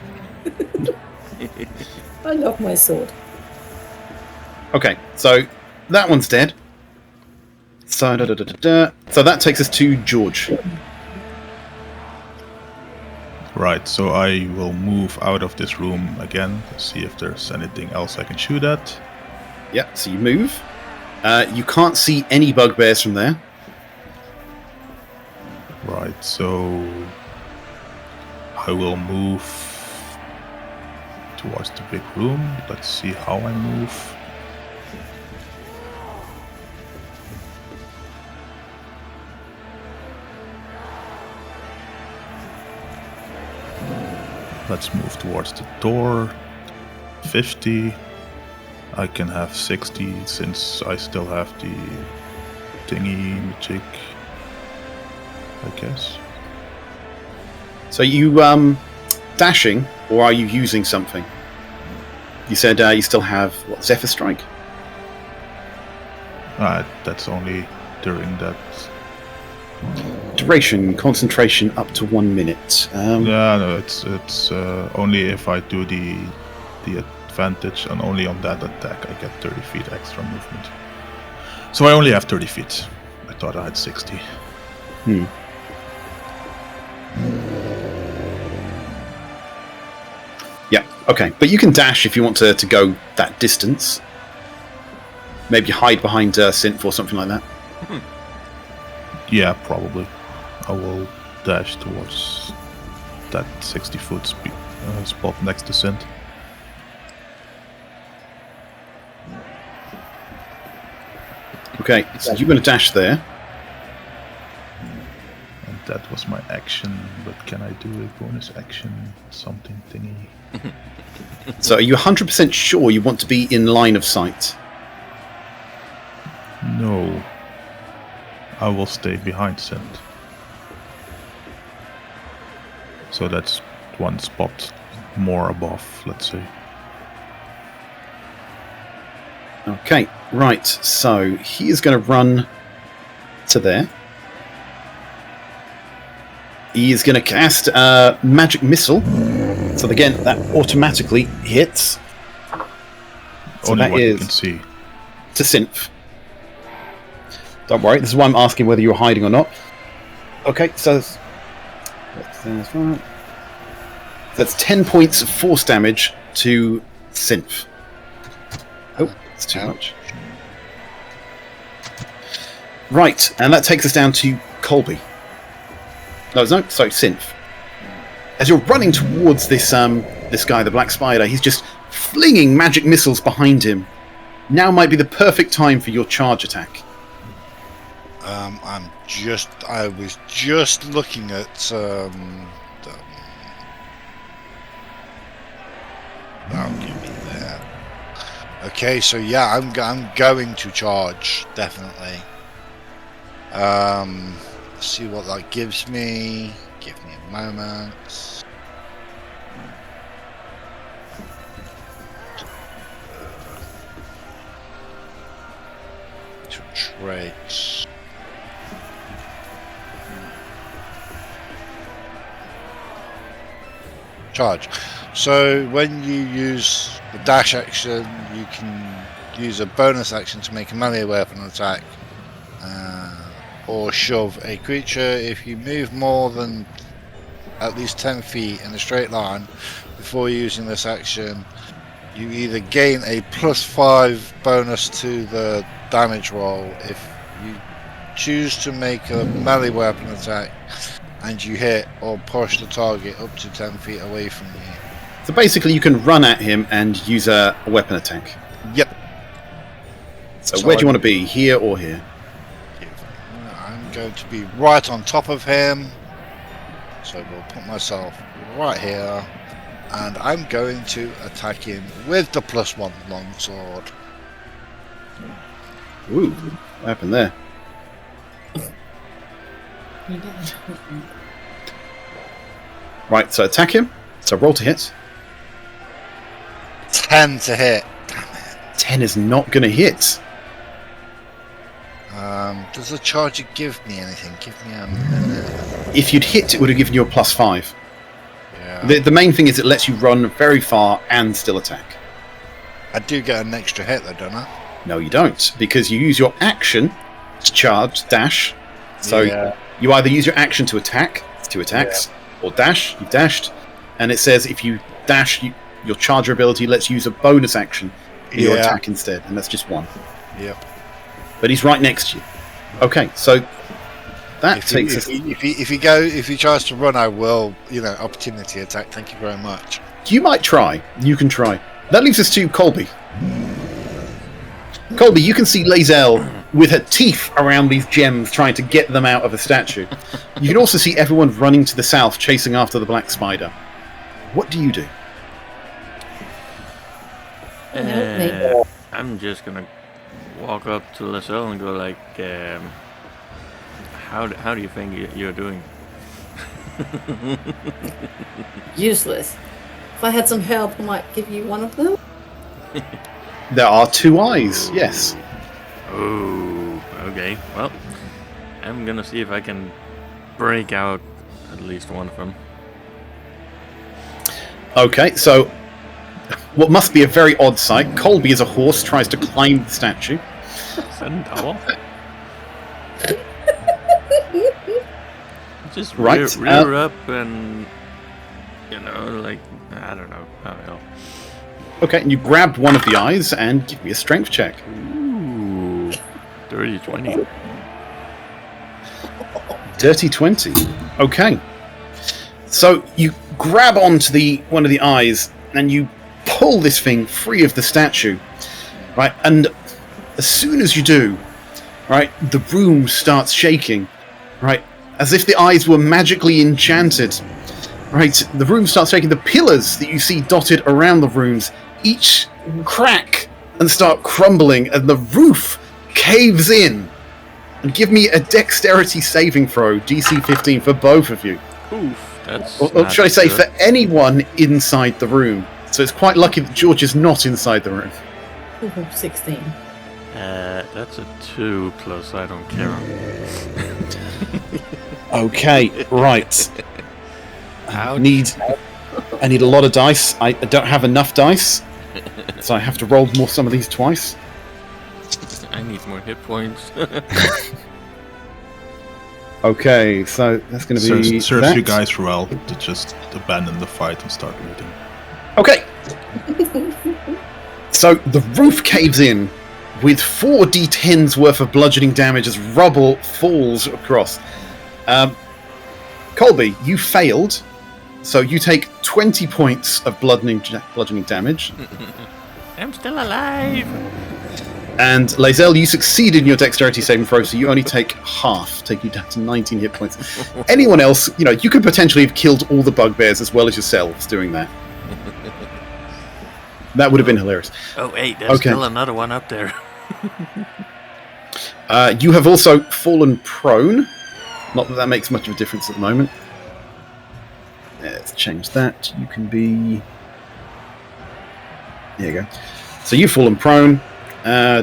I love my sword. Okay, so that one's dead. So So that takes us to George. Right, so I will move out of this room again to see if there's anything else I can shoot at. Yeah, so you move. You can't see any bugbears from there. Right, so I will move towards the big room. Let's see how I move. Let's move towards the door. 50. I can have 60 since I still have the thingy magic, I guess. So you dashing, or are you using something? You said you still have what, Zephyr Strike? That's only during that. Duration, concentration up to 1 minute. Yeah, no, it's only if I do the advantage, and only on that attack I get 30 feet extra movement. So I only have 30 feet. I thought I had 60. Yeah, okay. But you can dash if you want to go that distance. Maybe hide behind Synth or something like that. Yeah, probably. I will dash towards that 60-foot spot next to Sint. Okay, so you're going to dash there. And that was my action, but can I do a bonus action something thingy? So are you 100% sure you want to be in line of sight? No. I will stay behind Sint. So that's one spot more above, let's say. Okay, right. So he is going to run to there. He is going to cast Magic Missile. So again, that automatically hits. So Only that what you is can see. to Synth. Don't worry, this is why I'm asking whether you're hiding or not. Okay, so that's 10 points of force damage to Synth. Oh, it's too much. Right, and that takes us down to Colby. Sorry, Synth. As you're running towards this this guy, the Black Spider, he's just flinging magic missiles behind him. Now might be the perfect time for your charge attack. I was just looking at that'll give me that. Okay, so yeah, I'm going to charge, definitely. Let's see what that gives me. Give me a moment. To traits. Charge. So when you use the dash action, you can use a bonus action to make a melee weapon attack, or shove a creature. If you move more than at least 10 feet in a straight line before using this action, you either gain a +5 bonus to the damage roll if you choose to make a melee weapon attack and you hit, or push the target up to 10 feet away from you. So basically you can run at him and use a weapon attack. Yep. So where do you want to be? Here or here? I'm going to be right on top of him. So we'll put myself right here, and I'm going to attack him with the +1 longsword. Ooh, what happened there? Right, so attack him. So roll to hit. 10 to hit. 10 is not going to hit. Does the charger give me anything? Give me If you'd hit, it would have given you a +5. yeah. The main thing is it lets you run very far and still attack. I do get an extra hit though, don't I? No, you don't, because you use your action to charge, dash. So Yeah. you either use your action to attack, it's 2 attacks, or dash, you've dashed, and it says if you dash, your charger ability lets you use a bonus action in your attack instead, and that's just 1. Yep. But he's right next to you. Okay, so that takes us. If he tries to run, I will, opportunity attack. Thank you very much. You might try. You can try. That leaves us to Colby. Colby, you can see Lae'zel with her teeth around these gems, trying to get them out of the statue. You can also see everyone running to the south, chasing after the black spider. What do you do? I'm just gonna walk up to Lae'zel and go like, how do you think you're doing? Useless. If I had some help, I might give you one of them. There are 2 eyes, yes. Oh, okay. Well, I'm gonna see if I can break out at least one of them. Okay, so what must be a very odd sight, Colby as a horse tries to climb the statue. Centaur? Just Right, rear up and, like, I don't know, how the hell. Okay, and you grabbed one of the eyes and give me a strength check. Ooh, dirty 20. Dirty 20. Okay. So you grab onto one of the eyes and you pull this thing free of the statue. Right, and as soon as you do, right, the room starts shaking. Right, as if the eyes were magically enchanted. Right, the room starts shaking. The pillars that you see dotted around the rooms each crack and start crumbling, and the roof caves in. And give me a dexterity saving throw, DC 15 for both of you. Oof, that's. Or should I say, for anyone inside the room. So it's quite lucky that George is not inside the room. Ooh, 16. That's a 2 plus I don't care. Okay, right. I Ouch. need a lot of dice. I don't have enough dice, so I have to roll some of these twice. I need more hit points. Okay, so that's going to be Serves that. you guys well to just abandon the fight and start looting. Okay. So the roof caves in with 4d10s worth of bludgeoning damage as rubble falls across. Colby, you failed, so you take 20 points of bludgeoning damage. I'm still alive. And Lae'zel, you succeeded in your dexterity saving throw, so you only take half, take you down to 19 hit points. Anyone else, you could potentially have killed all the bugbears as well as yourselves doing that. That would have been hilarious. Oh wait, there's still another one up there. You have also fallen prone. Not that that makes much of a difference at the moment. Let's change that. You can be... There you go. So you've fallen prone. Yeah.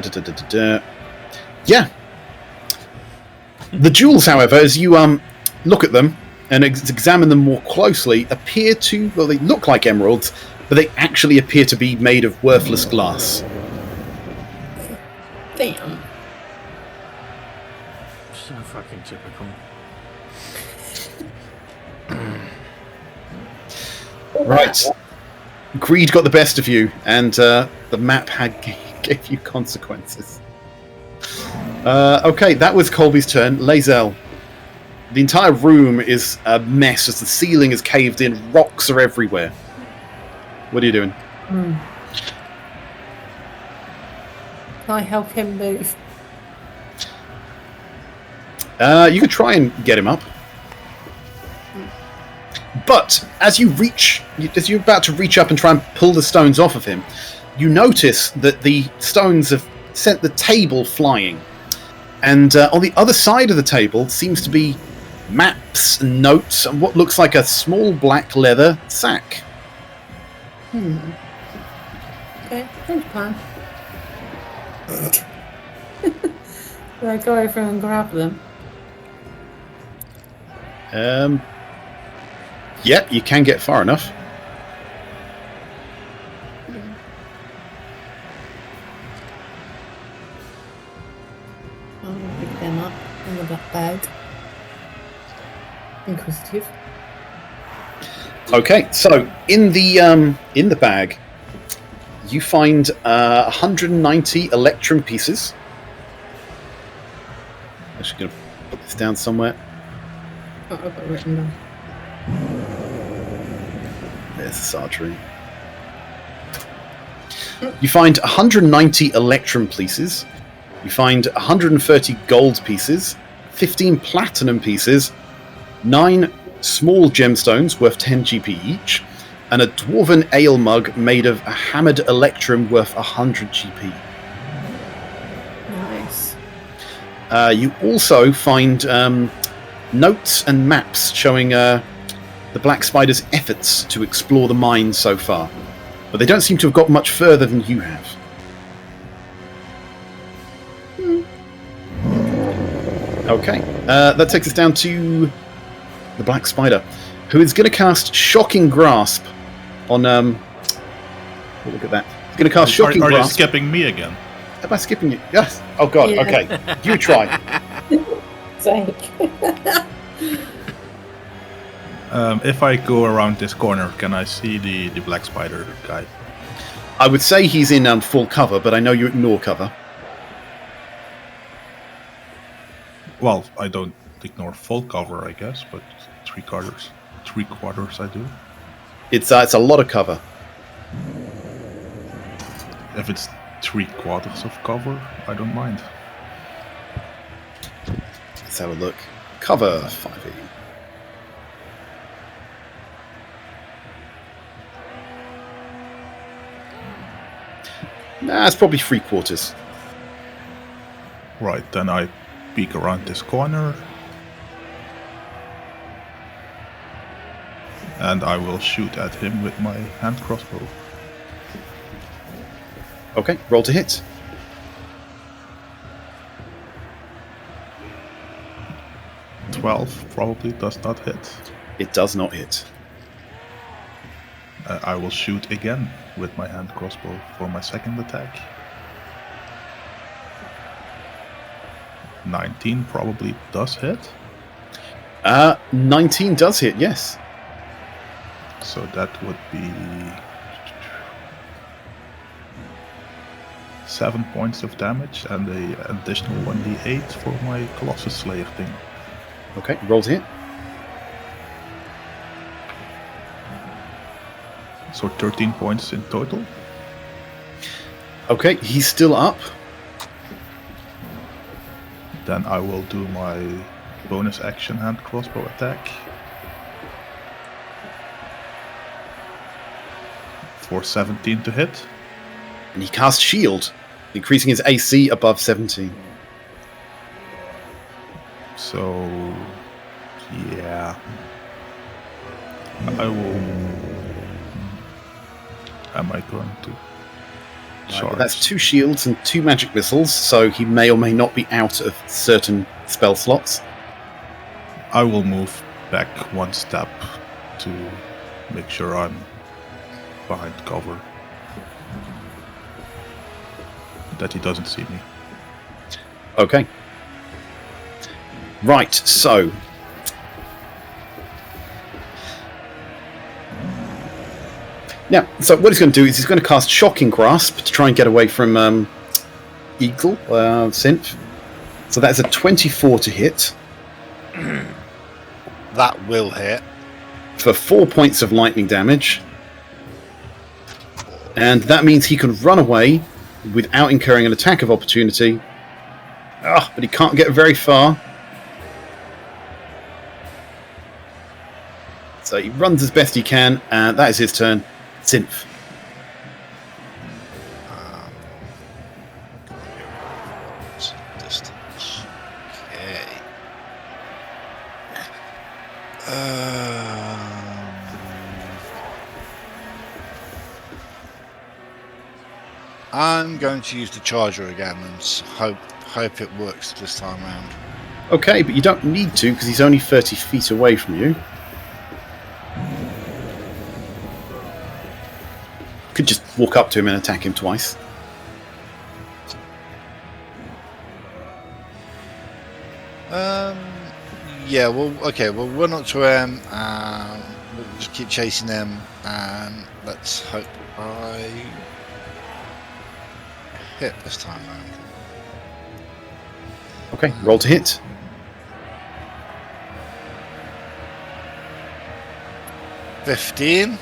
The jewels, however, as you look at them and examine them more closely, appear to... Well, they look like emeralds, but they actually appear to be made of worthless glass. Damn. So fucking typical. Right. Greed got the best of you, and the map gave you consequences. Okay, that was Colby's turn. Lae'zel. The entire room is a mess as the ceiling is caved in. Rocks are everywhere. What are you doing? Can I help him move? You could try and get him up. But as you're about to reach up and try and pull the stones off of him, you notice that the stones have sent the table flying. And on the other side of the table seems to be maps and notes and what looks like a small black leather sack. Okay, change plan. Do I go over and grab them? Yep, you can get far enough. I'll pick them up in the black bag. Inquisitive. Okay, so in the bag, you find 190 electrum pieces. I'm actually going to put this down somewhere. Oh, I've got it written down. There's the sargery. You find 190 electrum pieces. You find 130 gold pieces, 15 platinum pieces, 9 small gemstones worth 10 GP each, and a dwarven ale mug made of a hammered electrum worth 100 GP. Nice. You also find notes and maps showing the Black Spider's efforts to explore the mine so far, but they don't seem to have got much further than you have. Okay, that takes us down to the Black Spider, who is going to cast Shocking Grasp on... oh, look at that. He's going to cast Shocking Are you Grasp. skipping me again? Am I skipping you? Yes. Oh, God, Yeah. okay. You try. Sake. If I go around this corner, can I see the Black Spider guy? I would say he's in full cover, but I know you ignore cover. Well, I don't ignore full cover, I guess, but three quarters I do. It's a lot of cover. If it's 3/4 of cover, I don't mind. Let's have a look. Cover 5e. Nah, it's probably 3/4. Right, then I peek around this corner. And I will shoot at him with my hand crossbow. Okay, roll to hit. .12 probably does not hit. It does not hit. I will shoot again with my hand crossbow for my second attack. 19 probably does hit. 19 does hit, yes. So that would be 7 points of damage and an additional 1d8 for my Colossus Slayer thing. Okay, roll to hit. So 13 points in total. Okay, he's still up. Then I will do my bonus action hand crossbow attack. For 17 to hit. And he casts Shield, increasing his AC above 17. So, yeah. I will... Am I going to charge? But that's 2 shields and 2 magic missiles, so he may or may not be out of certain spell slots. I will move back 1 step to make sure I'm behind cover. That he doesn't see me. Okay. Right, so... Now, so what he's going to do is he's going to cast Shocking Grasp to try and get away from Eagle, Synth. So that's a 24 to hit That will hit. for 4 points of lightning damage. And that means he can run away without incurring an attack of opportunity. But he can't get very far. So he runs as best he can, and that is his turn. Synth. Distance. Okay. I'm going to use the charger again and hope it works this time round. Okay, but you don't need to because he's only 30 feet away from you. Could just walk up to him and attack him twice. Yeah, well, okay, we'll run up to him and we'll just keep chasing him and let's hope I hit this time round. Okay, roll to hit. $15.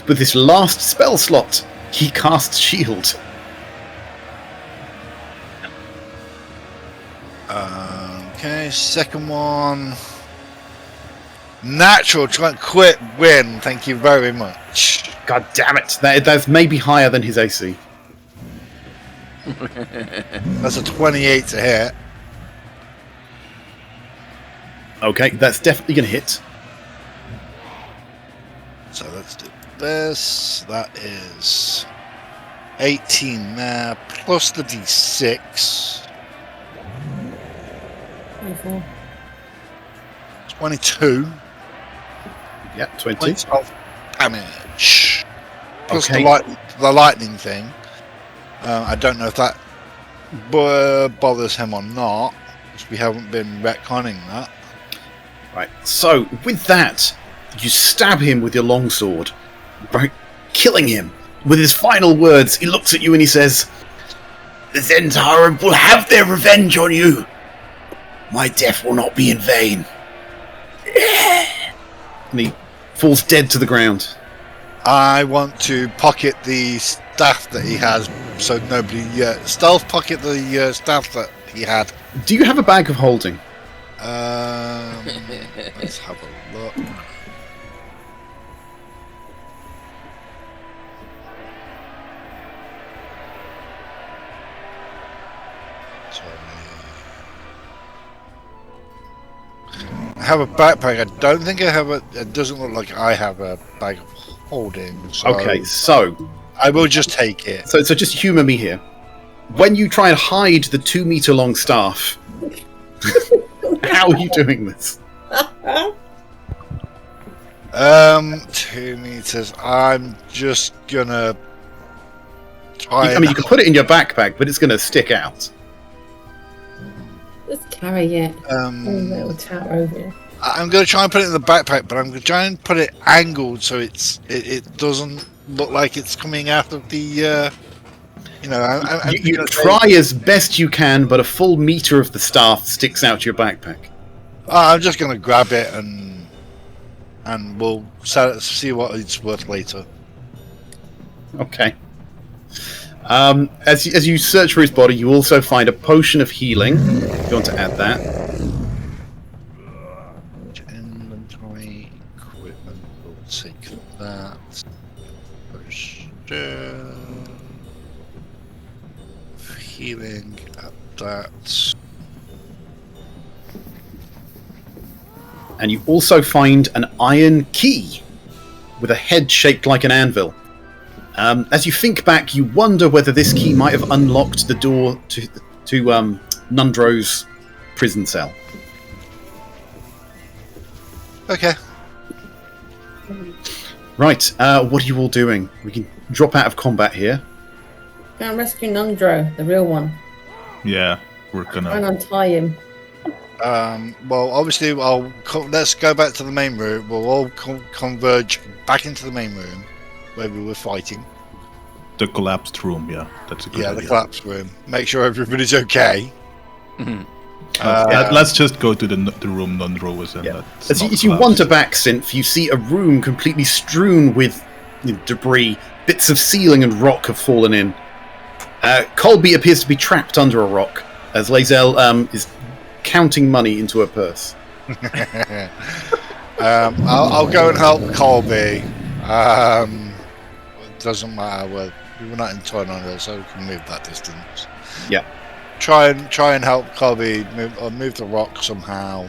With this last spell slot, he casts Shield. Okay, second one. Natural, try and quit, win. Thank you very much. God damn it! That's maybe higher than his AC. That's a 28 to hit. Okay, that's definitely going to hit. So let's do this. That is 18 there, plus the d6. 24. 22. Yeah, 20. Points of damage. Plus Okay. the lightning thing. I don't know if that bothers him or not, because we haven't been retconning that. Right, so with that, you stab him with your longsword, right, killing him. With his final words, he looks at you and he says, "The Zentara will have their revenge on you. My death will not be in vain." And he falls dead to the ground. I want to pocket the staff that he has, so nobody stealth pocket the staff that he had. Do you have a bag of holding? Let's have a look. I have a backpack. I don't think I have a. It doesn't look like I have a bag of holding. So Okay, so I will just take it. so just humour me here. When you try and hide the 2-meter long staff, how are you doing this? 2 meters. I'm just gonna try. I mean, you can put it in your backpack, but it's going to stick out. Let's carry it. Little tower over here. I'm gonna try and put it in the backpack, but I'm gonna try and put it angled so it doesn't look like it's coming out of the. You try as best you can, but a full meter of the staff sticks out your backpack. I'm just gonna grab it and we'll see what it's worth later. Okay. As you search for his body, you also find a potion of healing. If you want to add that. Inventory equipment. We'll take that. Healing at that. And you also find an iron key with a head shaped like an anvil. As you think back, you wonder whether this key might have unlocked the door to Nundro's prison cell. Okay. Right, what are you all doing? We can drop out of combat here. Go and rescue Nundro, the real one. Yeah, we're And gonna. untie him. Well, obviously, let's go back to the main room. We'll all converge back into the main room where we were fighting. The collapsed room, yeah, that's a good Yeah, idea. the collapse room. Make sure everybody's okay. Let's just go to the room Nundro was in. Yeah. that's As not you collapsed. wander back, Synth, you see a room completely strewn with debris. Bits of ceiling and rock have fallen in. Colby appears to be trapped under a rock, as Lae'zel is counting money into her purse. I'll go and help Colby. It doesn't matter. We're not in tornado, so we can move that distance. Yeah. Try and help Colby move the rock somehow.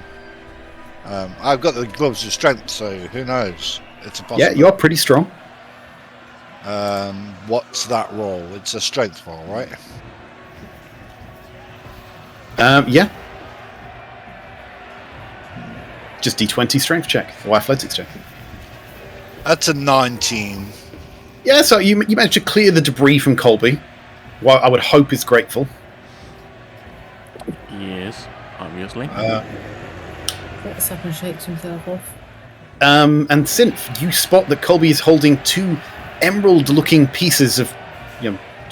I've got the gloves of strength, so who knows? It's a possibility. Yeah, you're pretty strong. What's that roll? It's a strength roll, right? Yeah. Just D20 strength check or athletics check. That's a 19. Yeah, so you managed to clear the debris from Colby. Well, I would hope is grateful. Yes, obviously. Gets up and shakes himself off. And Synth, you spot that Colby is holding 2 emerald-looking pieces of,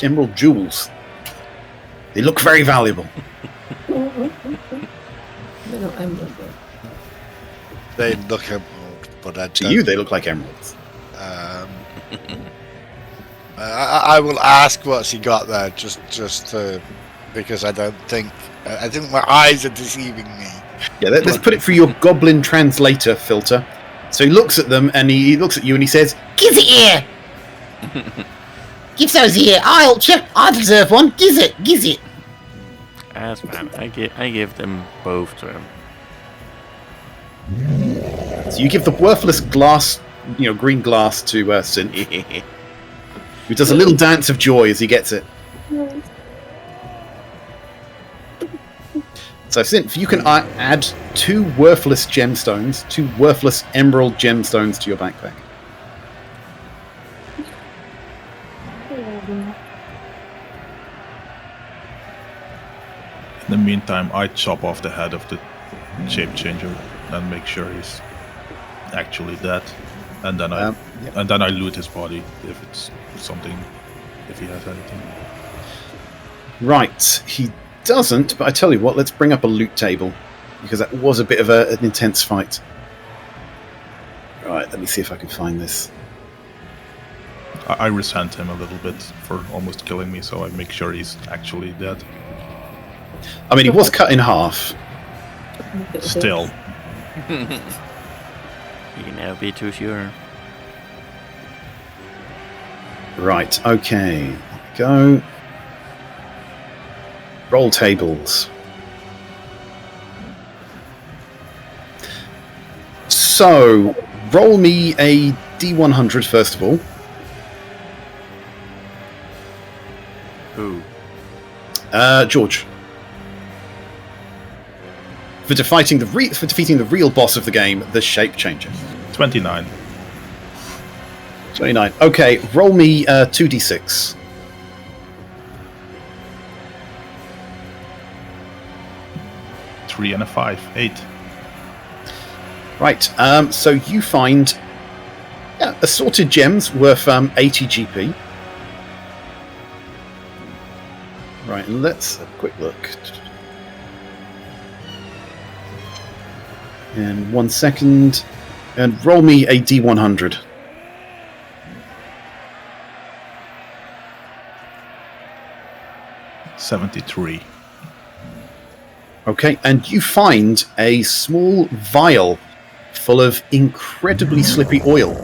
emerald jewels. They look very valuable. They're not emerald, though. They look emerald, but I To don't. you, they look like emeralds. I will ask what's he got there, just because I think my eyes are deceiving me. Yeah, let's put it through your goblin translator filter. So he looks at them and he looks at you and he says, "Give it here! Give those here! I'll help you! I deserve one! Give it! As man, I give them both to him. So you give the worthless glass, green glass to Synth, who does a little dance of joy as he gets it. So Synth, you can add 2 worthless gemstones, 2 worthless emerald gemstones to your backpack. In the meantime, I chop off the head of the shape changer and make sure he's actually dead, and then I loot his body if it's something, if he has anything. Right, he doesn't, but I tell you what, let's bring up a loot table, because that was a bit of an intense fight. Right, let me see if I can find this. I resent him a little bit for almost killing me, so I make sure he's actually dead. I mean, he was cut in half. Still. You can never be too sure. Right, okay. Go. Roll tables. So, roll me a D100 first of all. Who? George. For defeating the real boss of the game, the shape changer. 29. 29. Okay, roll me 2d6. 3 and a 5. 8. Right, so you find assorted gems worth 80 GP. Right, and let's have a quick look. In 1 second. And roll me a D100. $73. Okay, and you find a small vial full of incredibly slippy oil.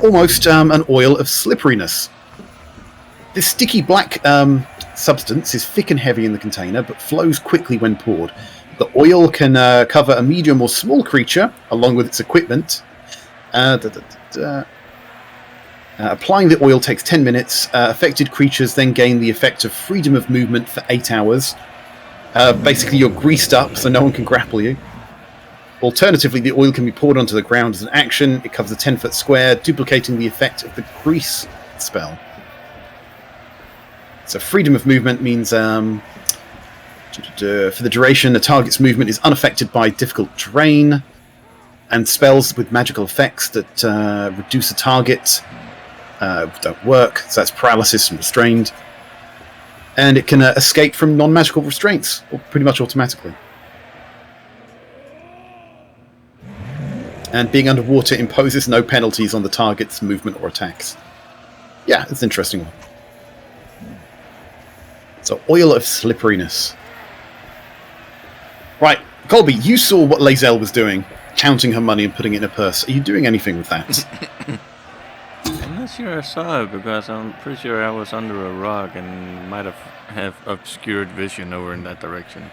Almost an oil of slipperiness. This sticky black substance is thick and heavy in the container, but flows quickly when poured. The oil can cover a medium or small creature, along with its equipment. Applying the oil takes 10 minutes. Affected creatures then gain the effect of freedom of movement for 8 hours. Basically, you're greased up, so no one can grapple you. Alternatively, the oil can be poured onto the ground as an action. It covers a 10-foot square, duplicating the effect of the grease spell. So freedom of movement means for the duration, the target's movement is unaffected by difficult terrain, and spells with magical effects that reduce a target don't work. So that's paralysis and restrained. And it can escape from non-magical restraints, pretty much automatically. And being underwater imposes no penalties on the target's movement or attacks. Yeah, it's an interesting one. So, oil of slipperiness. Right, Colby, you saw what Lae'zel was doing. counting her money and putting it in a purse. Are you doing anything with that? I'm not sure I saw it because I'm pretty sure I was under a rock and might have obscured vision over in that direction.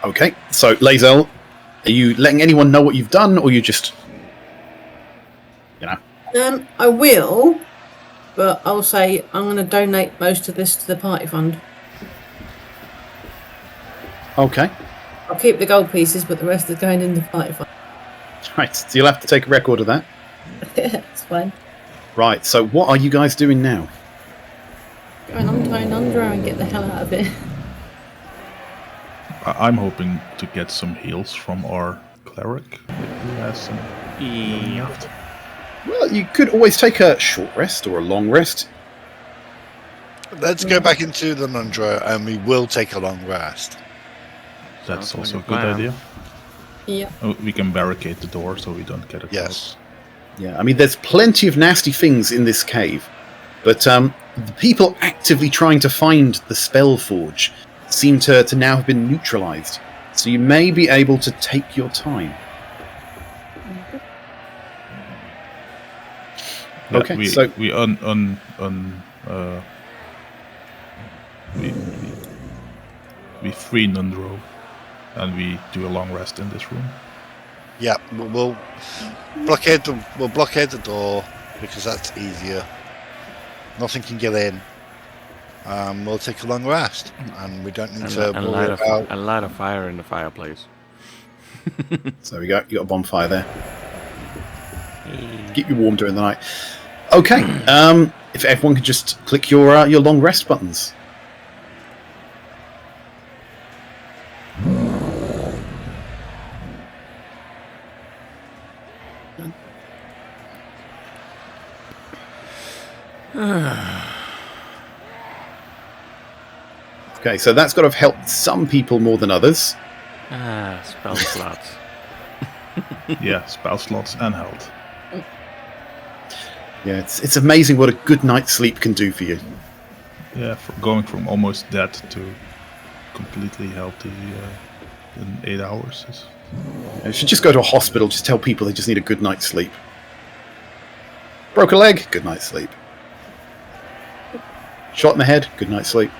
Okay, so Lazel, are you letting anyone know what you've done, or you just, you know? I will, but I'll say I'm going to donate most of this to the party fund. Okay. I'll keep the gold pieces, but the rest is going in the party fund. Right, so you'll have to take a record of that. It's fine. Right, so what are you guys doing now? Go and untie Nundra and get the hell out of here. I'm hoping to get some heals from our cleric, who has some healing left. Well, you could always take a short rest or a long rest. Let's go back into the Nundra, and we will take a long rest. That's Sounds also like a good plan. idea. Yeah. We can barricade the door so we don't get it. Yes. Yeah, I mean, there's plenty of nasty things in this cave, but the people actively trying to find the spell forge seem to now have been neutralized. So you may be able to take your time. Yeah, Okay, we so- we we free Nundro, and we do a long rest in this room. Yeah, we'll blockade the door because that's easier. Nothing can get in. We'll take a long rest, and we don't need to And worry about. light a fire in the fireplace. So we go. You got a bonfire there. Keep you warm during the night. Okay. If everyone could just click your long rest buttons. Okay, so that's got to have helped some people more than others. Spell slots. Yeah, spell slots and health. Yeah, it's amazing what a good night's sleep can do for you. Yeah, going from almost dead to completely healthy in 8 hours is. You should just go to a hospital, just tell people they just need a good night's sleep. Broke a leg, good night's sleep. Shot in the head, good night's sleep.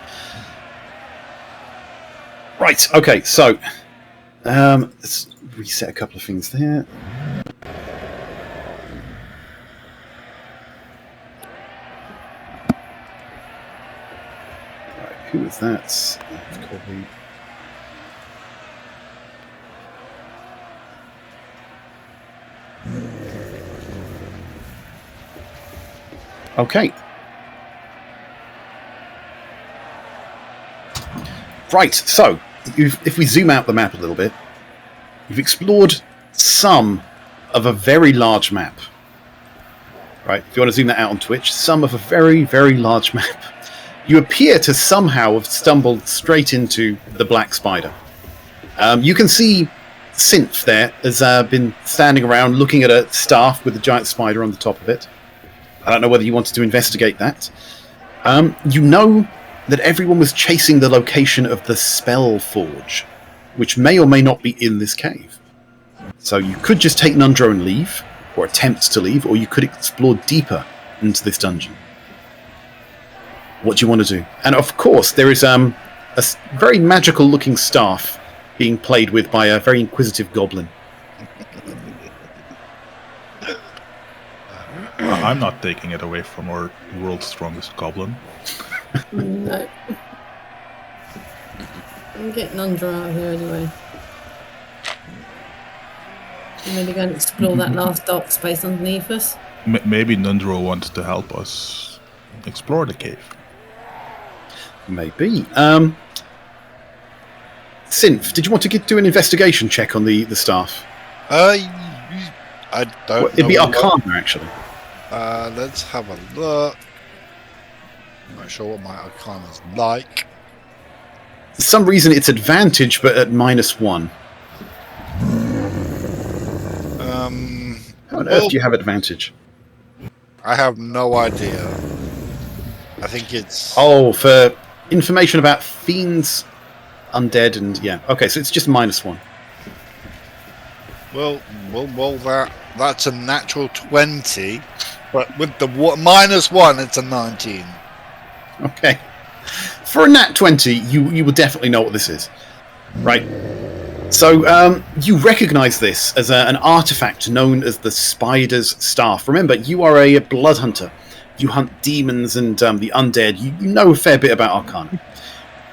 Right, okay, so let's reset a couple of things there. Right, who is that? That's Colby. Okay. Right, so if we zoom out the map a little bit, you've explored some of a very large map. Right, if you want to zoom that out on Twitch, some of a very, very large map. You appear to somehow have stumbled straight into the Black Spider. You can see Synth there has been standing around looking at a staff with a giant spider on the top of it. I don't know whether you wanted to investigate that. You know that everyone was chasing the location of the spell forge, which may or may not be in this cave. So you could just take Nundro and leave, or attempt to leave, or you could explore deeper into this dungeon. What do you want to do? And of course, there is a very magical-looking staff being played with by a very inquisitive goblin. I'm not taking it away from our world's strongest goblin. No. I'm getting Nundra out of here anyway. I'm going to go and explore that last dark space underneath us. Maybe Nundro wants to help us explore the cave. Maybe. Synth, did you want to do an investigation check on the staff? I don't know. It'd be Arcana, actually. Let's have a look. I'm not sure what my Arcana is like. For some reason, it's advantage, but at -1. How on earth do you have advantage? I have no idea. I think it's... Oh, for information about fiends, undead, and yeah. Okay, so it's just -1. Well, that's a natural 20, but with the -1, it's a 19. Okay. For a nat 20, you will definitely know what this is. Right. So you recognize this as an artifact known as the Spider's Staff. Remember, you are a blood hunter. You hunt demons and the undead. You know a fair bit about Arcana.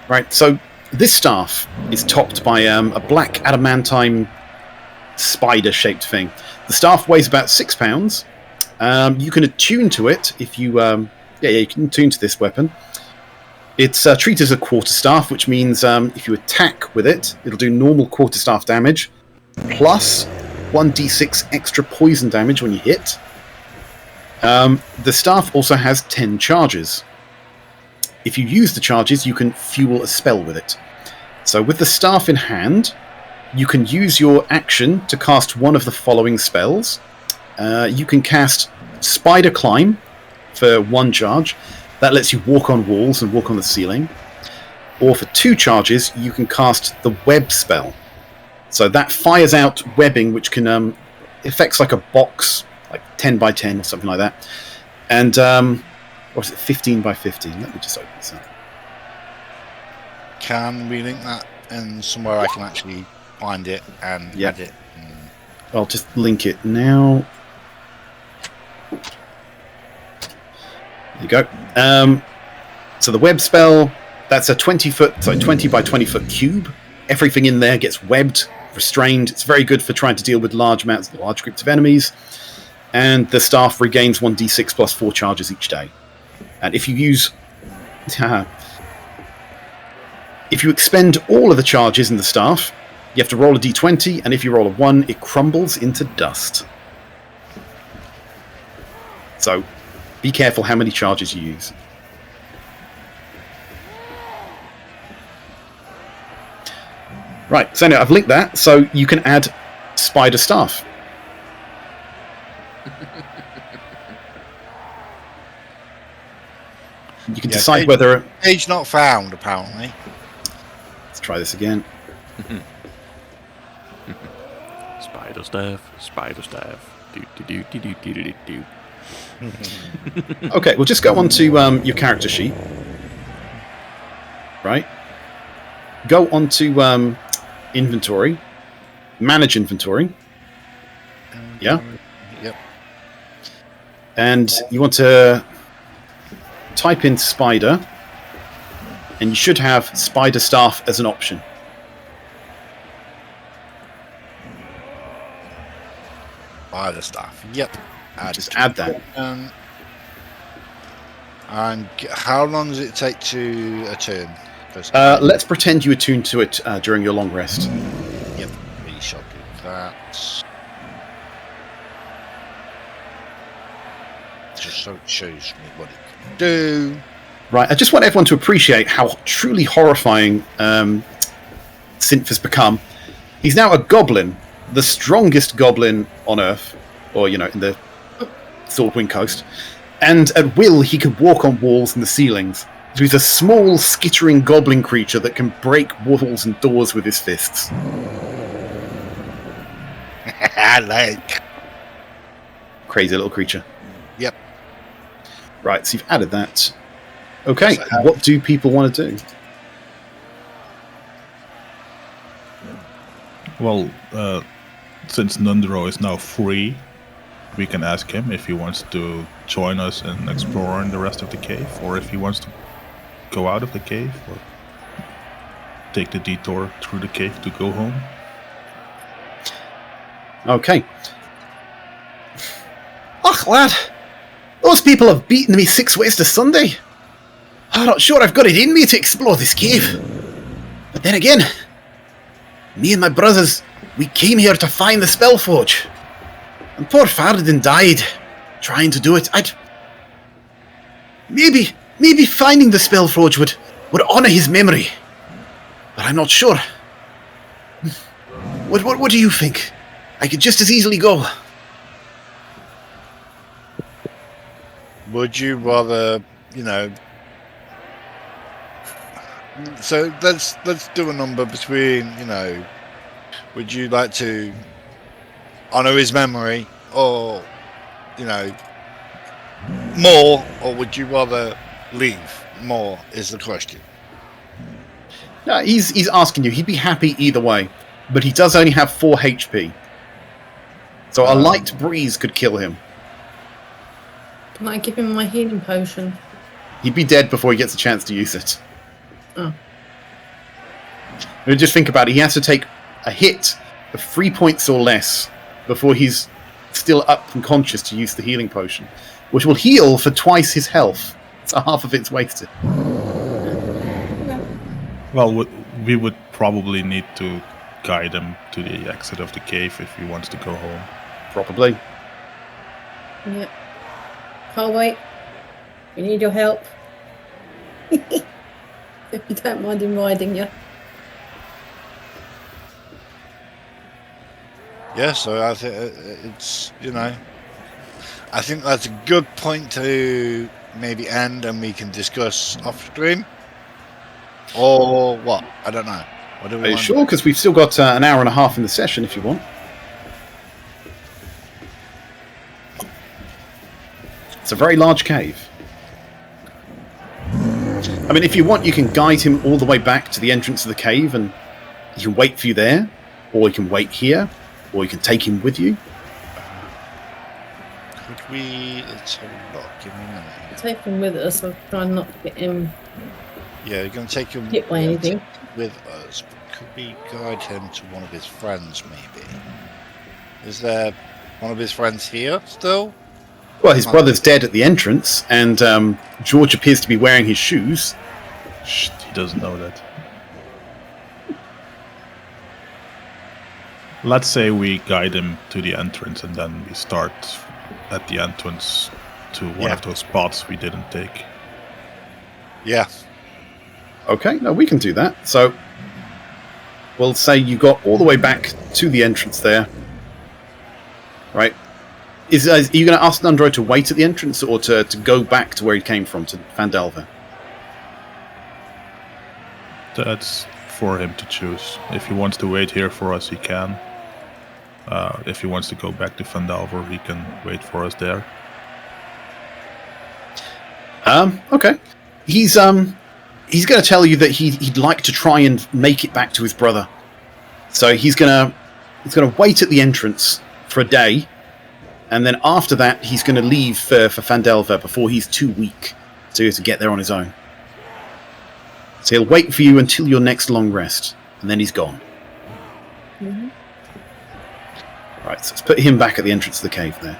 Right, so this staff is topped by a black adamantine spider-shaped thing. The staff weighs about 6 pounds. You can attune to it if you... you can attune to this weapon. It's treated as a quarterstaff, which means if you attack with it, it'll do normal quarterstaff damage, plus 1d6 extra poison damage when you hit. The staff also has 10 charges. If you use the charges, you can fuel a spell with it. So with the staff in hand, you can use your action to cast one of the following spells. You can cast Spider Climb for 1 charge. That lets you walk on walls and walk on the ceiling. Or for 2 charges, you can cast the Web spell. So that fires out webbing, which can affects like a box, like 10 by 10 or something like that. And or is it 15 by 15? Let me just open this up. Can we link that in somewhere I can actually find it and add it? I'll just link it now. There you go. So the web spell, that's a 20 by 20 foot cube. Everything in there gets webbed, restrained. It's very good for trying to deal with large groups of enemies. And the staff regains 1d6 plus 4 charges each day. And if you use... if you expend all of the charges in the staff, you have to roll a d20, and if you roll a 1, it crumbles into dust. So, be careful how many charges you use. Right, so now I've linked that, so you can add Spider Staff. You can decide whether... Page not found, apparently. Let's try this again. Spider staff, spider staff. Do. Okay, we'll just go on to your character sheet. Right. Go on to inventory. Manage inventory. Yeah? Yep. And you want to type in spider, and you should have Spider Staff as an option. Spider Staff. Yep. Just add that. And how long does it take to attune? Let's pretend you attune to it during your long rest. Yep, we shall do that. Just so it shows me what it can do. Right, I just want everyone to appreciate how truly horrifying Synth has become. He's now a goblin, the strongest goblin on Earth, or, in the Thornwind Coast. And at will, he can walk on walls and the ceilings. So he's a small, skittering goblin creature that can break walls and doors with his fists. I like. Crazy little creature. Yep. Right, so you've added that. Okay, what do people want to do? Well, since Nundro is now free, we can ask him if he wants to join us in exploring the rest of the cave, or if he wants to go out of the cave, or take the detour through the cave to go home. Okay. Ugh, lad. Those people have beaten me 6 ways to Sunday. I'm not sure I've got it in me to explore this cave. But then again, me and my brothers, we came here to find the Spellforge. And poor Faradin died trying to do it. Maybe finding the Spellforge would honour his memory. But I'm not sure. What do you think? I could just as easily go. Would you rather, So let's do a number between, would you like to honour his memory, or more, or would you rather leave? More is the question. No, he's asking you. He'd be happy either way, but he does only have 4 HP. So a light breeze could kill him. Can I give him my healing potion? He'd be dead before he gets a chance to use it. Oh. I mean, just think about it. He has to take a hit of 3 points or less before he's still up and conscious to use the healing potion, which will heal for twice his health. So half of it's wasted. Well, we would probably need to guide him to the exit of the cave if he wants to go home. Probably. Yeah. Can't wait. We need your help. If you don't mind him riding you. Yeah, so I think it's I think that's a good point to maybe end, and we can discuss off stream. Or what? I don't know. What do we Are you want? sure? Because we've still got an hour and a half in the session if you want. It's a very large cave. I mean, if you want, you can guide him all the way back to the entrance of the cave and he can wait for you there, or you can wait here, or you can take him with you. Could we? Let's have a look. Give me a minute. Take him with us. I'll try and not get him Yeah, you're going to take him hit by anything. with us. But could we guide him to one of his friends, maybe? Is there one of his friends here still? Well, his brother's dead at the entrance, and George appears to be wearing his shoes. Shh, he doesn't know that. Let's say we guide him to the entrance and then we start at the entrance to one of those spots we didn't take. Yeah. Okay, no, we can do that. So, we'll say you got all the way back to the entrance there. Right? Are you going to ask Nundro to wait at the entrance or to go back to where he came from, to Phandelver? That's for him to choose. If he wants to wait here for us, he can. If he wants to go back to Phandelver, he can wait for us there. Okay. He's going to tell you that he'd like to try and make it back to his brother. So he's going to wait at the entrance for a day, and then after that he's going to leave for Phandelver before he's too weak to get there on his own. So he'll wait for you until your next long rest, and then he's gone. Mm-hmm. Right, so let's put him back at the entrance of the cave there.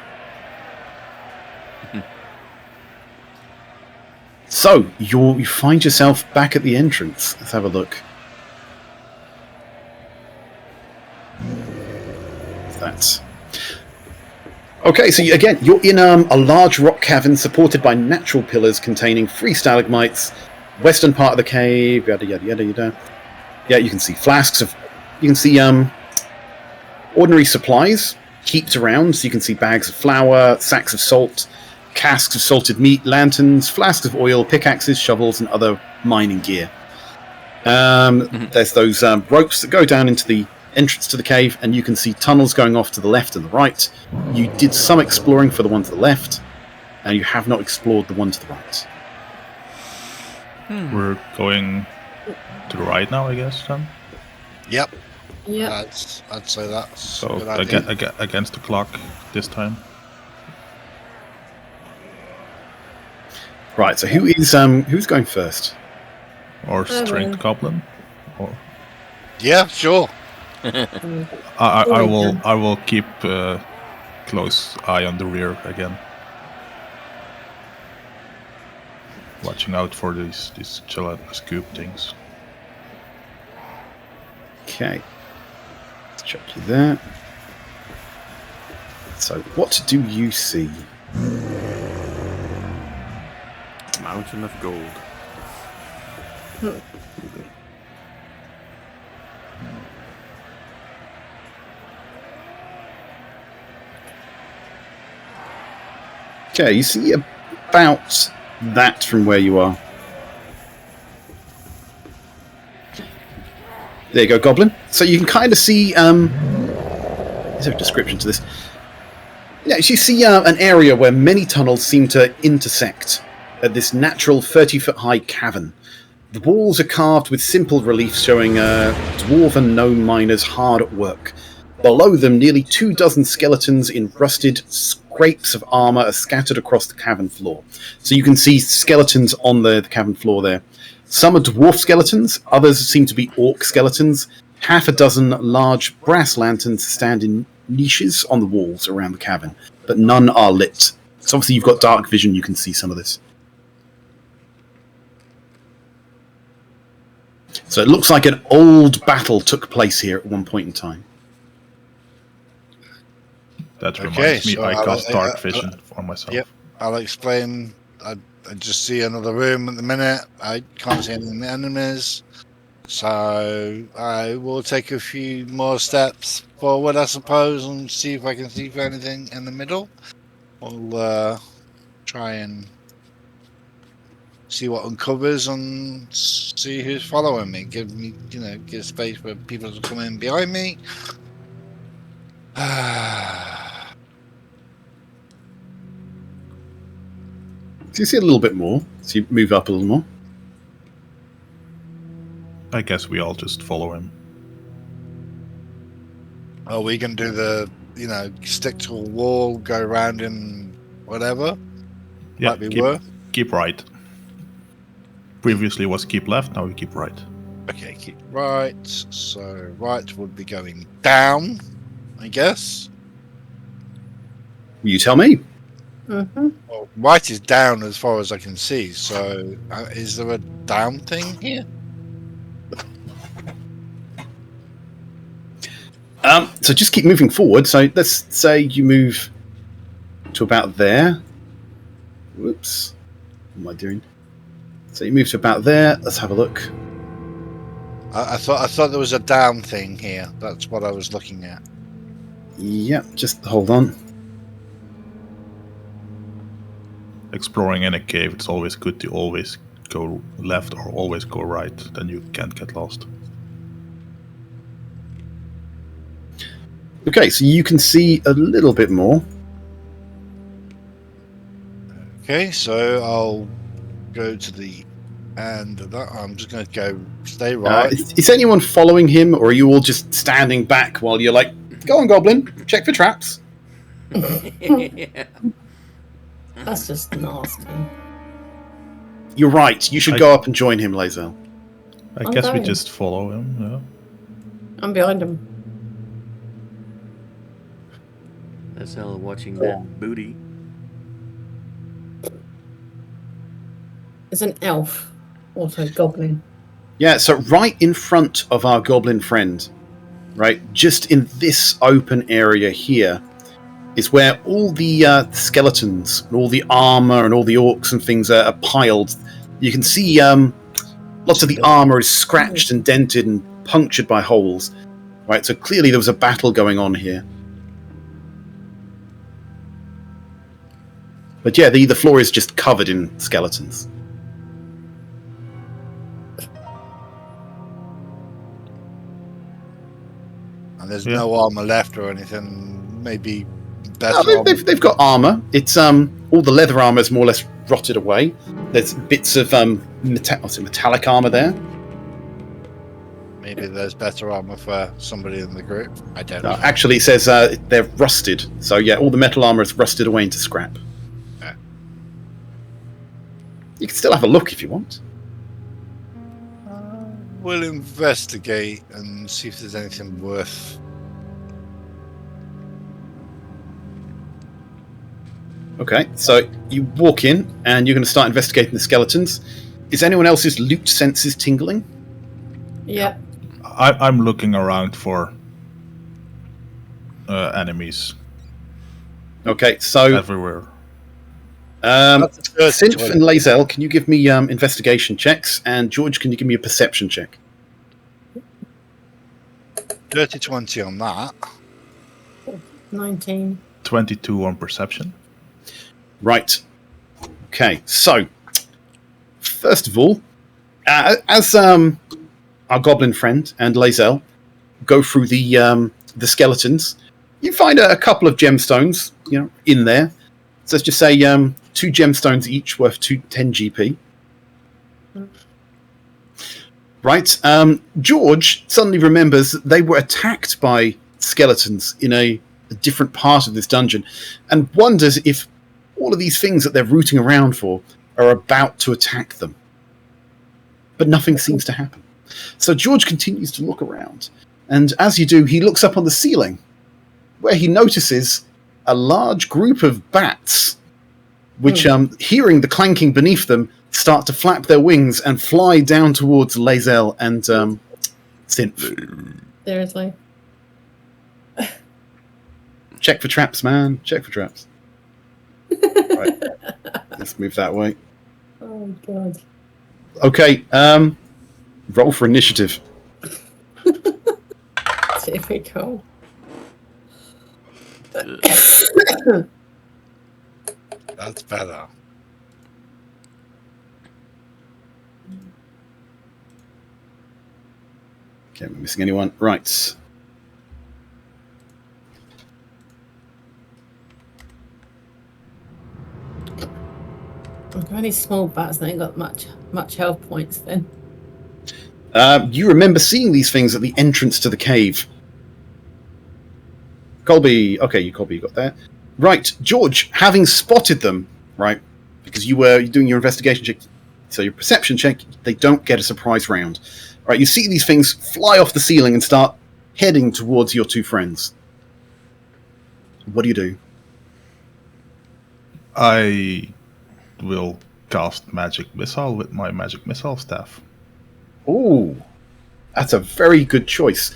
So, you find yourself back at the entrance. Let's have a look. That's... Okay, so again, you're in a large rock cavern supported by natural pillars containing 3 stalagmites. Western part of the cave, yada yada yada yada. Yeah, you can see flasks of... You can see ordinary supplies heaped around. So you can see bags of flour, sacks of salt, casks of salted meat, lanterns, flasks of oil, pickaxes, shovels, and other mining gear. There's those ropes that go down into the entrance to the cave, and you can see tunnels going off to the left and the right. You did some exploring for the one to the left, and you have not explored the one to the right. We're going to the right now, I guess, then? Yep. Yeah. I'd say that's So, a good idea. against the clock this time. Right, so who's going first? Or strength goblin? Or Yeah, sure. I will keep close eye on the rear again. Watching out for these gelatinous goop things. Okay. Let's check you there. So, what do you see? Mountain of gold. Okay, you see about that from where you are. There you go, Goblin. So you can kind of see is there a description to this? Yeah, you see an area where many tunnels seem to intersect at this natural 30-foot-high cavern. The walls are carved with simple reliefs showing dwarf and gnome miners hard at work. Below them, nearly 24 skeletons in rusted scrapes of armour are scattered across the cavern floor. So you can see skeletons on the cavern floor there. Some are dwarf skeletons, others seem to be orc skeletons. Half a dozen large brass lanterns stand in niches on the walls around the cavern, but none are lit. So obviously you've got dark vision, you can see some of this. So it looks like an old battle took place here at one point in time. That reminds me, so I cast dark vision on myself. Yep, I'll explain. I just see another room at the minute. I can't see any enemies. So I will take a few more steps forward, I suppose, and see if I can see anything in the middle. We'll try and see what uncovers and see who's following me. Give space for people to come in behind me. So you see a little bit more. So you move up a little more. I guess we all just follow him. Oh, we can do the, stick to a wall, go around and whatever. Yeah, Might be worth. keep right. Previously was keep left, now we keep right. Okay, keep right. So right would be going down, I guess. You tell me. Mm-hmm. Well, right is down as far as I can see. So is there a down thing here? So just keep moving forward. So let's say you move to about there. Whoops. What am I doing? So you move to about there. Let's have a look. I thought there was a down thing here. That's what I was looking at. Yeah, just hold on. Exploring in a cave, it's always good to always go left or always go right, then you can't get lost. Okay, so you can see a little bit more. Okay, so I'll go to the end of that. I'm just going to stay right. Is anyone following him, or are you all just standing back while you're like, go on, Goblin, check for traps? That's just nasty. You're right, you should go up and join him, Lazel. I I'm guess we going. just follow him, yeah. I'm behind him. That's all watching that booty. It's an elf. Also goblin. Yeah, so right in front of our Goblin friend, right, just in this open area here, is where all the skeletons and all the armor and all the orcs and things are piled. You can see lots of the armor is scratched and dented and punctured by holes. Right, so clearly there was a battle going on here. But yeah, the floor is just covered in skeletons. And there's Yeah. no armor left or anything. Maybe better. Oh, they've got armor. It's all the leather armor is more or less rotted away. There's bits of metallic armor there. Maybe there's better armor for somebody in the group. I don't know. Actually, it says they're rusted. So yeah, all the metal armor is rusted away into scrap. Yeah. You can still have a look if you want. We'll investigate and see if there's anything worth. Okay, so you walk in and you're going to start investigating the skeletons. Is anyone else's loot senses tingling? Yeah. I'm looking around for enemies Okay, so everywhere. Synth and Lazel, can you give me investigation checks? And George, can you give me a perception check? Dirty 20 on that. 19. 22 on perception. Right. Okay, so first of all, as our goblin friend and Lazel go through the skeletons, You find a couple of gemstones, in there. So let's just say 2 gemstones each worth 10 GP. Right. George suddenly remembers that they were attacked by skeletons in a different part of this dungeon, and wonders if all of these things that they're rooting around for are about to attack them. But nothing seems to happen. So George continues to look around, and as you do, he looks up on the ceiling, where he notices a large group of bats, which, hearing the clanking beneath them, start to flap their wings and fly down towards Lae'zel and Synth. Seriously. Check for traps, man. Check for traps. Right. Let's move that way. Oh, God. Okay, roll for initiative. Typical. That's better. Okay, am I missing anyone? Right. I've got any small bats that ain't got much health points then. You remember seeing these things at the entrance to the cave. Colby, okay, you got that. Right, George, having spotted them, right, because you were doing your investigation check, so your perception check, they don't get a surprise round. Right, you see these things fly off the ceiling and start heading towards your 2 friends. What do you do? I will cast Magic Missile with my Magic Missile staff. Ooh, that's a very good choice.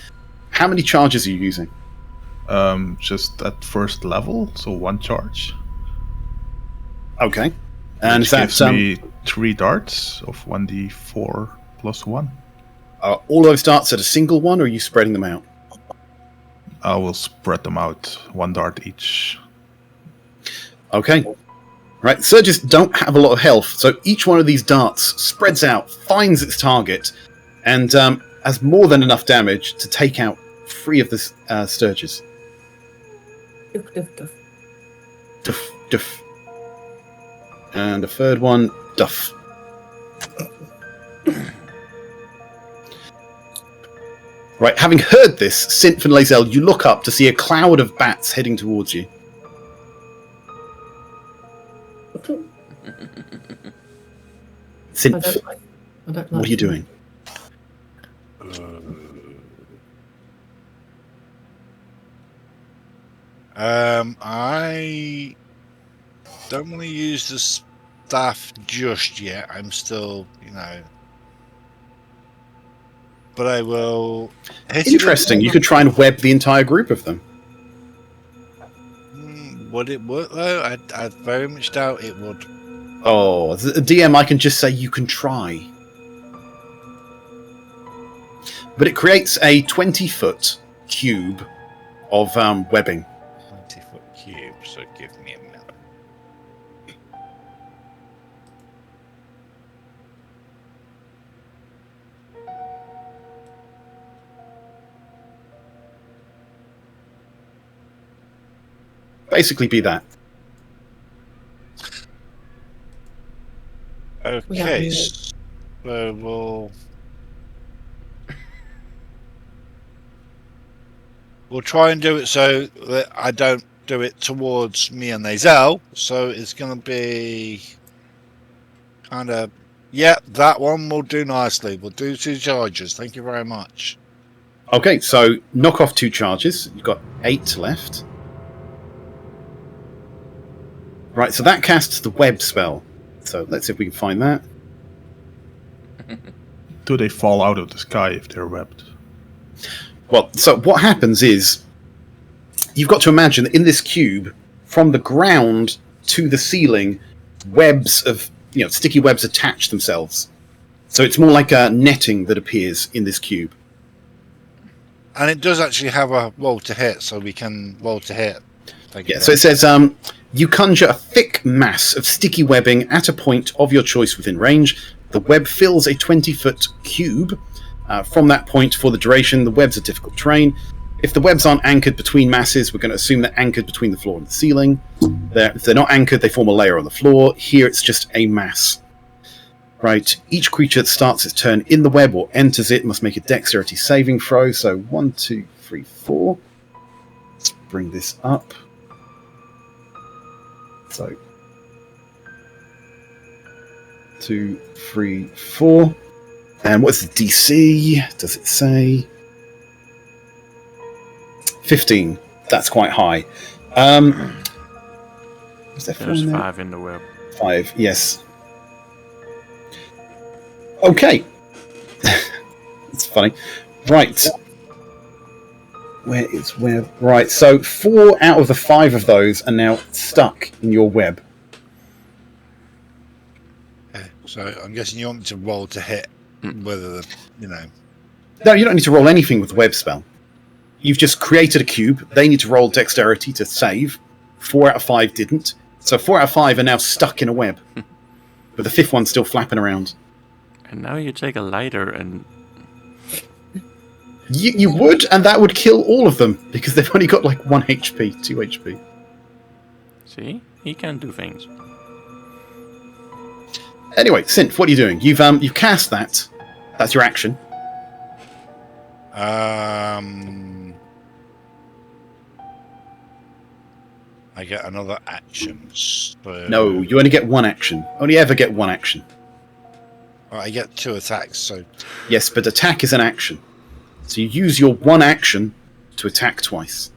How many charges are you using? Just at first level, so 1 charge. Okay. And Which gives me 3 darts of 1d4 plus 1. All those darts at a single one, or are you spreading them out? I will spread them out, 1 dart each. Okay. Right, surges don't have a lot of health, so each one of these darts spreads out, finds its target, and has more than enough damage to take out 3 of the Sturges. Doof, doof, doof. Duff, duff. And the third one, duff. Right, having heard this, Synth and Lae'zel, you look up to see a cloud of bats heading towards you. Synth, I don't like what are you doing? I don't want to use the staff just yet. I'm still, but I will. Interesting. You could try and web the entire group of them. Would it work though? I very much doubt it would. Oh, as a DM, I can just say you can try. But it creates a 20-foot cube of webbing. 20-foot cube, so give me a minute. Basically be that. Okay, so we'll try and do it so that I don't do it towards me and Lae'zel. So it's going to be kind of, that one will do nicely. We'll do 2 charges. Thank you very much. Okay, so knock off 2 charges. You've got 8 left. Right, so that casts the web spell. So let's see if we can find that. Do they fall out of the sky if they're webbed? Well, so what happens is you've got to imagine that in this cube, from the ground to the ceiling, webs of sticky webs attach themselves. So it's more like a netting that appears in this cube. And it does actually have a roll to hit, so we can roll to hit. So it says you conjure a thick mass of sticky webbing at a point of your choice within range. The web fills a 20-foot cube. From that point, for the duration, the webs are difficult terrain. If the webs aren't anchored between masses, we're going to assume they're anchored between the floor and the ceiling. If they're not anchored, they form a layer on the floor. Here it's just a mass. Right, each creature that starts its turn in the web or enters it must make a dexterity saving throw. So 1, 2, 3, 4. Let's bring this up. So 2, 3, 4. And what's the DC? Does it say? 15. That's quite high. Is there 4 There's in there? 5 in the web. 5, yes. Okay. It's funny. Right. Where is where? Right, so 4 out of the 5 of those are now stuck in your web. Okay, so I'm guessing you want me to roll to hit whether No, you don't need to roll anything with the web spell. You've just created a cube. They need to roll dexterity to save. 4 out of 5 didn't. So 4 out of 5 are now stuck in a web. But the 5th one's still flapping around. And now you take a lighter and... You would, and that would kill all of them, because they've only got like 1 HP, 2 HP. See? He can do things. Anyway, Synth, what are you doing? You've cast that. That's your action. I get another action. So No, you only get 1 action. Only ever get 1 action. I get 2 attacks, so Yes, but attack is an action. So you use your 1 action to attack twice.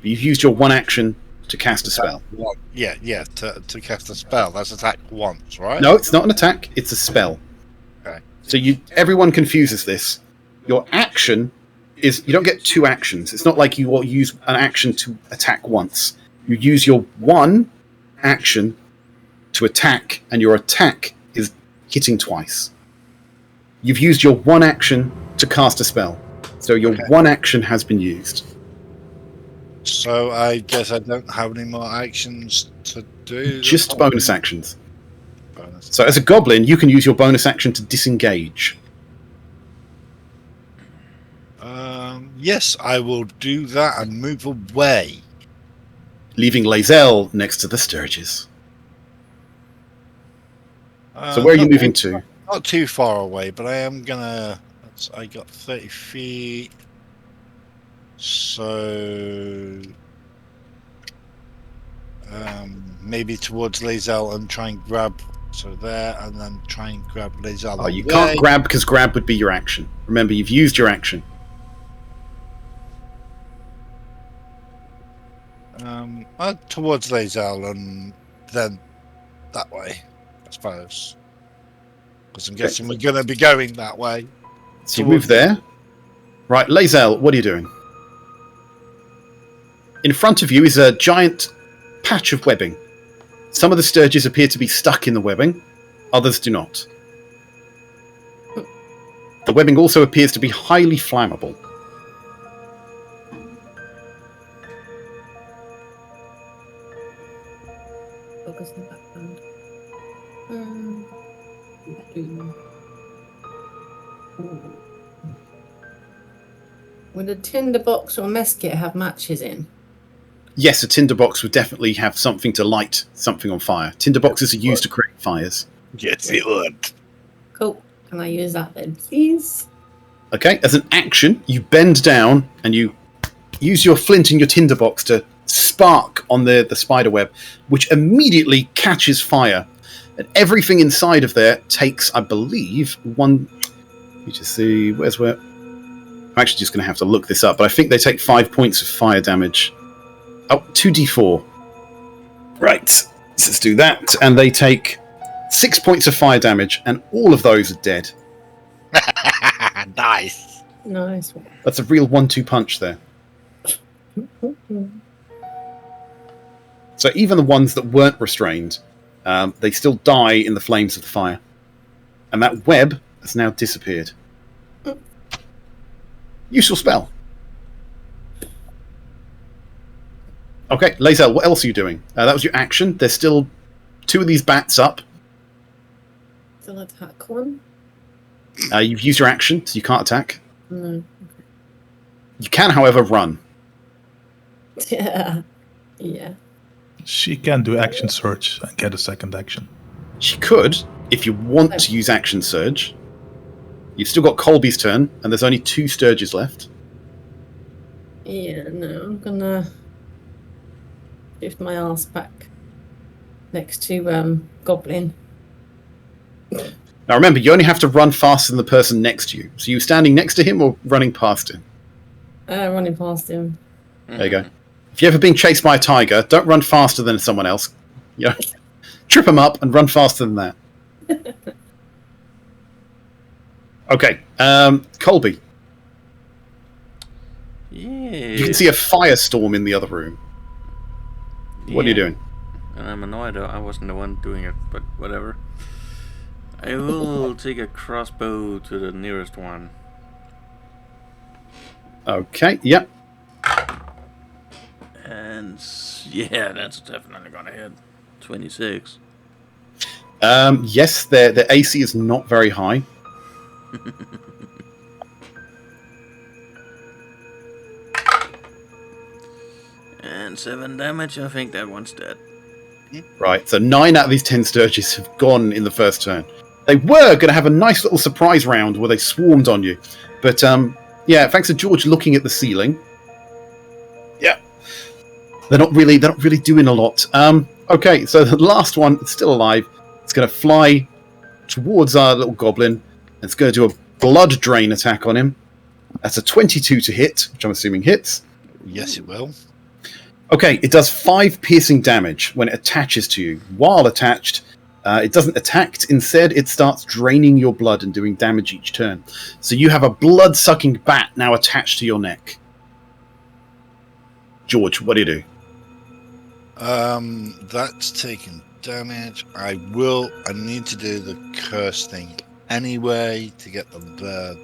You've used your 1 action to cast a spell. to cast a spell. That's attack once, right? No, it's not an attack, it's a spell. Okay. So everyone confuses this. Your action is... You don't get 2 actions. It's not like you will use an action to attack once. You use your 1 action to attack, and your attack is hitting twice. You've used your 1 action to cast a spell. So your 1 action has been used. So I guess I don't have any more actions to do. Just bonus actions. Bonus. So as a goblin, you can use your bonus action to disengage. Yes, I will do that and move away. Leaving Lae'zel next to the Sturges. So where are you moving to? Not too far away, but I am gonna... I got 30 feet. So... maybe towards Lae'zel and try and grab... So there, and then try and grab Lae'zel. Oh, you can't grab, because grab would be your action. Remember, you've used your action. Towards Lae'zel and then that way, I suppose. Because I'm guessing we're going to be going that way. So you move there. Right, Lae'zel, what are you doing? In front of you is a giant patch of webbing. Some of the Sturges appear to be stuck in the webbing, others do not. The webbing also appears to be highly flammable. Focus in the background. Would a tinderbox or mess kit have matches in? Yes, a tinderbox would definitely have something to light something on fire. Tinderboxes are used to create fires. Yes, it would. Cool. Can I use that then, please? Okay, as an action, you bend down and you use your flint in your tinderbox to spark on the spider web, which immediately catches fire. And everything inside of there takes, I believe, 1... Let me just see, where's where... I'm actually just going to have to look this up, but I think they take 5 points of fire damage. Oh, 2d4. Right, so let's do that. And they take 6 points of fire damage, and all of those are dead. Nice. Nice. That's a real 1-2 punch there. So even the ones that weren't restrained, they still die in the flames of the fire. And that web has now disappeared. Useful spell. Okay, Lae'zel, what else are you doing? That was your action. There's still 2 of these bats up. Still attack one? You've used your action, so you can't attack. No. You can, however, run. Yeah. Yeah. She can do action surge and get a second action. She could, if you want to use action surge. You've still got Colby's turn, and there's only 2 Sturges left. Yeah, no, I'm gonna shift my ass back next to Goblin. Now remember, you only have to run faster than the person next to you. So you standing next to him or running past him? Running past him. There you go. If you've ever been chased by a tiger, don't run faster than someone else. You know, trip them up and run faster than that. Okay, Colby. Yeah. You can see a firestorm in the other room. What are you doing? And I'm annoyed I wasn't the one doing it, but whatever. I will take a crossbow to the nearest one. Okay, yep. And yeah, that's definitely gonna hit. 26. Yes, their AC is not very high. And 7 damage, I think that one's dead. Right, so 9 out of these 10 Sturges have gone in the first turn. They were going to have a nice little surprise round where they swarmed on you. But, yeah, thanks to George looking at the ceiling. Yeah. They're not really doing a lot. Okay, so the last one is still alive. It's going to fly towards our little goblin. And it's going to do a blood drain attack on him. That's a 22 to hit, which I'm assuming hits. Yes, it will. Okay, it does 5 piercing damage when it attaches to you. While attached, it doesn't attack. Instead, it starts draining your blood and doing damage each turn. So you have a blood-sucking bat now attached to your neck. George, what do you do? That's taking damage. I need to do the curse thing anyway to get the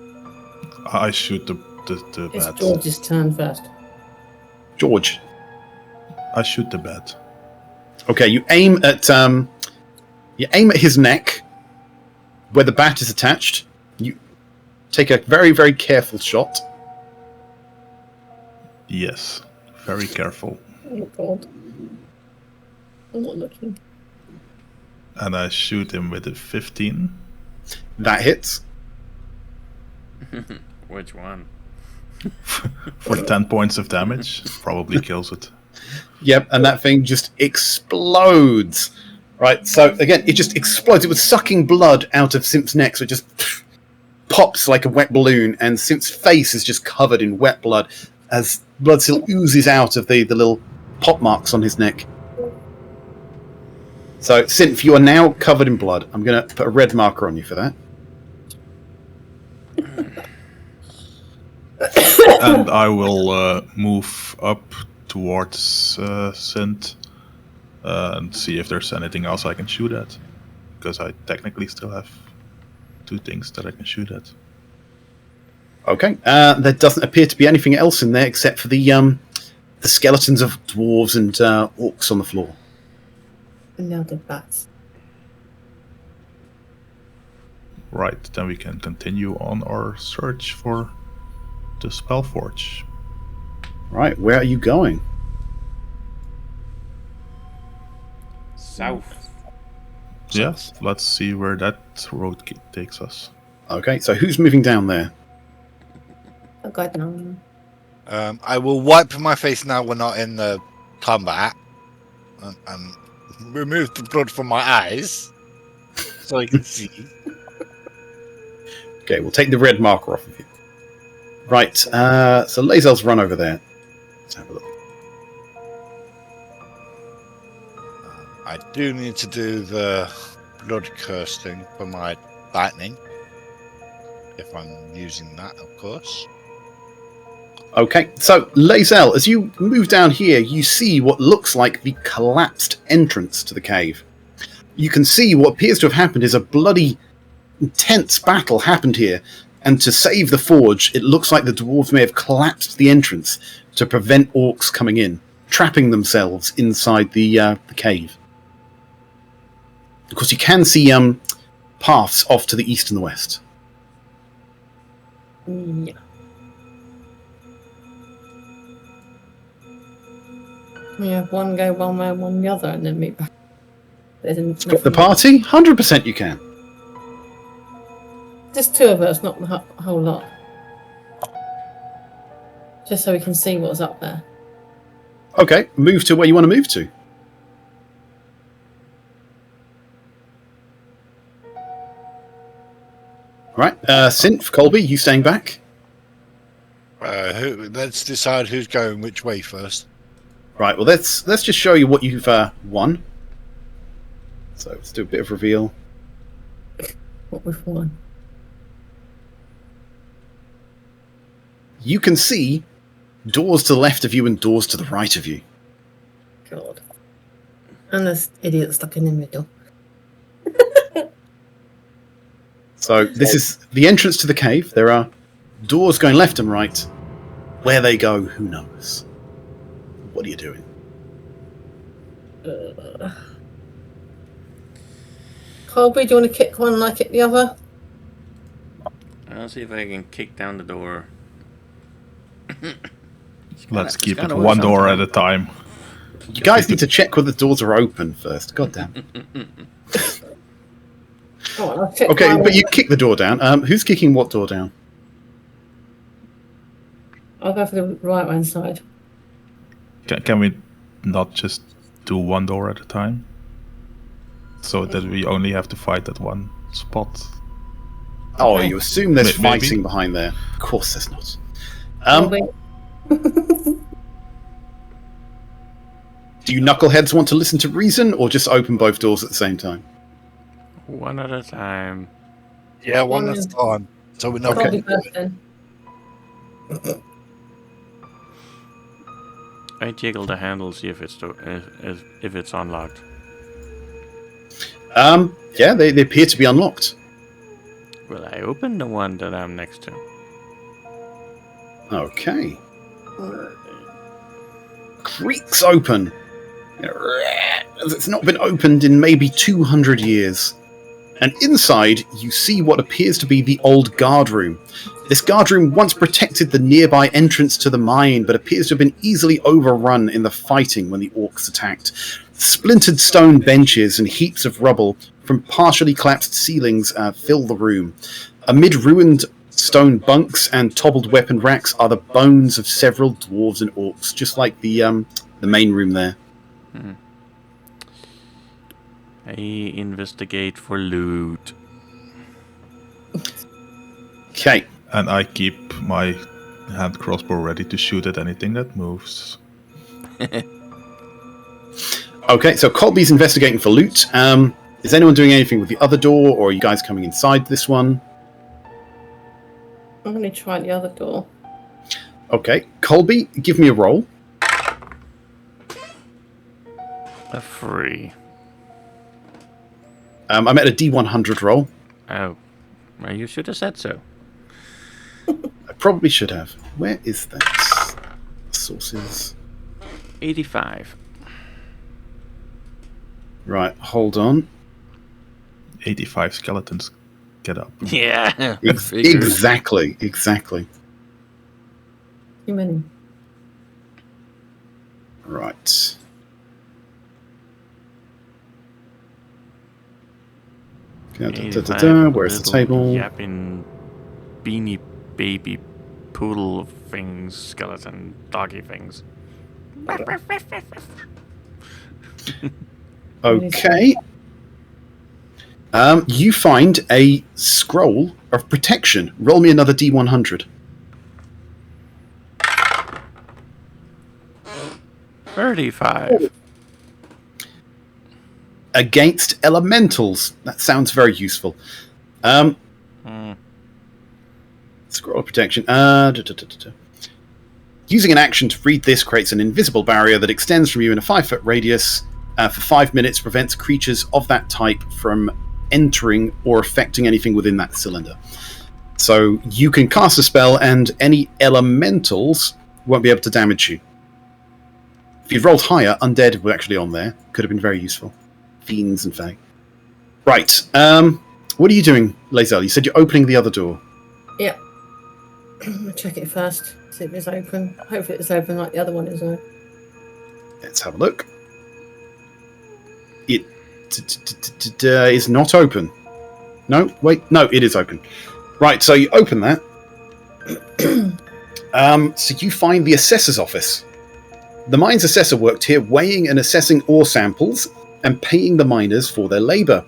I shoot the It's bat. George's turn first. George. I shoot the bat. Okay, you aim at his neck, where the bat is attached. You take a very, very careful shot. Yes, very careful. Oh god. I'm not looking. And I shoot him with a 15. That hits. Which one? For 10 points of damage. Probably kills it. Yep, and that thing just explodes. Right, so again, it just explodes. It was sucking blood out of Simp's neck, so it just pops like a wet balloon, and Simp's face is just covered in wet blood as blood still oozes out of the little pop marks on his neck. So, Simp, you are now covered in blood. I'm going to put a red marker on you for that. And I will move up towards Sint and see if there's anything else I can shoot at. Because I technically still have 2 things that I can shoot at. Okay. There doesn't appear to be anything else in there except for the skeletons of dwarves and orcs on the floor. And now the bats. Right, then we can continue on our search for the Spellforge. Right, where are you going? South. Yes, let's see where that road takes us. Okay, so who's moving down there? Oh god, no. I will wipe my face now we're not in the combat and remove the blood from my eyes so I can see. Okay, we'll take the red marker off of you. Right, so Lazel's run over there. Let's have a look. I do need to do the blood curse thing for my lightning. If I'm using that, of course. Okay, so Lazel, as you move down here, you see what looks like the collapsed entrance to the cave. You can see what appears to have happened is a bloody, intense battle happened here, and to save the forge, it looks like the dwarves may have collapsed the entrance to prevent orcs coming in, trapping themselves inside the cave. Of course, you can see paths off to the east and the west. Yeah. Yeah, one go one way and one the other, and then meet back. Split the party? 100% you can. Just two of us, not the whole lot. Just so we can see what's up there. Okay, move to where you want to move to. Right, Synth, Colby, you staying back? Let's decide who's going which way first. Right, well let's just show you what you've won. So let's do a bit of reveal. What we've won. You can see doors to the left of you and doors to the right of you. God. And this idiot stuck in the middle. So this is the entrance to the cave. There are doors going left and right. Where they go, who knows? What are you doing? Colby, do you want to kick one and I kick the other? I'll see if I can kick down the door. Let's keep it kinda one worth door something. at a time. You guys need to check whether the doors are open first. God damn. Oh, I'll kick Okay, mine. but you kick the door down. Who's kicking what door down? I'll go for the right hand side. Can we not just do one door at a time? So that we only have to fight at one spot. Oh, Okay. you assume there's Maybe. fighting behind there. Of course there's not. Colby. Do you knuckleheads want to listen to reason or just open both doors at the same time? One at a time. Yeah, one at a time. So we know. Colby first then. I jiggle the handle, see if it's if it's unlocked. Yeah, they appear to be unlocked. Will I open the one that I'm next to? Okay. Creaks open. It's not been opened in maybe 200 years. And inside, you see what appears to be the old guard room. This guard room once protected the nearby entrance to the mine, but appears to have been easily overrun in the fighting when the orcs attacked. Splintered stone benches and heaps of rubble from partially collapsed ceilings fill the room. Amid ruined stone bunks and toppled weapon racks are the bones of several dwarves and orcs, just like the main room there. I investigate for loot. Okay. And I keep my hand crossbow ready to shoot at anything that moves. Okay, so Colby's investigating for loot. Is anyone doing anything with the other door, or are you guys coming inside this one? I'm going to try the other door. Okay, Colby, give me a roll. A 3. I'm at a D100 roll. Oh, well, you should have said so. I probably should have. Where is that? Sources. 85. Right, hold on. 85 skeletons get up. Yeah. Exactly. Too many. Right. Where's the table? Yapping beanie baby poodle things, skeleton doggy things. Okay. You find a scroll of protection. Roll me another D100. 35. Against elementals. That sounds very useful. Scroll of protection. Using an action to read this creates an invisible barrier that extends from you in a 5-foot radius. For 5 minutes, prevents creatures of that type from entering or affecting anything within that cylinder. So you can cast a spell and any elementals won't be able to damage you. If you'd rolled higher, undead were actually on there. Could have been very useful. Fiends and fae. Right. What are you doing, Lazel? You said you're opening the other door. Yeah. I'll check it first. See if it's open. Hopefully it's open like the other one is. Let's have a look. It is not open. No, wait. No, it is open. Right, so you open that. So you find the assessor's office. The mines assessor worked here, weighing and assessing ore samples and paying the miners for their labour.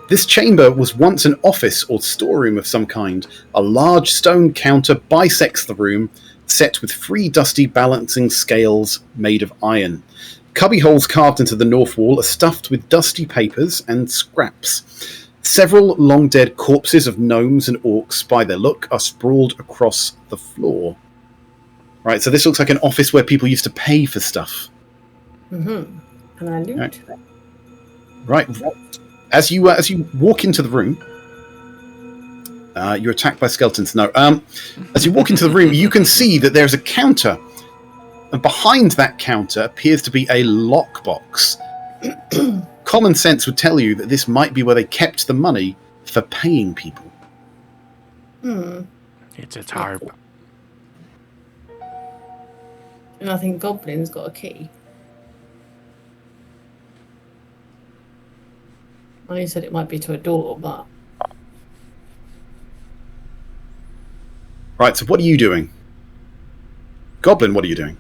This chamber was once an office or storeroom of some kind. A large stone counter bisects the room, set with 3 dusty balancing scales made of iron. Cubby holes carved into the north wall are stuffed with dusty papers and scraps. Several long-dead corpses of gnomes and orcs, by their look, are sprawled across the floor. Right, so this looks like an office where people used to pay for stuff. Mm-hmm. And I loot. Right. As you walk into the room, you're attacked by skeletons. No. As you walk into the room, you can see that there's a counter, and behind that counter appears to be a lockbox. Common sense would tell you that this might be where they kept the money for paying people. It's a tarp. And I think Goblin's got a key. Well, he said it might be to a door, but... Right, so what are you doing? Goblin, what are you doing?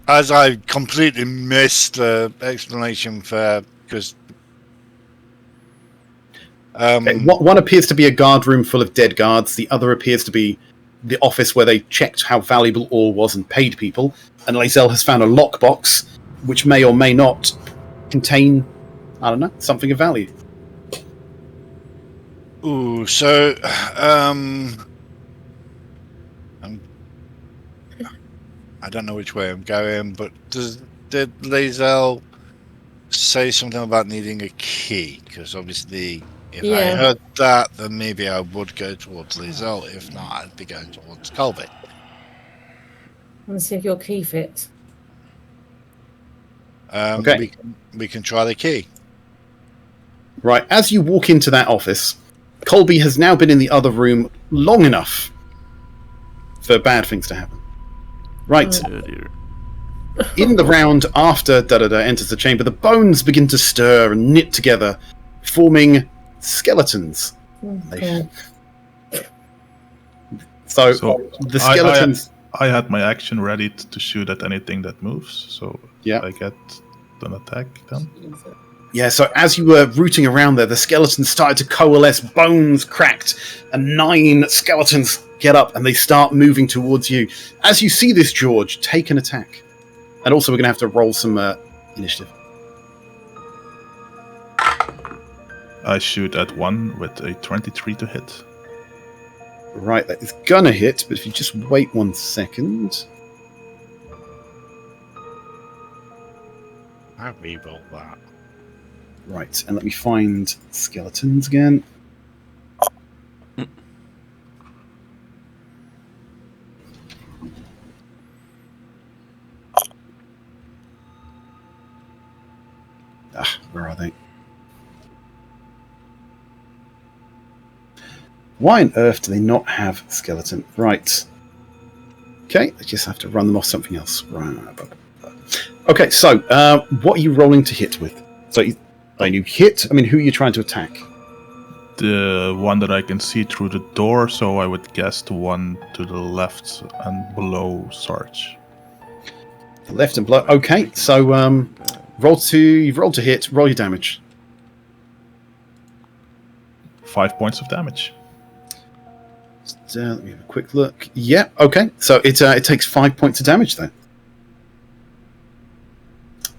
As I completely missed the explanation for... Because... One appears to be a guard room full of dead guards. The other appears to be the office where they checked how valuable ore was and paid people. And Lae'zel has found a lockbox, which may or may not contain, I don't know, something of value. Ooh, so... I don't know which way I'm going, but did Lae'zel say something about needing a key? Because obviously, if I heard that, then maybe I would go towards Lae'zel. If not, I'd be going towards Colby. Let's see if your key fits. Okay. We can try the key. Right, as you walk into that office, Colby has now been in the other room long enough for bad things to happen. Right. In the round after Da-Da-Da enters the chamber, the bones begin to stir and knit together, forming skeletons. Okay. So the skeletons... I had my action ready to shoot at anything that moves, so I get an attack then. Yeah, so as you were rooting around there, the skeletons started to coalesce, bones cracked, and 9 skeletons get up and they start moving towards you. As you see this, George, take an attack. And also we're going to have to roll some initiative. I shoot at 1 with a 23 to hit. Right, that is going to hit, but if you just wait 1 second... I reroll that. Right, and let me find skeletons again. Where are they? Why on earth do they not have skeleton? Right. Okay, I just have to run them off something else. Right. Okay, so what are you rolling to hit with? So you hit. I mean, who are you trying to attack? The one that I can see through the door, so I would guess the one to the left and below Sarge. The left and below. Okay, so you've rolled to hit. Roll your damage. 5 points of damage. Let me have a quick look. Yeah, okay. So it takes 5 points of damage then.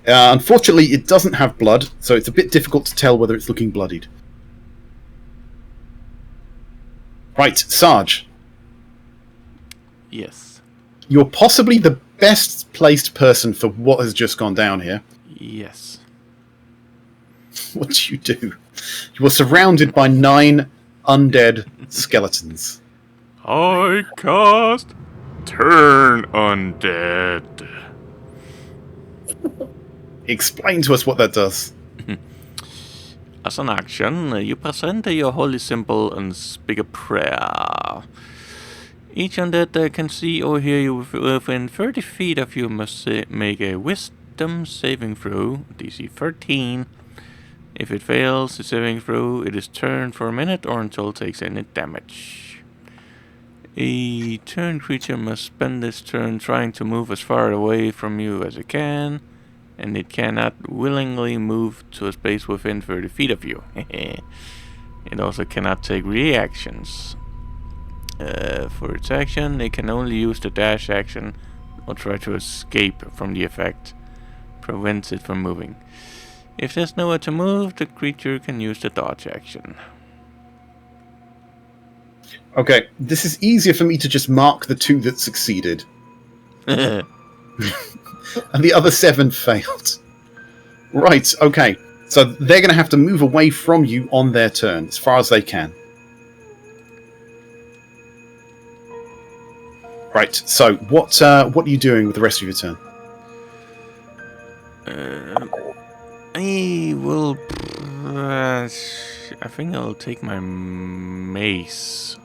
Unfortunately, it doesn't have blood, so it's a bit difficult to tell whether it's looking bloodied. Right, Sarge. Yes. You're possibly the best placed person for what has just gone down here. Yes. What do you do? You are surrounded by 9 undead skeletons. I cast Turn Undead. Explain to us what that does. As an action, you present your holy symbol and speak a prayer. Each undead that can see or hear you within 30 feet of you must make a wisdom saving throw, DC 13. If it fails the saving throw, it is turned for a minute or until it takes any damage. A turn creature must spend this turn trying to move as far away from you as it can, and it cannot willingly move to a space within 30 feet of you. It also cannot take reactions. For its action, it can only use the dash action or try to escape from the effect. Prevents it from moving. If there's nowhere to move, the creature can use the dodge action. Okay, this is easier for me to just mark the 2 that succeeded. And the other 7 failed. Right, okay. So they're going to have to move away from you on their turn, as far as they can. Right, so what are you doing with the rest of your turn? I will... I think I'll take my mace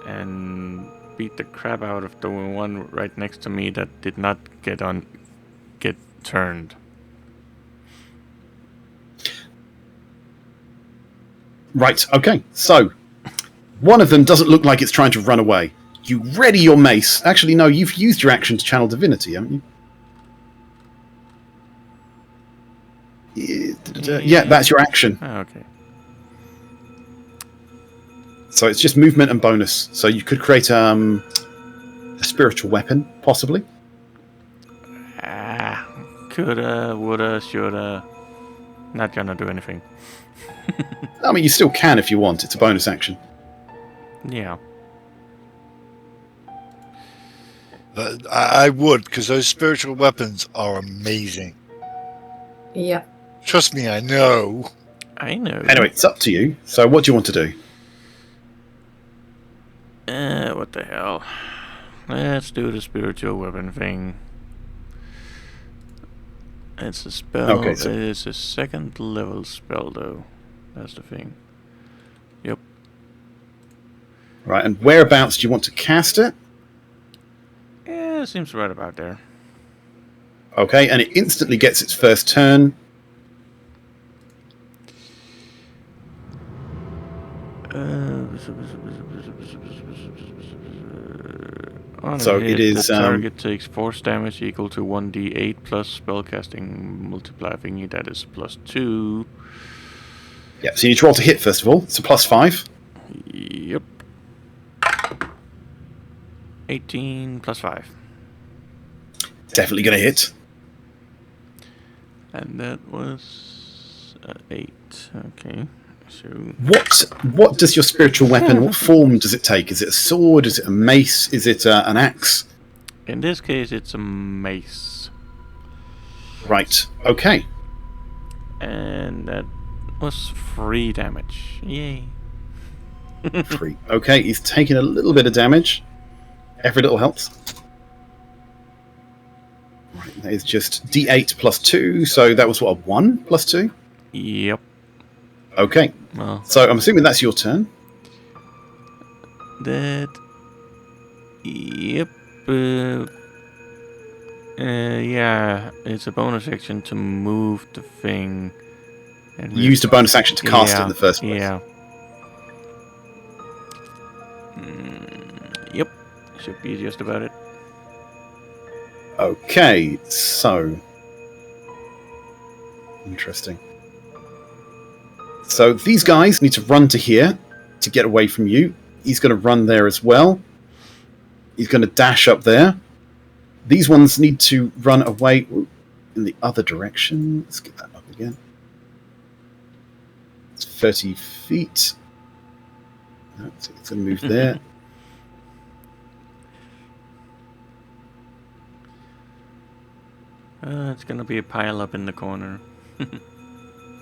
and beat the crap out of the one right next to me that did not get turned. Right, okay. So, one of them doesn't look like it's trying to run away. You ready your mace. Actually, no, you've used your action to channel divinity, haven't you? Yeah, that's your action. Oh, okay. So it's just movement and bonus. So you could create a spiritual weapon, possibly. Coulda, woulda, shoulda. Not gonna do anything. I mean, you still can if you want. It's a bonus action. Yeah. I would, because those spiritual weapons are amazing. Yeah. Trust me, I know. I know. Anyway, it's up to you. So what do you want to do? What the hell? Let's do the spiritual weapon thing. It's a spell. Okay, so it's a 2nd level spell, though. That's the thing. Yep. Right, and whereabouts do you want to cast it? Yeah, seems right about there. Okay, and it instantly gets its first turn. So it is. The target takes force damage equal to 1d8 plus spellcasting multiplier thingy. That is +2. Yeah, so you need to roll to hit first of all. It's a +5. Yep. 18 plus 5. Definitely going to hit. And that was 8. Okay. So What does your spiritual weapon? What form does it take? Is it a sword? Is it a mace? Is it an axe? in this case, it's a mace. Right. Okay. And that was 3 damage. Yay. 3. Okay, he's taking a little bit of damage. Every little helps. Right, that is just D8 plus 2, so that was what, a 1 plus 2? Yep. Okay. Well, So I'm assuming that's your turn. that. Yep. Yeah, it's a bonus action to move the thing. And You used a bonus action to cast it in the first place. Yeah. Yep. Should be just about it. Okay, so... Interesting. So these guys need to run to here to get away from you. He's going to run there as well. He's going to dash up there. These ones need to run away in the other direction. Let's get that up again. It's 30 feet. No, so it's going to move there. It's gonna be a pile up in the corner.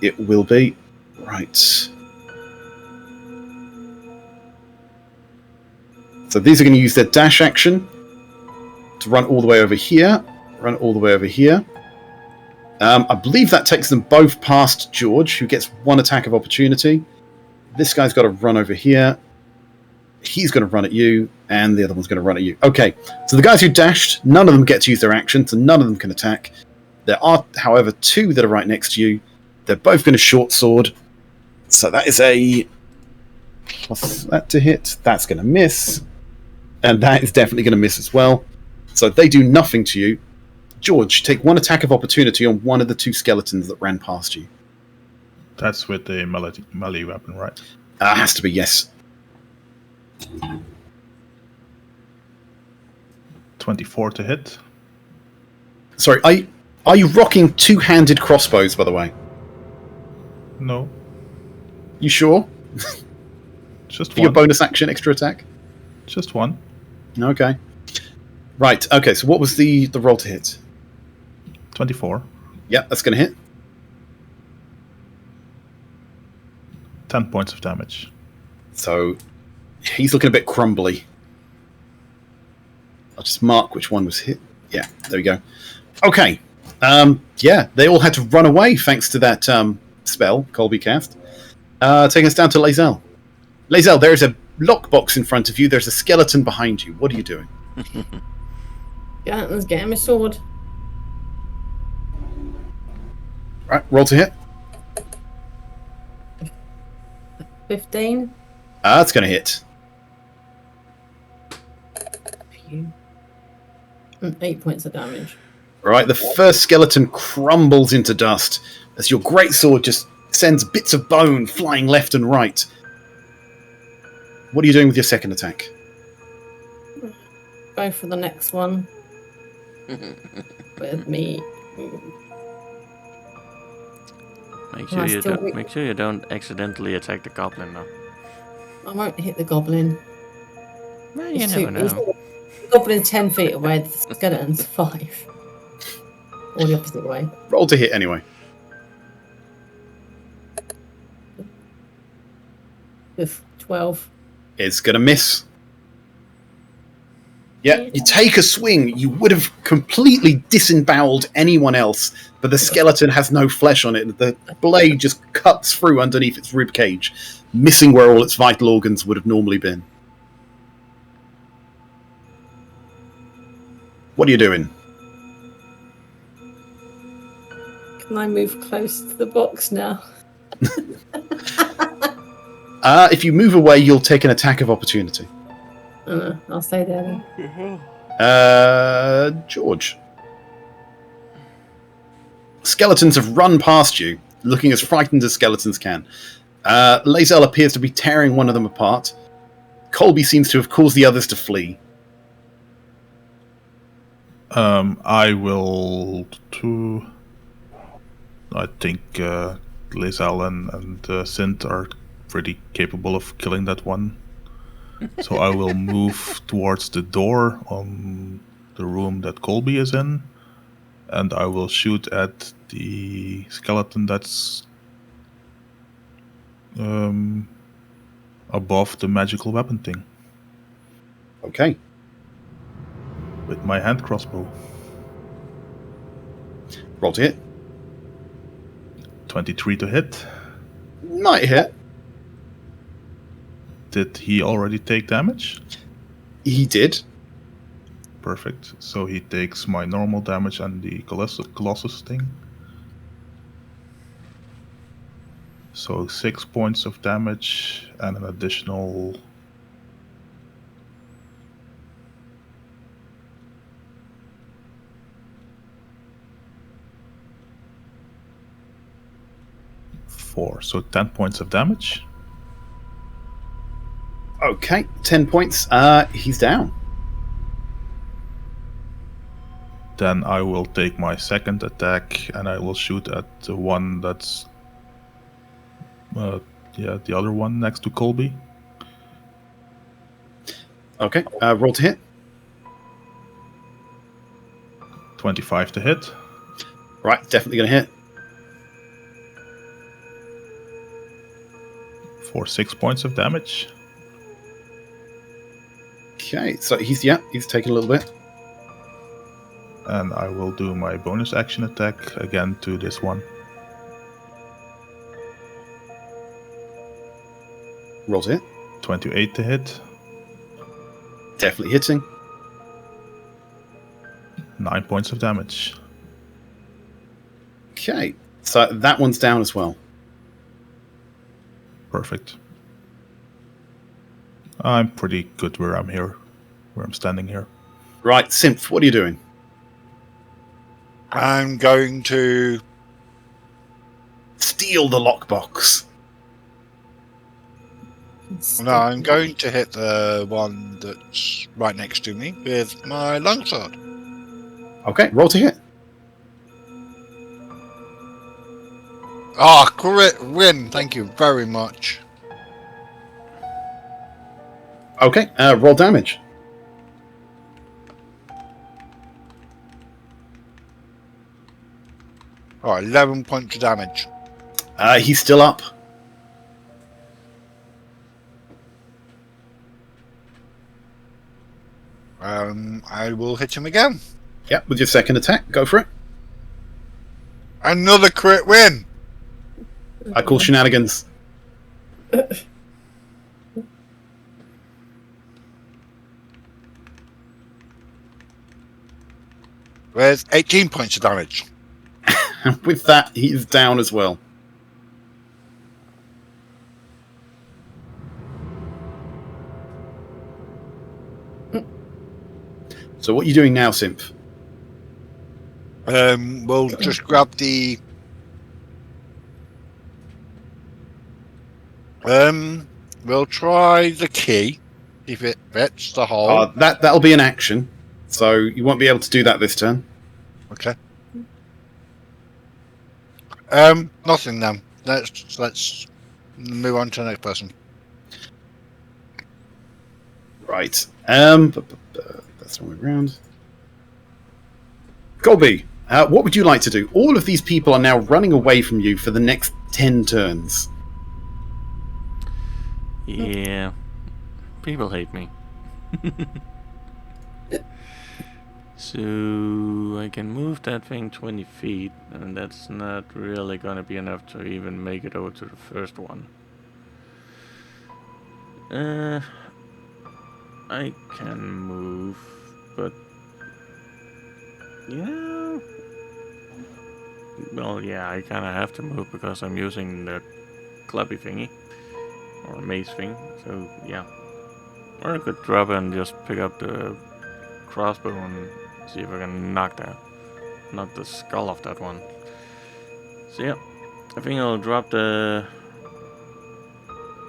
It will be. Right. So these are going to use their dash action to run all the way over here. Run all the way over here. I believe that takes them both past George, who gets 1 attack of opportunity. This guy's got to run over here. he's going to run at you, and the other one's going to run at you. Okay, so the guys who dashed, none of them get to use their action, so none of them can attack. There are, however, 2 that are right next to you. They're both going to short sword. So that is a... Plus that to hit. That's going to miss. And that is definitely going to miss as well. So they do nothing to you. George, take 1 attack of opportunity on one of the 2 skeletons that ran past you. That's with the melee weapon, right? Has to be, yes. 24 to hit. Sorry, are you rocking 2-handed crossbows, by the way? No, You sure? just For your one. bonus action, extra attack? Just one. Okay. Right, okay, so what was the roll to hit? 24. Yeah, that's going to hit. 10 points of damage. So he's looking a bit crumbly. I'll just mark which one was hit. Yeah, there we go. Okay. Yeah, they all had to run away thanks to that spell Colby cast. Taking us down to Lae'zel. Lae'zel, there is a lockbox in front of you. There's a skeleton behind you. What are you doing? Yeah, let's get him a sword. Right, roll to hit. 15. That's going to hit. Phew. 8 points of damage. Right, the first skeleton crumbles into dust as your greatsword just sends bits of bone flying left and right. What are you doing with your second attack? Go for the next one. With me. Make sure you don't accidentally attack the goblin though. I won't hit the goblin. Well, you It's never know. The goblin's 10 feet away, the skeleton's 5. Or the opposite way. Roll to hit anyway. With 12. It's going to miss. Yeah, you take a swing. You would have completely disemboweled anyone else, but the skeleton has no flesh on it. The blade just cuts through underneath its rib cage, missing where all its vital organs would have normally been. What are you doing? Can I move close to the box now? If you move away, you'll take an attack of opportunity. I'll stay there then. George. Skeletons have run past you, looking as frightened as skeletons can. Lae'zel appears to be tearing one of them apart. Colby seems to have caused the others to flee. I will too. I think Lae'zel and Sint are pretty capable of killing that one. So I will move towards the door on the room that Colby is in, and I will shoot at the skeleton that's above the magical weapon thing Okay. with my hand crossbow. Roll to hit. 23 to hit. Might hit. Did he already take damage? He did. Perfect. So he takes my normal damage and the Colossus thing. So 6 points of damage and an additional... four. So 10 points of damage. Okay, 10 points. He's down. Then I will take my second attack and I will shoot at the one that's... the other one next to Colby. Okay, roll to hit. 25 to hit. Right, definitely going to hit. For 6 points of damage. Okay, so he's taking a little bit. And I will do my bonus action attack again to this one. Roll to hit. 28 to hit. Definitely hitting. 9 points of damage. Okay, so that one's down as well. Perfect. I'm pretty good where I'm standing here. Right, Synth, what are you doing? I'm going to. Steal the lockbox. No, I'm going to hit the one that's right next to me with my longsword. Okay, roll to hit. Ah, crit win. Thank you very much. Okay, roll damage. Alright, 11 points of damage. He's still up. I will hit him again. Yep, with your second attack. Go for it. Another crit win. I call shenanigans. There's 18 points of damage. And with that, he's down as well. So what are you doing now, Synth? We'll just grab the. We'll try the key if it fits the hole. That'll be an action, so you won't be able to do that this turn. Okay. Nothing then. Let's move on to the next person. Right. That's the way around. Colby, what would you like to do? All of these people are now running away from you for the next 10 turns. Yeah. People hate me. So I can move that thing 20 feet, and that's not really gonna be enough to even make it over to the first one. I can move, but yeah. Well, yeah, I kind of have to move because I'm using the clubby thingy or mace thing. So yeah, or I could drop it and just pick up the crossbow and see if I can knock the skull off that one. So yeah, I think I'll drop the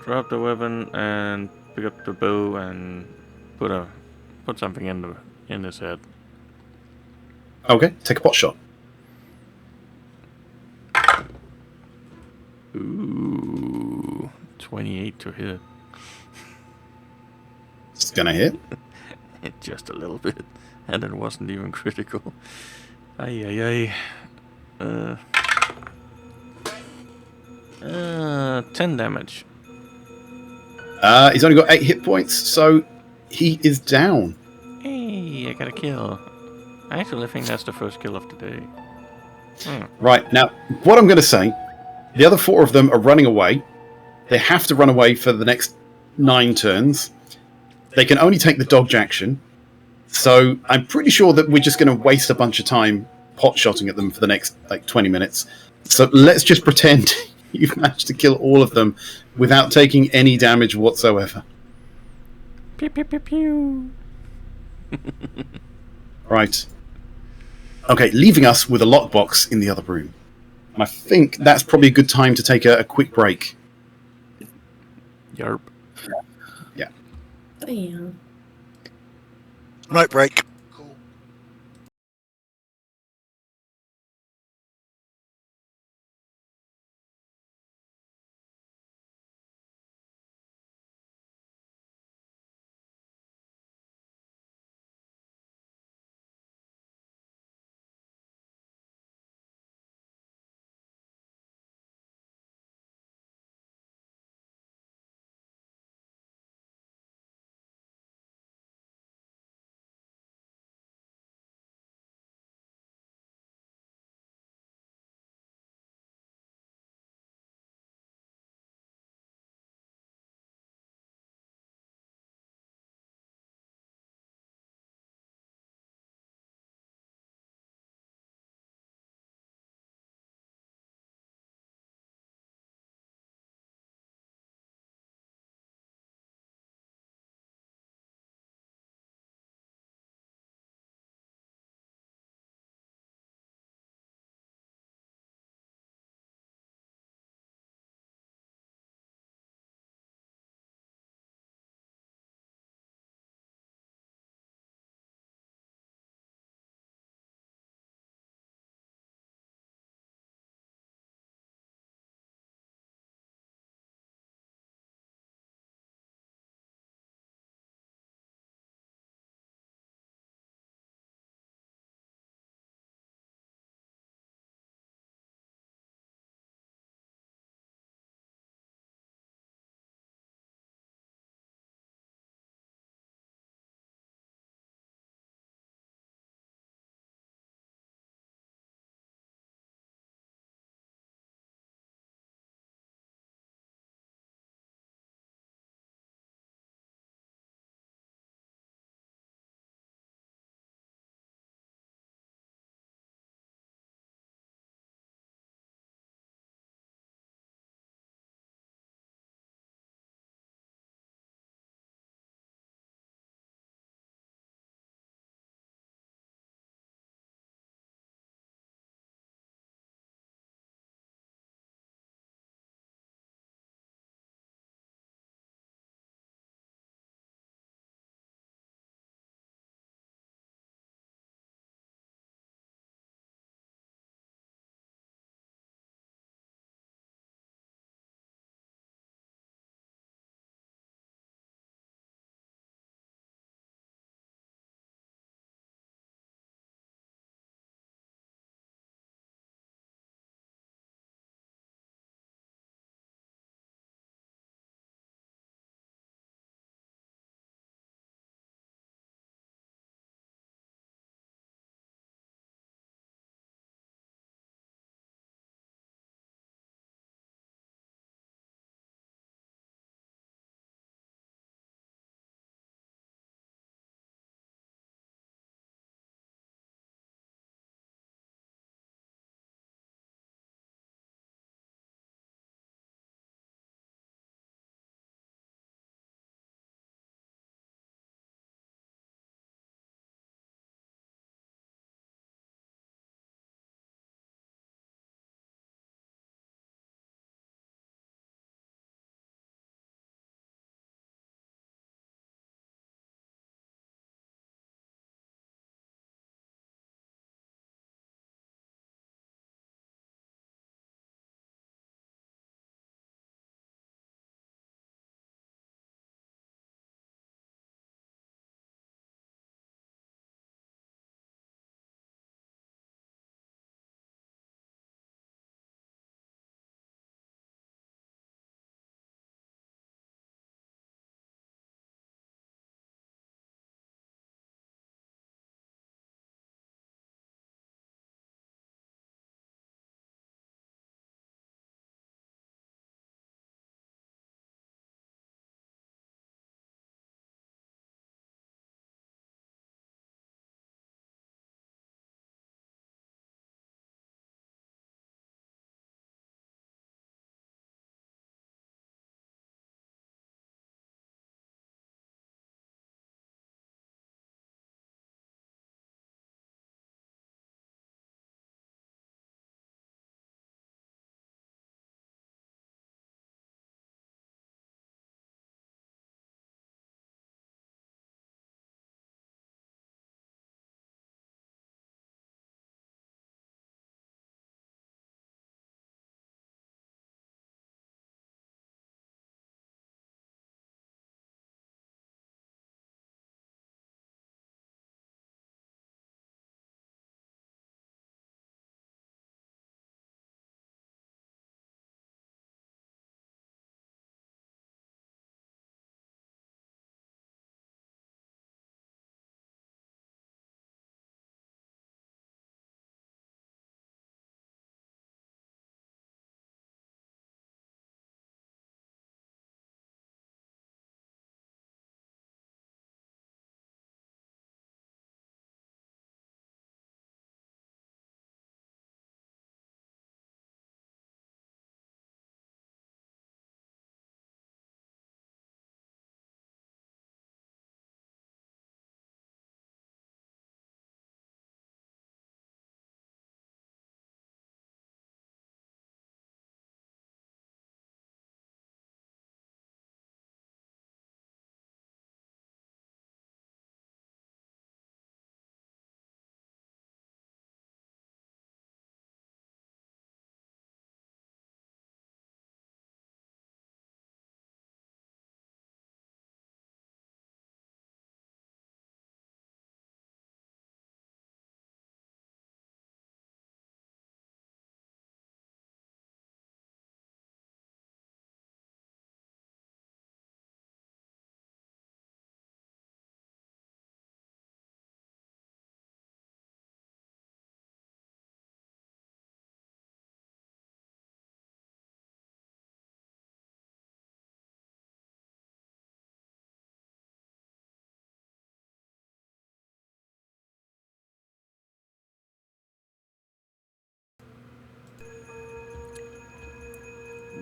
weapon and pick up the bow and put something in his head. Okay, take a pot shot. Ooh, 28 to hit. It's gonna hit. Just a little bit, and it wasn't even critical. Ay. 10 damage. He's only got 8 hit points, so he is down. Hey, I got a kill. I actually think that's the first kill of the day. Right, now, what I'm going to say, the other 4 of them are running away. They have to run away for the next 9 turns. They can only take the dodge action. So I'm pretty sure that we're just going to waste a bunch of time pot-shotting at them for the next, 20 minutes. So let's just pretend you've managed to kill all of them without taking any damage whatsoever. Pew pew pew pew. Right. Okay, leaving us with a lockbox in the other room. And I think that's probably a good time to take a quick break. Yarp. Yeah. Damn. Night break.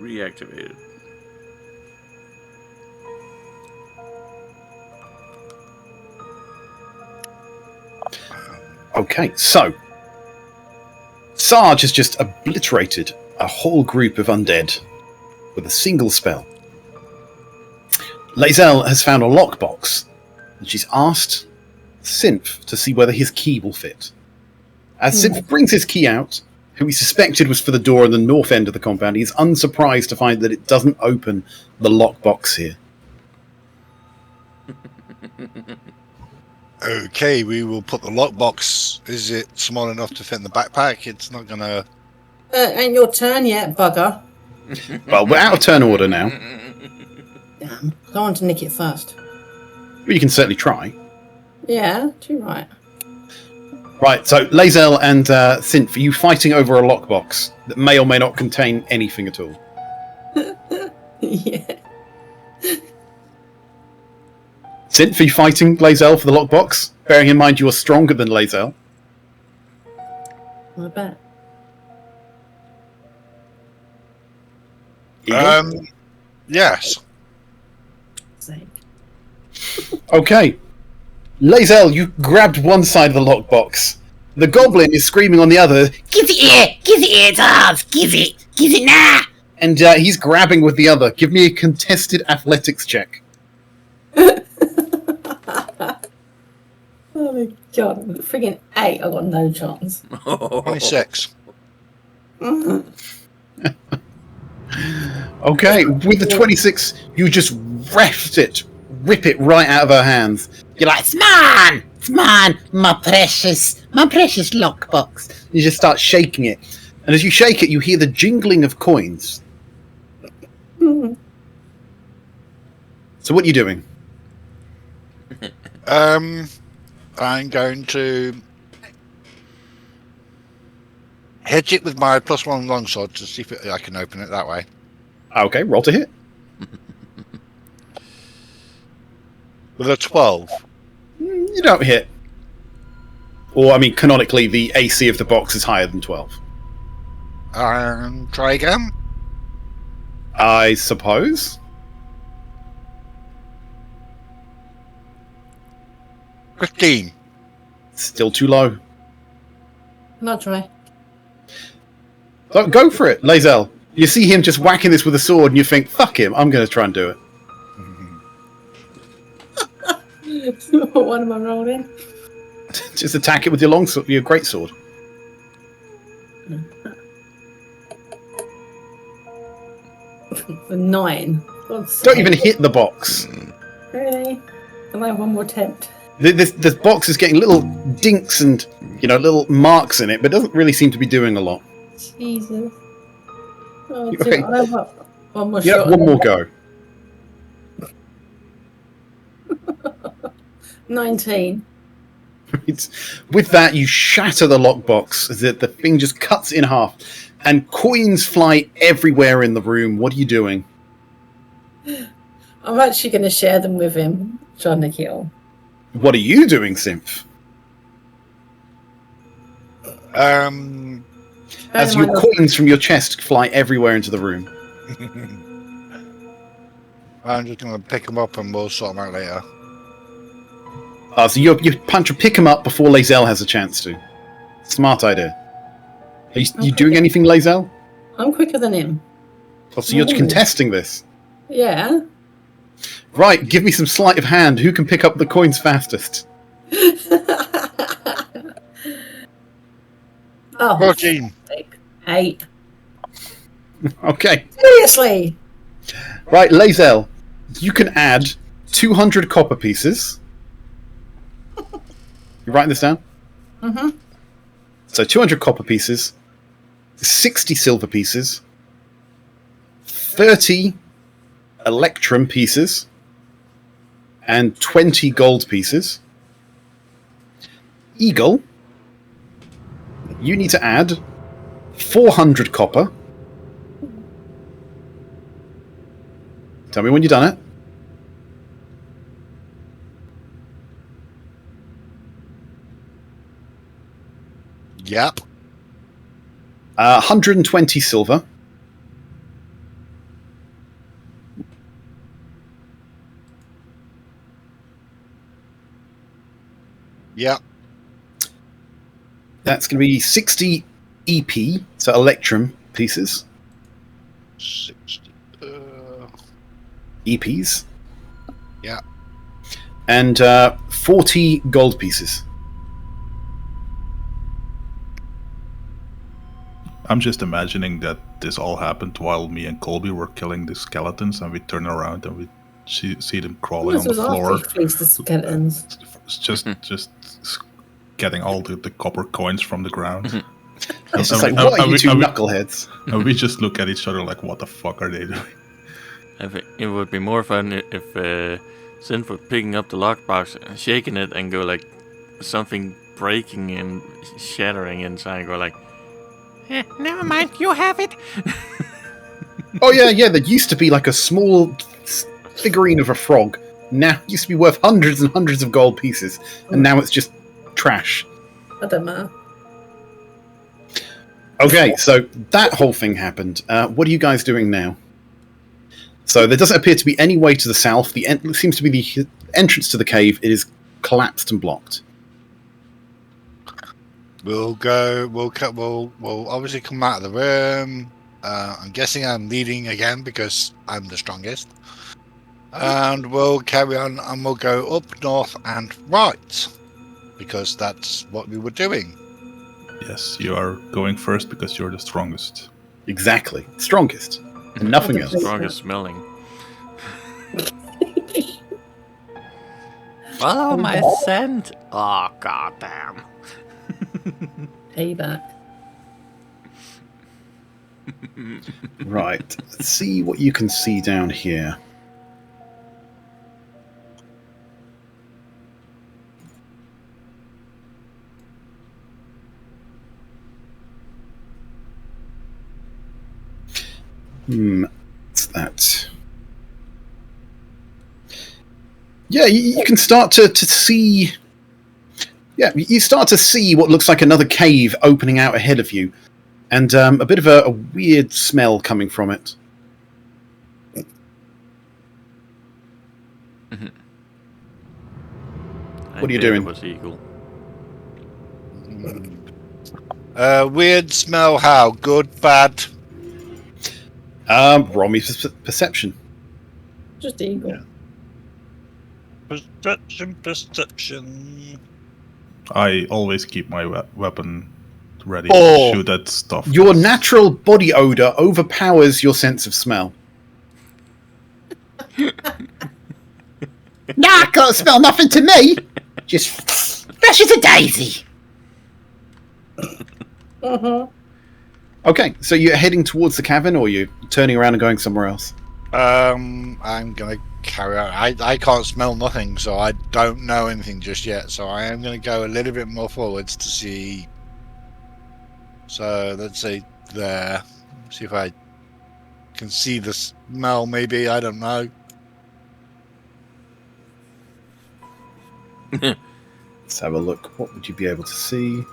reactivated. Okay, so Sarge has just obliterated a whole group of undead with a single spell. Lae'zel has found a lockbox, and she's asked Synth to see whether his key will fit. As Synth brings his key out, who he suspected was for the door in the north end of the compound, he's unsurprised to find that it doesn't open the lockbox here. Okay, we will put the lockbox. Is it small enough to fit in the backpack? It's not gonna. Ain't your turn yet, bugger. Well, we're out of turn order now. Damn. I want to nick it first. But you can certainly try. Yeah, too right. Right, so Lae'zel and Synth, are you fighting over a lockbox that may or may not contain anything at all? Yeah. Synth, are you fighting Lae'zel for the lockbox? Bearing in mind you are stronger than Lae'zel. I bet. Yes. Sake. Okay. Lae'zel, you grabbed one side of the lockbox. The goblin is screaming on the other, Give it here! Give it here, it's ours! Give it! Give it now! and he's grabbing with the other. Give me a contested athletics check. Oh my god, friggin' 8, I got no chance. 26. Okay, with the 26, you just rip it right out of her hands. You're like, It's mine, my precious lockbox. you just start shaking it. And as you shake it, you hear the jingling of coins. So what are you doing? I'm going to hedge it with my +1 longsword to see if I can open it that way. Okay, roll to hit. With a 12. You don't hit. Or, I mean, canonically, the AC of the box is higher than 12. Try again. I suppose. 15. Still too low. Not try. So go for it, Lae'zel. You see him just whacking this with a sword, and you think, fuck him, I'm going to try and do it. What am I rolling? Just attack it with your longsword, your greatsword. A 9. God's Don't sake. even hit the box. Really? Can I have one more attempt? This box is getting little dinks and, little marks in it, but doesn't really seem to be doing a lot. Jesus. Oh, Okay. I have one more Yeah, shot. one more go. 19. With that, you shatter the lockbox as the thing just cuts in half, and coins fly everywhere in the room. What are you doing? I'm actually going to share them with him, trying to kill. What are you doing, Symph? As your coins from your chest fly everywhere into the room. I'm just going to pick them up and we'll sort them out later. So you punch or pick him up before Lae'zel has a chance to. Smart idea. Are you doing anything, Lae'zel? I'm quicker than him. Oh, so you're contesting this. Yeah. Right, give me some sleight of hand. Who can pick up the coins fastest? Oh, 14. 8. Okay. Seriously? Right, Lae'zel, you can add 200 copper pieces. You writing this down? Mm-hmm. So 200 copper pieces, 60 silver pieces, 30 electrum pieces, and 20 gold pieces. Eagle, you need to add 400 copper. Tell me when you've done it. Yep. 120 silver. Yeah. That's going to be 60 EP, so Electrum pieces. 60. EPs. Yeah. And 40 gold pieces. I'm just imagining that this all happened while me and Colby were killing the skeletons, and we turn around and we see them crawling This on the was after floor. we fleeced the skeletons. It's just getting all the copper coins from the ground. It's just like, what are you two knuckleheads? And we just look at each other like, what the fuck are they doing? I think it would be more fun if Synth was picking up the lockbox and shaking it and go like something breaking and shattering inside and go like, never mind, you have it. Oh yeah, there used to be like a small figurine of a frog. Now it used to be worth hundreds and hundreds of gold pieces, and now it's just trash. That don't matter. Okay, so that whole thing happened. What are you guys doing now? So there doesn't appear to be any way to the south. Seems to be the entrance to the cave. It is collapsed and blocked. We'll go. We'll obviously come out of the room. I'm guessing I'm leading again because I'm the strongest. And we'll carry on, and we'll go up, north, and right because that's what we were doing. Yes, you are going first because you're the strongest. Exactly, strongest, and nothing else. Strongest smelling. Follow my scent. Oh goddamn. Payback. Right, let's see what you can see down here. What's that? Yeah, you can start to see. Yeah, you start to see what looks like another cave opening out ahead of you, and a bit of a weird smell coming from it. What are you doing? It was eagle. Weird smell. How? Good? Bad? Roll me perception. Just eagle. Yeah. Perception. I always keep my weapon ready Oh, to shoot at stuff. Your natural body odor overpowers your sense of smell. Nah, I can't smell nothing to me. Just fresh as a daisy. Okay, so you're heading towards the cavern, or you're turning around and going somewhere else? I'm gonna carry on. I can't smell nothing, so I don't know anything just yet. So I am gonna go a little bit more forwards to see. So let's say there. See if I can see the smell. Maybe, I don't know. Let's have a look. What would you be able to see?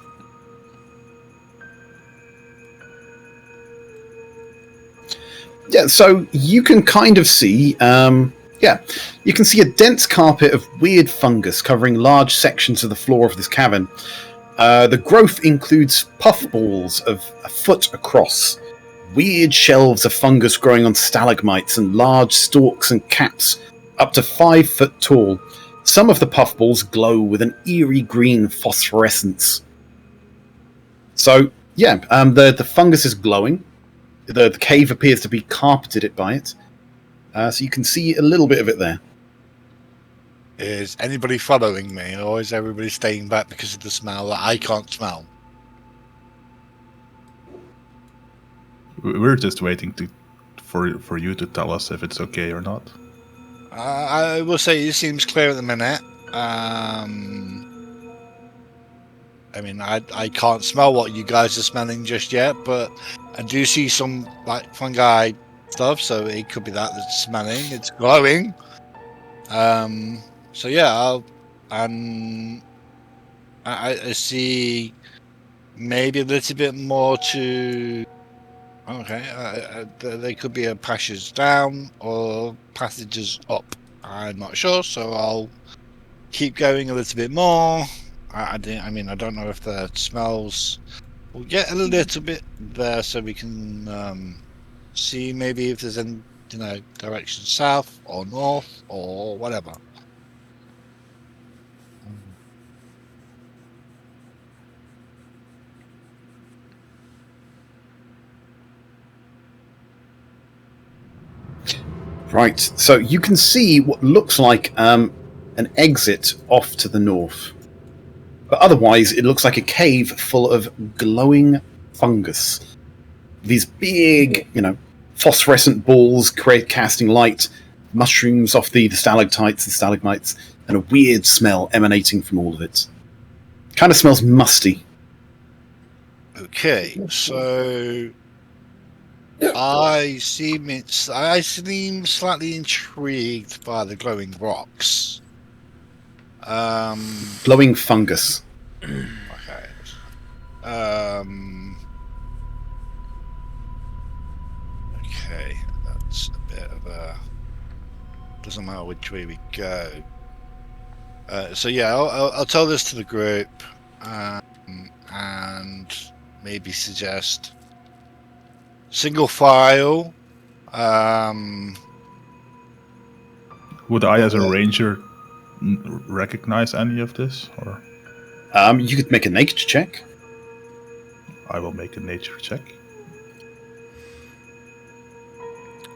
Yeah, so you can kind of see, you can see a dense carpet of weird fungus covering large sections of the floor of this cavern. The growth includes puffballs of a foot across, weird shelves of fungus growing on stalagmites, and large stalks and caps up to 5 foot tall. Some of the puffballs glow with an eerie green phosphorescence. So, yeah, the fungus is glowing. The cave appears to be carpeted by it. So you can see a little bit of it there. Is anybody following me, or is everybody staying back because of the smell that I can't smell? We're just waiting for you to tell us if it's okay or not. I will say it seems clear at the minute. I mean, I can't smell what you guys are smelling just yet, but I do see some like fungi stuff, so it could be that's smelling. It's glowing. So yeah, I see maybe a little bit more to. Okay, there could be a passage down or passages up. I'm not sure, so I'll keep going a little bit more. I mean, I don't know if the smells will get a little bit there, so we can see maybe if there's any, direction south or north or whatever. Right, so you can see what looks like an exit off to the north. But otherwise, it looks like a cave full of glowing fungus. These big, phosphorescent balls casting light, mushrooms off the stalactites and stalagmites, and a weird smell emanating from all of it. Kind of smells musty. Okay, so I seem slightly intrigued by the glowing rocks. Glowing fungus. Okay. Okay, that's a bit of a. Doesn't matter which way we go. So yeah, I'll tell this to the group, and maybe suggest single file. Would I, as a ranger, recognize any of this? Or You could make a nature check. I will make a nature check.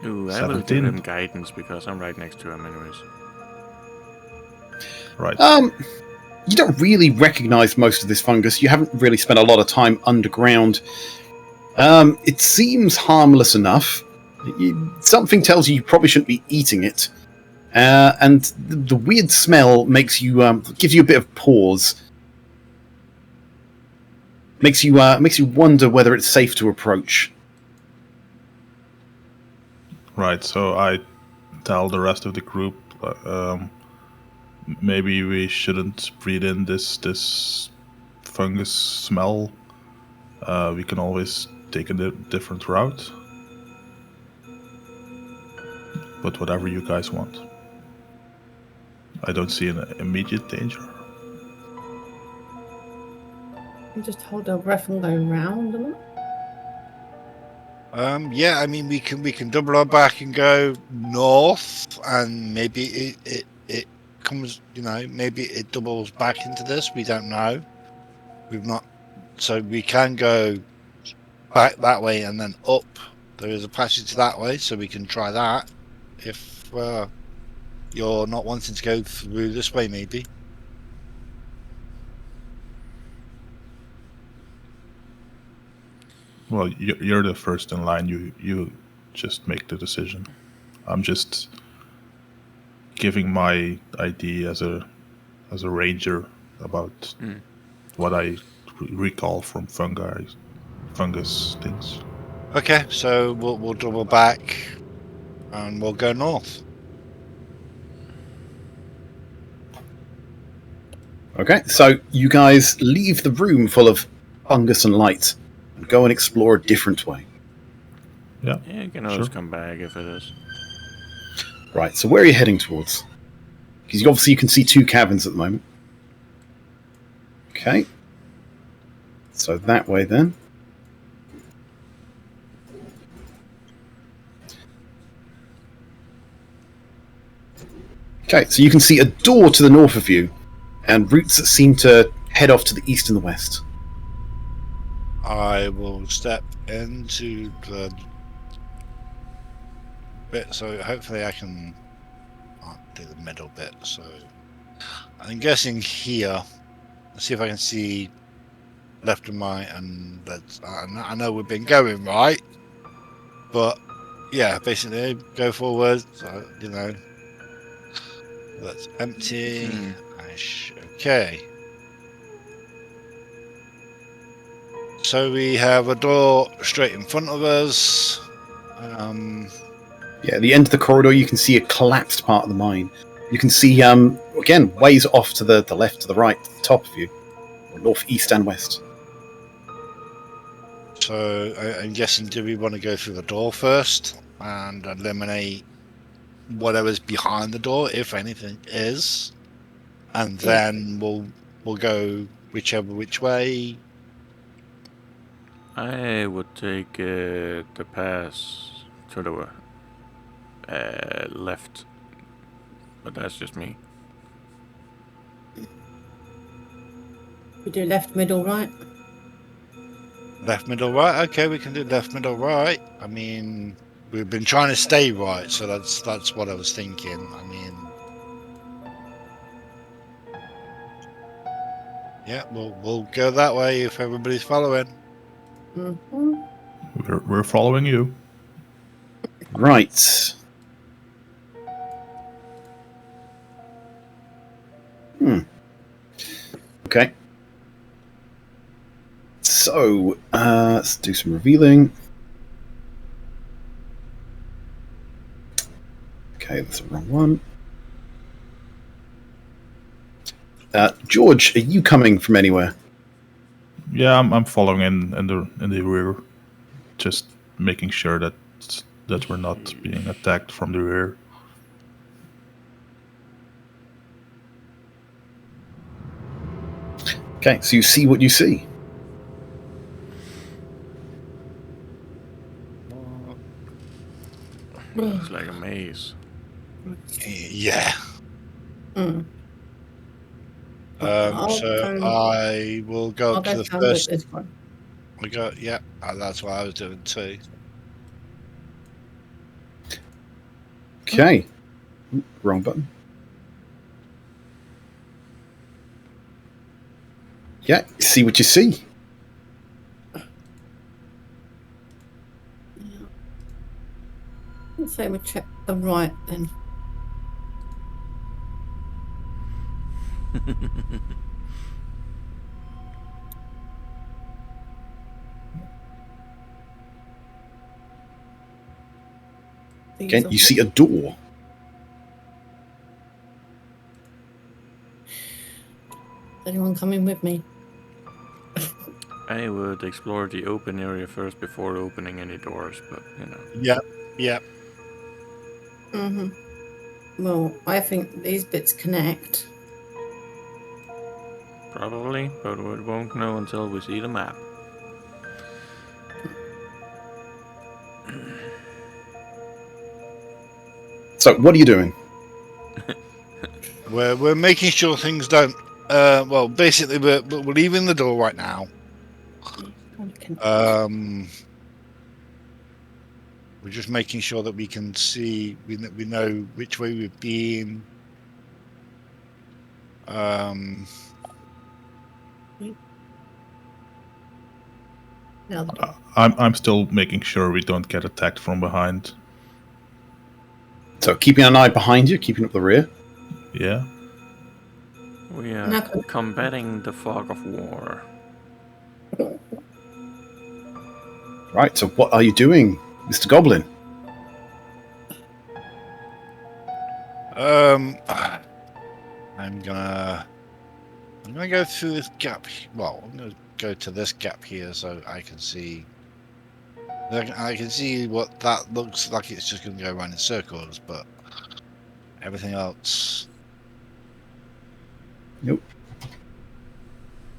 Ooh, I will give 17. him guidance because I'm right next to him anyways. Right. You don't really recognize most of this fungus. You haven't really spent a lot of time underground. It seems harmless enough. Something tells you probably shouldn't be eating it. And the weird smell makes you gives you a bit of pause. Makes you wonder whether it's safe to approach. Right, so I tell the rest of the group, maybe we shouldn't breathe in this fungus smell. We can always take a different route. But whatever you guys want. I don't see an immediate danger. You just hold our breath and go round a lot. Yeah, I mean we can double our back and go north, and maybe it comes, maybe it doubles back into this. We don't know. We've not, so we can go back that way and then up. There is a passage that way, so we can try that. If you're not wanting to go through this way, maybe. Well, you're the first in line. You just make the decision. I'm just giving my idea as a ranger about what I recall from fungus things. Okay, so we'll double back and we'll go north. Okay, so you guys leave the room full of fungus and light and go and explore a different way. Yeah, you can always sure. come back if it is. Right, so where are you heading towards? Because obviously you can see two caverns at the moment. Okay. So that way then. Okay, so you can see a door to the north of you, and routes that seem to head off to the east and the west. I will step into the bit, so hopefully I can do the middle bit. So I'm guessing here. Let's see if I can see left and right, and I know we've been going right, but yeah, basically go forward. So that's empty. Okay. So we have a door straight in front of us. Yeah, at the end of the corridor, you can see a collapsed part of the mine. You can see, again, ways off to the left, to the right, to the top of you, or north, east, and west. So I'm guessing, do we want to go through the door first and eliminate whatever's behind the door, if anything is, and then we'll we'll go which way. I would take the pass to the left, but that's just me. We do left, middle, right. Left, middle, right. Okay, we can do left, middle, right. I mean, we've been trying to stay right, so that's what I was thinking. I mean, yeah, we'll go that way if everybody's following. Mm-hmm. We're following you. Right. Okay. So, let's do some revealing. Okay, that's the wrong one. George, are you coming from anywhere? Yeah, I'm following in the rear, just making sure that we're not being attacked from the rear. Okay, so you see what you see. Looks like a maze. Yeah. Mm. So I will go I'll up to go the down with first. this one. We go. Yeah, that's what I was doing too. Okay. Wrong button. Yeah, see what you see. Let's say we check the right then. Okay, you see a door. Anyone coming with me? I would explore the open area first before opening any doors, but you know. Yeah. Mm-hmm. Well, I think these bits connect. Probably, but we won't know until we see the map. So, what are you doing? We're making sure things don't. Well, basically, we're leaving the door right now. We're just making sure that we can see. We know which way we've been. I'm still making sure we don't get attacked from behind. So, keeping an eye behind you, keeping up the rear. Yeah. We are combating the fog of war. Right, so what are you doing, Mr. Goblin? I'm gonna go through this gap. Well, I'm gonna go to this gap here so I can see. I can see what that looks like. It's just gonna go around in circles, but everything else. Nope.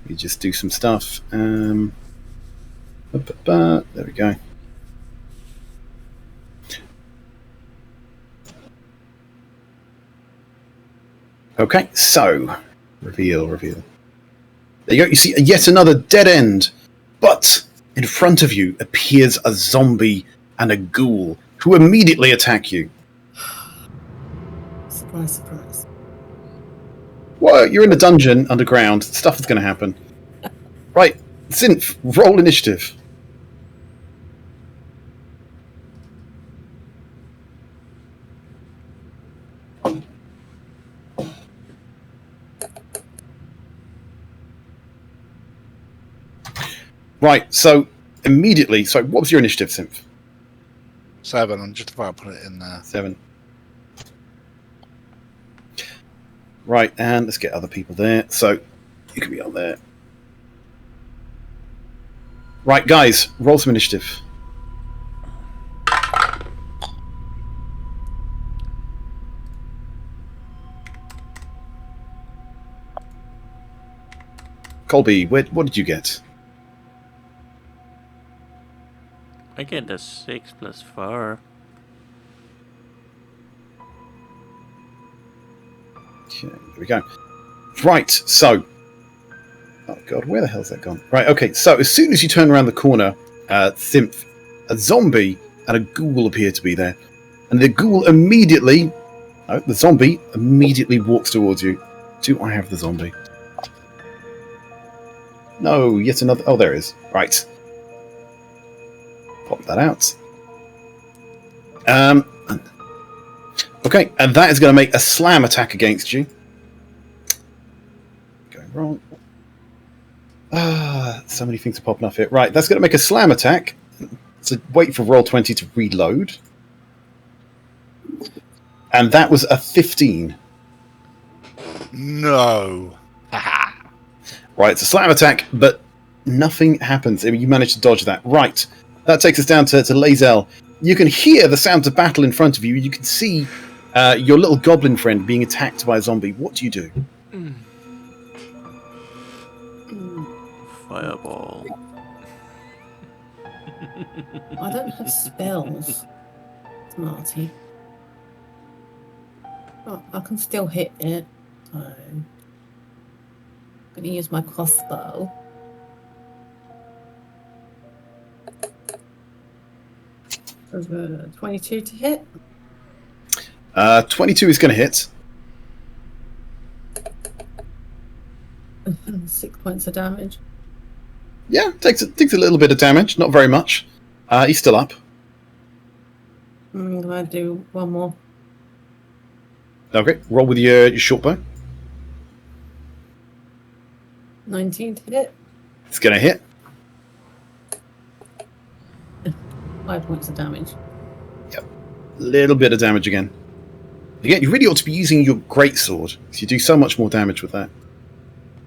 You just do some stuff. There we go. Okay, so reveal. There you go. You see yet another dead end, but in front of you appears a zombie and a ghoul who immediately attack you. Surprise, surprise. Well, you're in a dungeon underground. Stuff is going to happen. Right, Zinf, roll initiative. Right, so immediately, so what was your initiative, Zinf? 7. I'm just about to put it in there. 7. Right, and let's get other people there. So you can be on there. Right, guys, roll some initiative. Colby, what did you get? I get a 6 plus 4. Okay, there we go. Right, so... Oh god, where the hell's that gone? Right, okay, so as soon as you turn around the corner, Thimph, a zombie and a ghoul appear to be there. And the ghoul immediately... Oh, the zombie immediately walks towards you. Do I have the zombie? No, yet another... Oh, there it is. Right. Pop that out. Okay, and that is going to make a slam attack against you. Going wrong. So many things are popping off here. Right, that's going to make a slam attack. So wait for roll 20 to reload. And that was a 15. No. Right, it's a slam attack, but nothing happens. I mean, you managed to dodge that. Right, that takes us down to Lae'zel. You can hear the sounds of battle in front of you. You can see your little goblin friend being attacked by a zombie. What do you do? Fireball. I don't have spells, Smarty. Oh, I can still hit it. So I'm going to use my crossbow. There's a 22 to hit. 22 is going to hit. 6 points of damage. Yeah, takes a little bit of damage, not very much. He's still up. I'm going to do one more. Okay, roll with your short bow. 19 to hit. It's going to hit. 5 points of damage. Little bit of damage again. Again, you really ought to be using your greatsword, because you do so much more damage with that.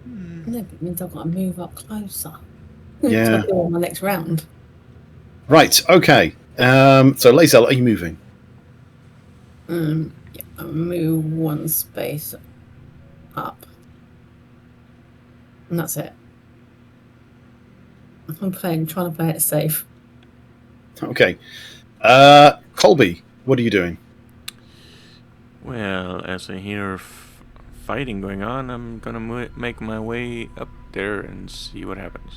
No, but it means I've got to move up closer. Yeah. To do on my next round. Right, okay. So, Lae'zel, are you moving? Yeah, I'll move one space up. And that's it. I'm trying to play it safe. Okay. Colby, what are you doing? Well, as I hear fighting going on, I'm gonna make my way up there and see what happens.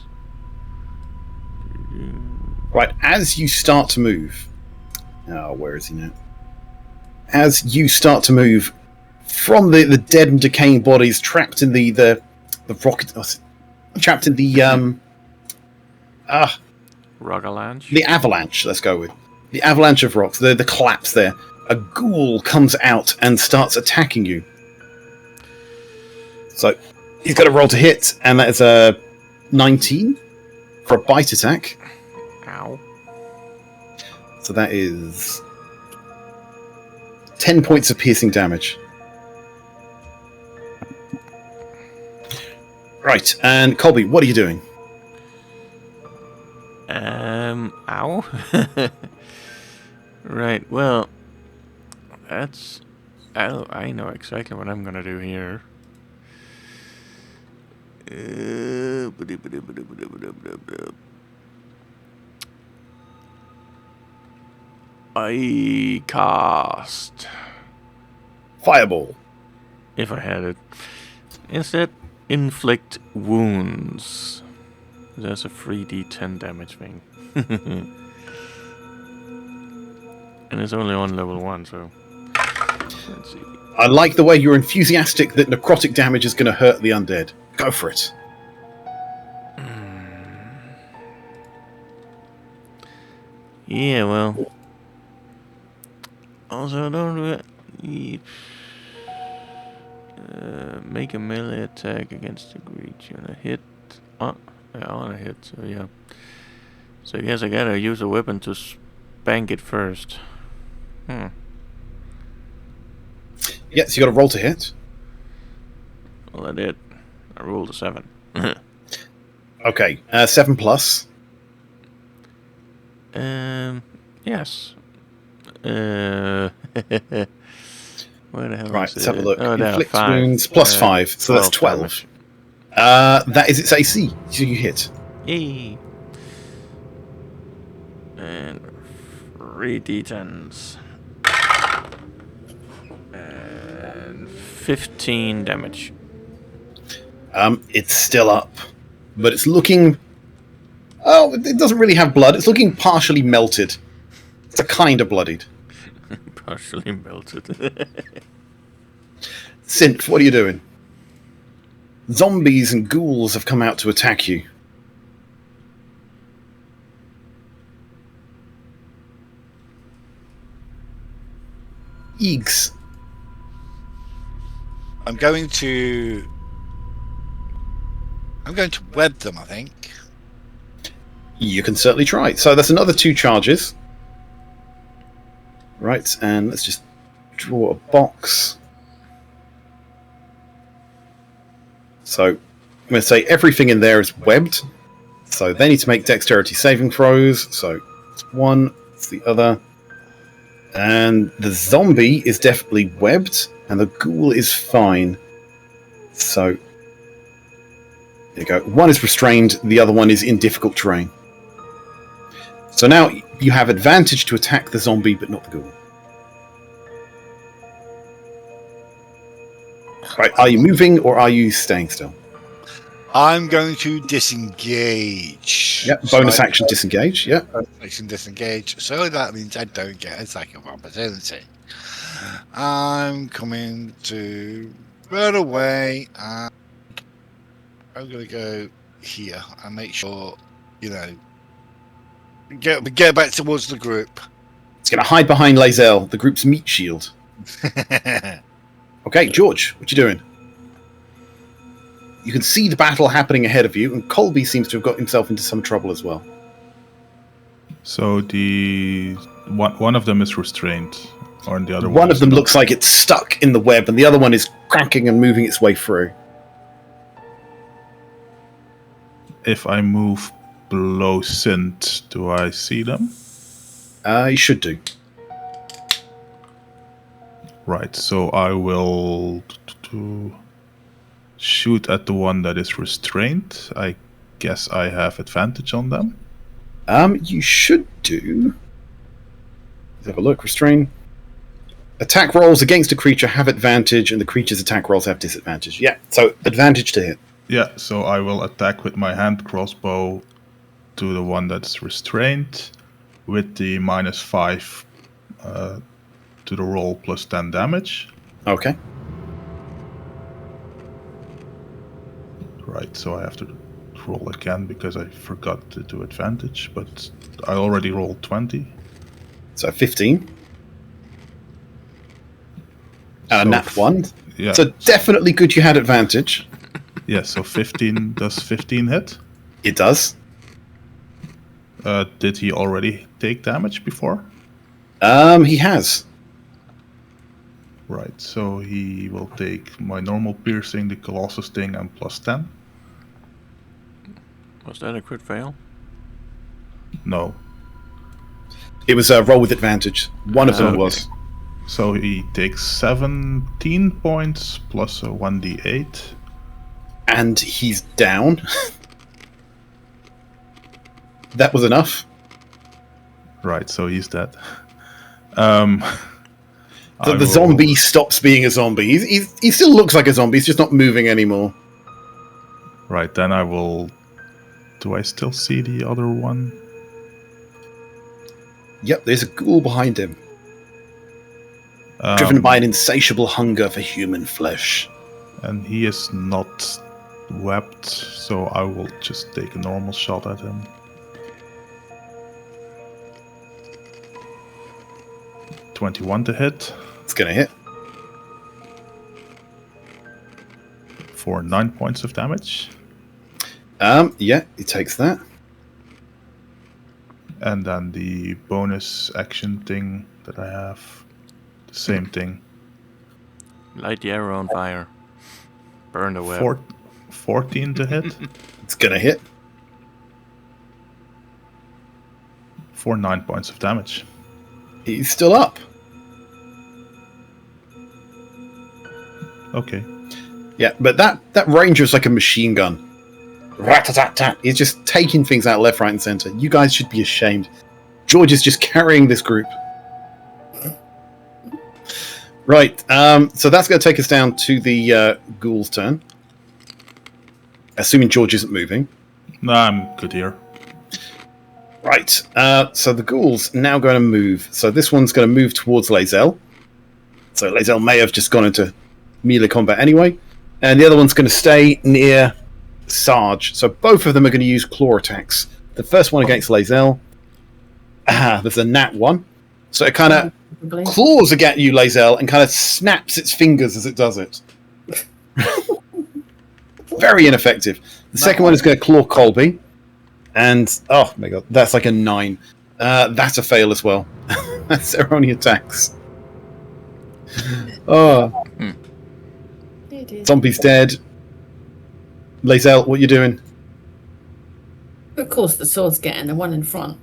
Right, as you start to move... Oh, where is he now? As you start to move from the dead and decaying bodies trapped in the rocket... trapped in the... Rogalanche? The avalanche, let's go with. The avalanche of rocks, the collapse there. A ghoul comes out and starts attacking you. So, he's got a roll to hit, and that is a 19 for a bite attack. Ow. So that is 10 points of piercing damage. Right, and Colby, what are you doing? Ow. Right, well, that's... I know exactly what I'm gonna do here. I cast... Fireball. If I had it. Instead, inflict wounds. There's a 3d10 damage thing. And it's only on level 1, so... Let's see. I like the way you're enthusiastic that necrotic damage is going to hurt the undead. Go for it. Yeah, well... Also, don't... make a melee attack against the creature and a hit. Oh, yeah, on a hit, so yeah. So I guess I gotta use a weapon to spank it first. Yeah, so you got a roll to hit. Well, I did. I rolled a 7. Okay, 7 plus. Yes. Where the hell Right, is let's it? have a look. Oh, there, Inflict 5. wounds plus 5, so that's 12. damage. That is its AC. So you hit. Yay! And 3d10s. And 15 damage. It's still up, but it's looking. Oh, it doesn't really have blood. It's looking partially melted. It's a kind of bloodied. Partially melted. Synth, what are you doing? Zombies and ghouls have come out to attack you. Eeks. I'm going to web them, I think. You can certainly try. So that's another 2 charges. Right, and let's just draw a box. So I'm going to say everything in there is webbed. So they need to make dexterity saving throws. So it's one, it's the other. And the zombie is definitely webbed, and the ghoul is fine. So there you go. One is restrained, the other one is in difficult terrain. So now you have advantage to attack the zombie, but not the ghoul. Right, are you moving or are you staying still? I'm going to disengage. Yep, bonus action disengage, yeah. Action disengage. So that means I don't get a second opportunity. I'm coming to run away, and I'm going to go here and make sure, get back towards the group. It's going to hide behind Lae'zel, the group's meat shield. Okay, George, what you doing? You can see the battle happening ahead of you, and Colby seems to have got himself into some trouble as well. So the one of them is restrained, or the other One of them is not. looks like it's stuck in the web, and the other one is cracking and moving its way through. If I move below Synth, do I see them? You should do. Right, so I will shoot at the one that is restrained. I guess I have advantage on them. You should do. Let's have a look. Restrain. Attack rolls against a creature have advantage, and the creature's attack rolls have disadvantage. Yeah, so advantage to hit. Yeah, so I will attack with my hand crossbow to the one that's restrained with the -5 to the roll plus 10 damage. Okay. Right, so I have to roll again because I forgot to do advantage, but I already rolled 20. So 15. So Nat 1. Yeah. So definitely good you had advantage. Yeah, so 15, does 15 hit? It does. Did he already take damage before? He has. Right, so he will take my normal piercing, the Colossus Sting, and plus 10. Was that a crit fail? No. It was a roll with advantage. One of them Okay. was. So he takes 17 points plus a 1d8. And he's down. That was enough. Right, so he's dead. The zombie stops being a zombie. He still looks like a zombie, he's just not moving anymore. Right, then I will... Do I still see the other one? Yep, there's a ghoul behind him. Driven by an insatiable hunger for human flesh. And he is not webbed, so I will just take a normal shot at him. .21 to hit It's gonna hit. for 9 points of damage. Yeah, he takes that. And then the bonus action thing that I have, the same thing. Light the arrow on fire. Burn the web. 14 to hit It's gonna hit. for 9 points of damage. He's still up. Okay. Yeah, but that ranger is like a machine gun. Rat-a-tat-tat. He's just taking things out left, right, and centre. You guys should be ashamed. George is just carrying this group. Right, so that's going to take us down to the ghoul's turn. Assuming George isn't moving. No, I'm good here. Right, so the ghoul's now going to move. So this one's going to move towards Lae'zel. So Lae'zel may have just gone into melee combat anyway. And the other one's going to stay near Sarge. So both of them are going to use claw attacks. The first one against Lae'zel. There's a nat 1. So it kind of claws at you, Lae'zel, and kind of snaps its fingers as it does it. Very ineffective. The second one is going to claw Colby. And, oh my god, that's like a 9. That's a fail as well. That's their only attacks. Oh. Zombie's dead. Lae'zel, what you doing? Of course, the sword's getting the one in front.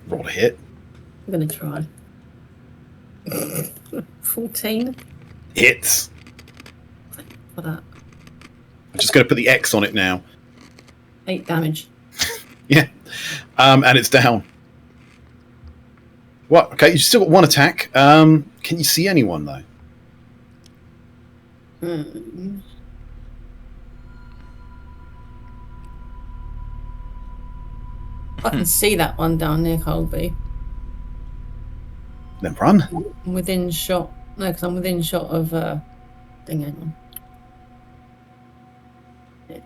Roll a hit. I'm going to try. 14 Hits. for that. I'm just going to put the X on it now. 8 damage. Yeah. And it's down. What? Okay, you've still got one attack. Can you see anyone, though? I can see that one down near Colby. Then run. I'm within shot. No, because I'm within shot of thing. Hang on. If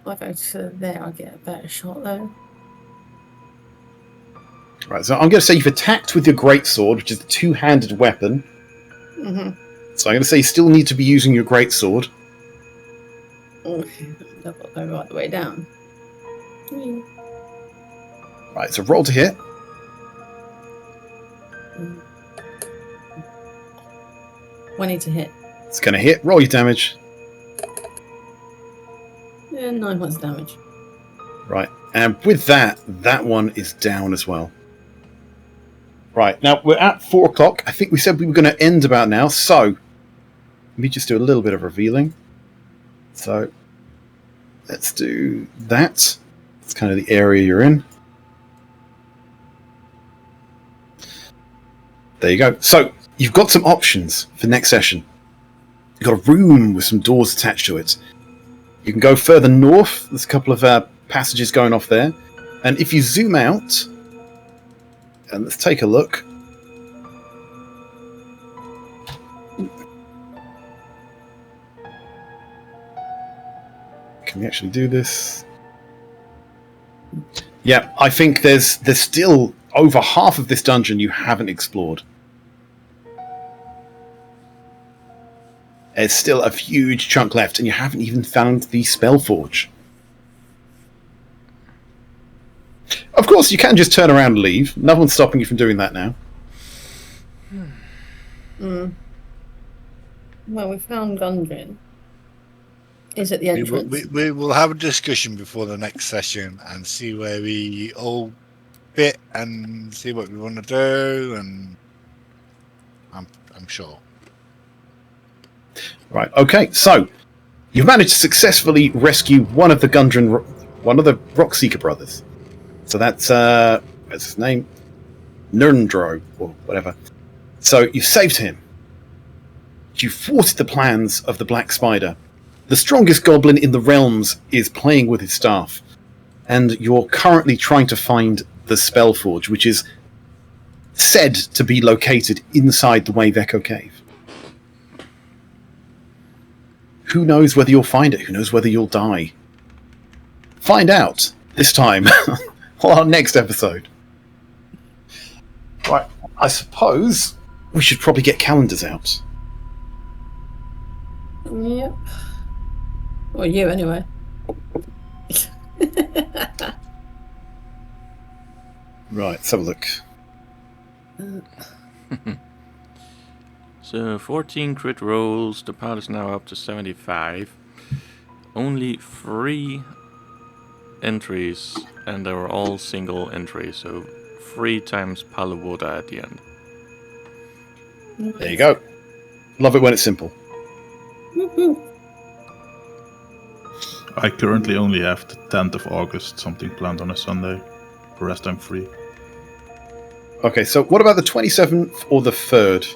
I go to there, I'll get a better shot though. Right, so I'm going to say you've attacked with your greatsword, which is a two-handed weapon. So I'm going to say you still need to be using your greatsword. I've got to go right the way down. Right, so roll to hit. I need to hit. It's going to hit. Roll your damage. Yeah, 9 points of damage. Right, and with that, that one is down as well. Right, now we're at 4 o'clock. I think we said we were going to end about now, so let me just do a little bit of revealing. So let's do that. It's kind of the area you're in. There you go. So you've got some options for next session. You've got a room with some doors attached to it. You can go further north. There's a couple of passages going off there. And if you zoom out, and let's take a look. Can we actually do this? Yeah, I think there's still over half of this dungeon you haven't explored. There's still a huge chunk left, and you haven't even found the Spellforge. Of course, you can just turn around and leave. No one's stopping you from doing that now. Well, we found Gundren. Is at the entrance. We will have a discussion before the next session and see where we all fit and see what we want to do, and I'm sure. Right. Okay. So you've managed to successfully rescue one of the Rockseeker brothers. So that's what's his name, Nerndro or whatever. So you saved him. You thwarted the plans of the Black Spider. The strongest goblin in the realms is playing with his staff, and you're currently trying to find the Spellforge, which is said to be located inside the Wave Echo Cave. Who knows whether you'll find it? Who knows whether you'll die? Find out this time on our next episode. Right, I suppose we should probably get calendars out. Yep. Well, you anyway. Right, let's have a look. So 14 crit rolls, the pile is now up to 75. Only 3 entries, and they were all single entries, so 3 times Paluwoda at the end. There you go. Love it when it's simple. Woohoo. I currently only have the 10th of August, something planned on a Sunday. The rest I'm free. Okay, so what about the 27th or the 3rd?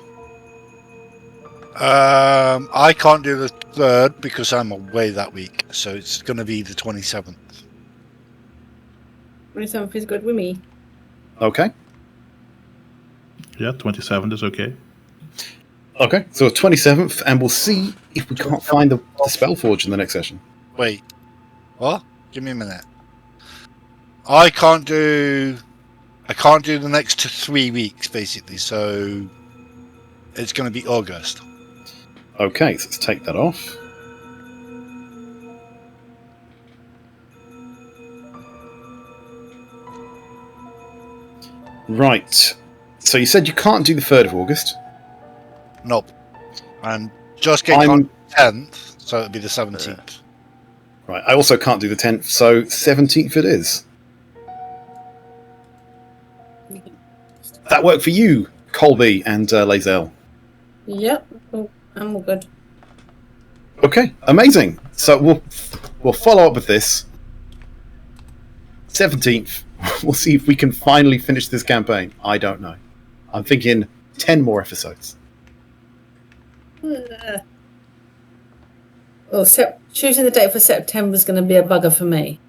I can't do the 3rd because I'm away that week, so it's going to be the 27th. 27th is good with me. Okay. Yeah, 27th is okay. Okay, so 27th, and we'll see if we can't find the Spellforge in the next session. Wait, what? Give me a minute. I can't do the next 3 weeks, basically, so it's going to be August. Okay, so let's take that off. Right. So you said you can't do the 3rd of August. Nope. And just get on 10th, so it'll be the 17th. Right, I also can't do the 10th, so 17th it is. That worked for you, Colby and Lazel. Yep. Oh, I'm all good. Okay, amazing. So we'll follow up with this. 17th, we'll see if we can finally finish this campaign. I don't know. I'm thinking 10 more episodes. Well, choosing the date for September is going to be a bugger for me.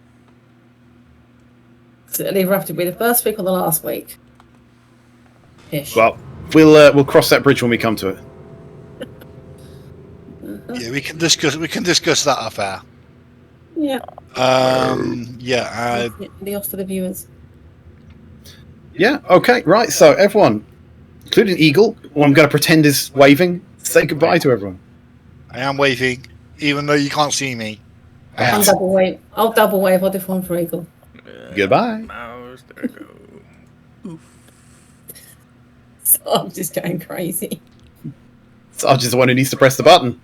So it'll either have to be the first week or the last week. Ish. Well, we'll cross that bridge when we come to it. Yeah, we can discuss that off air. Yeah. Yeah. The off to the viewers. Yeah, okay, right. So everyone, including Eagle, who I'm going to pretend is waving, say goodbye to everyone. I am waving, even though you can't see me. I'll double wave. I'll double wave. I'll do one for Eagle. Goodbye. Mouse, there I go. So I'm just going crazy. So I'm just the one who needs to press the button.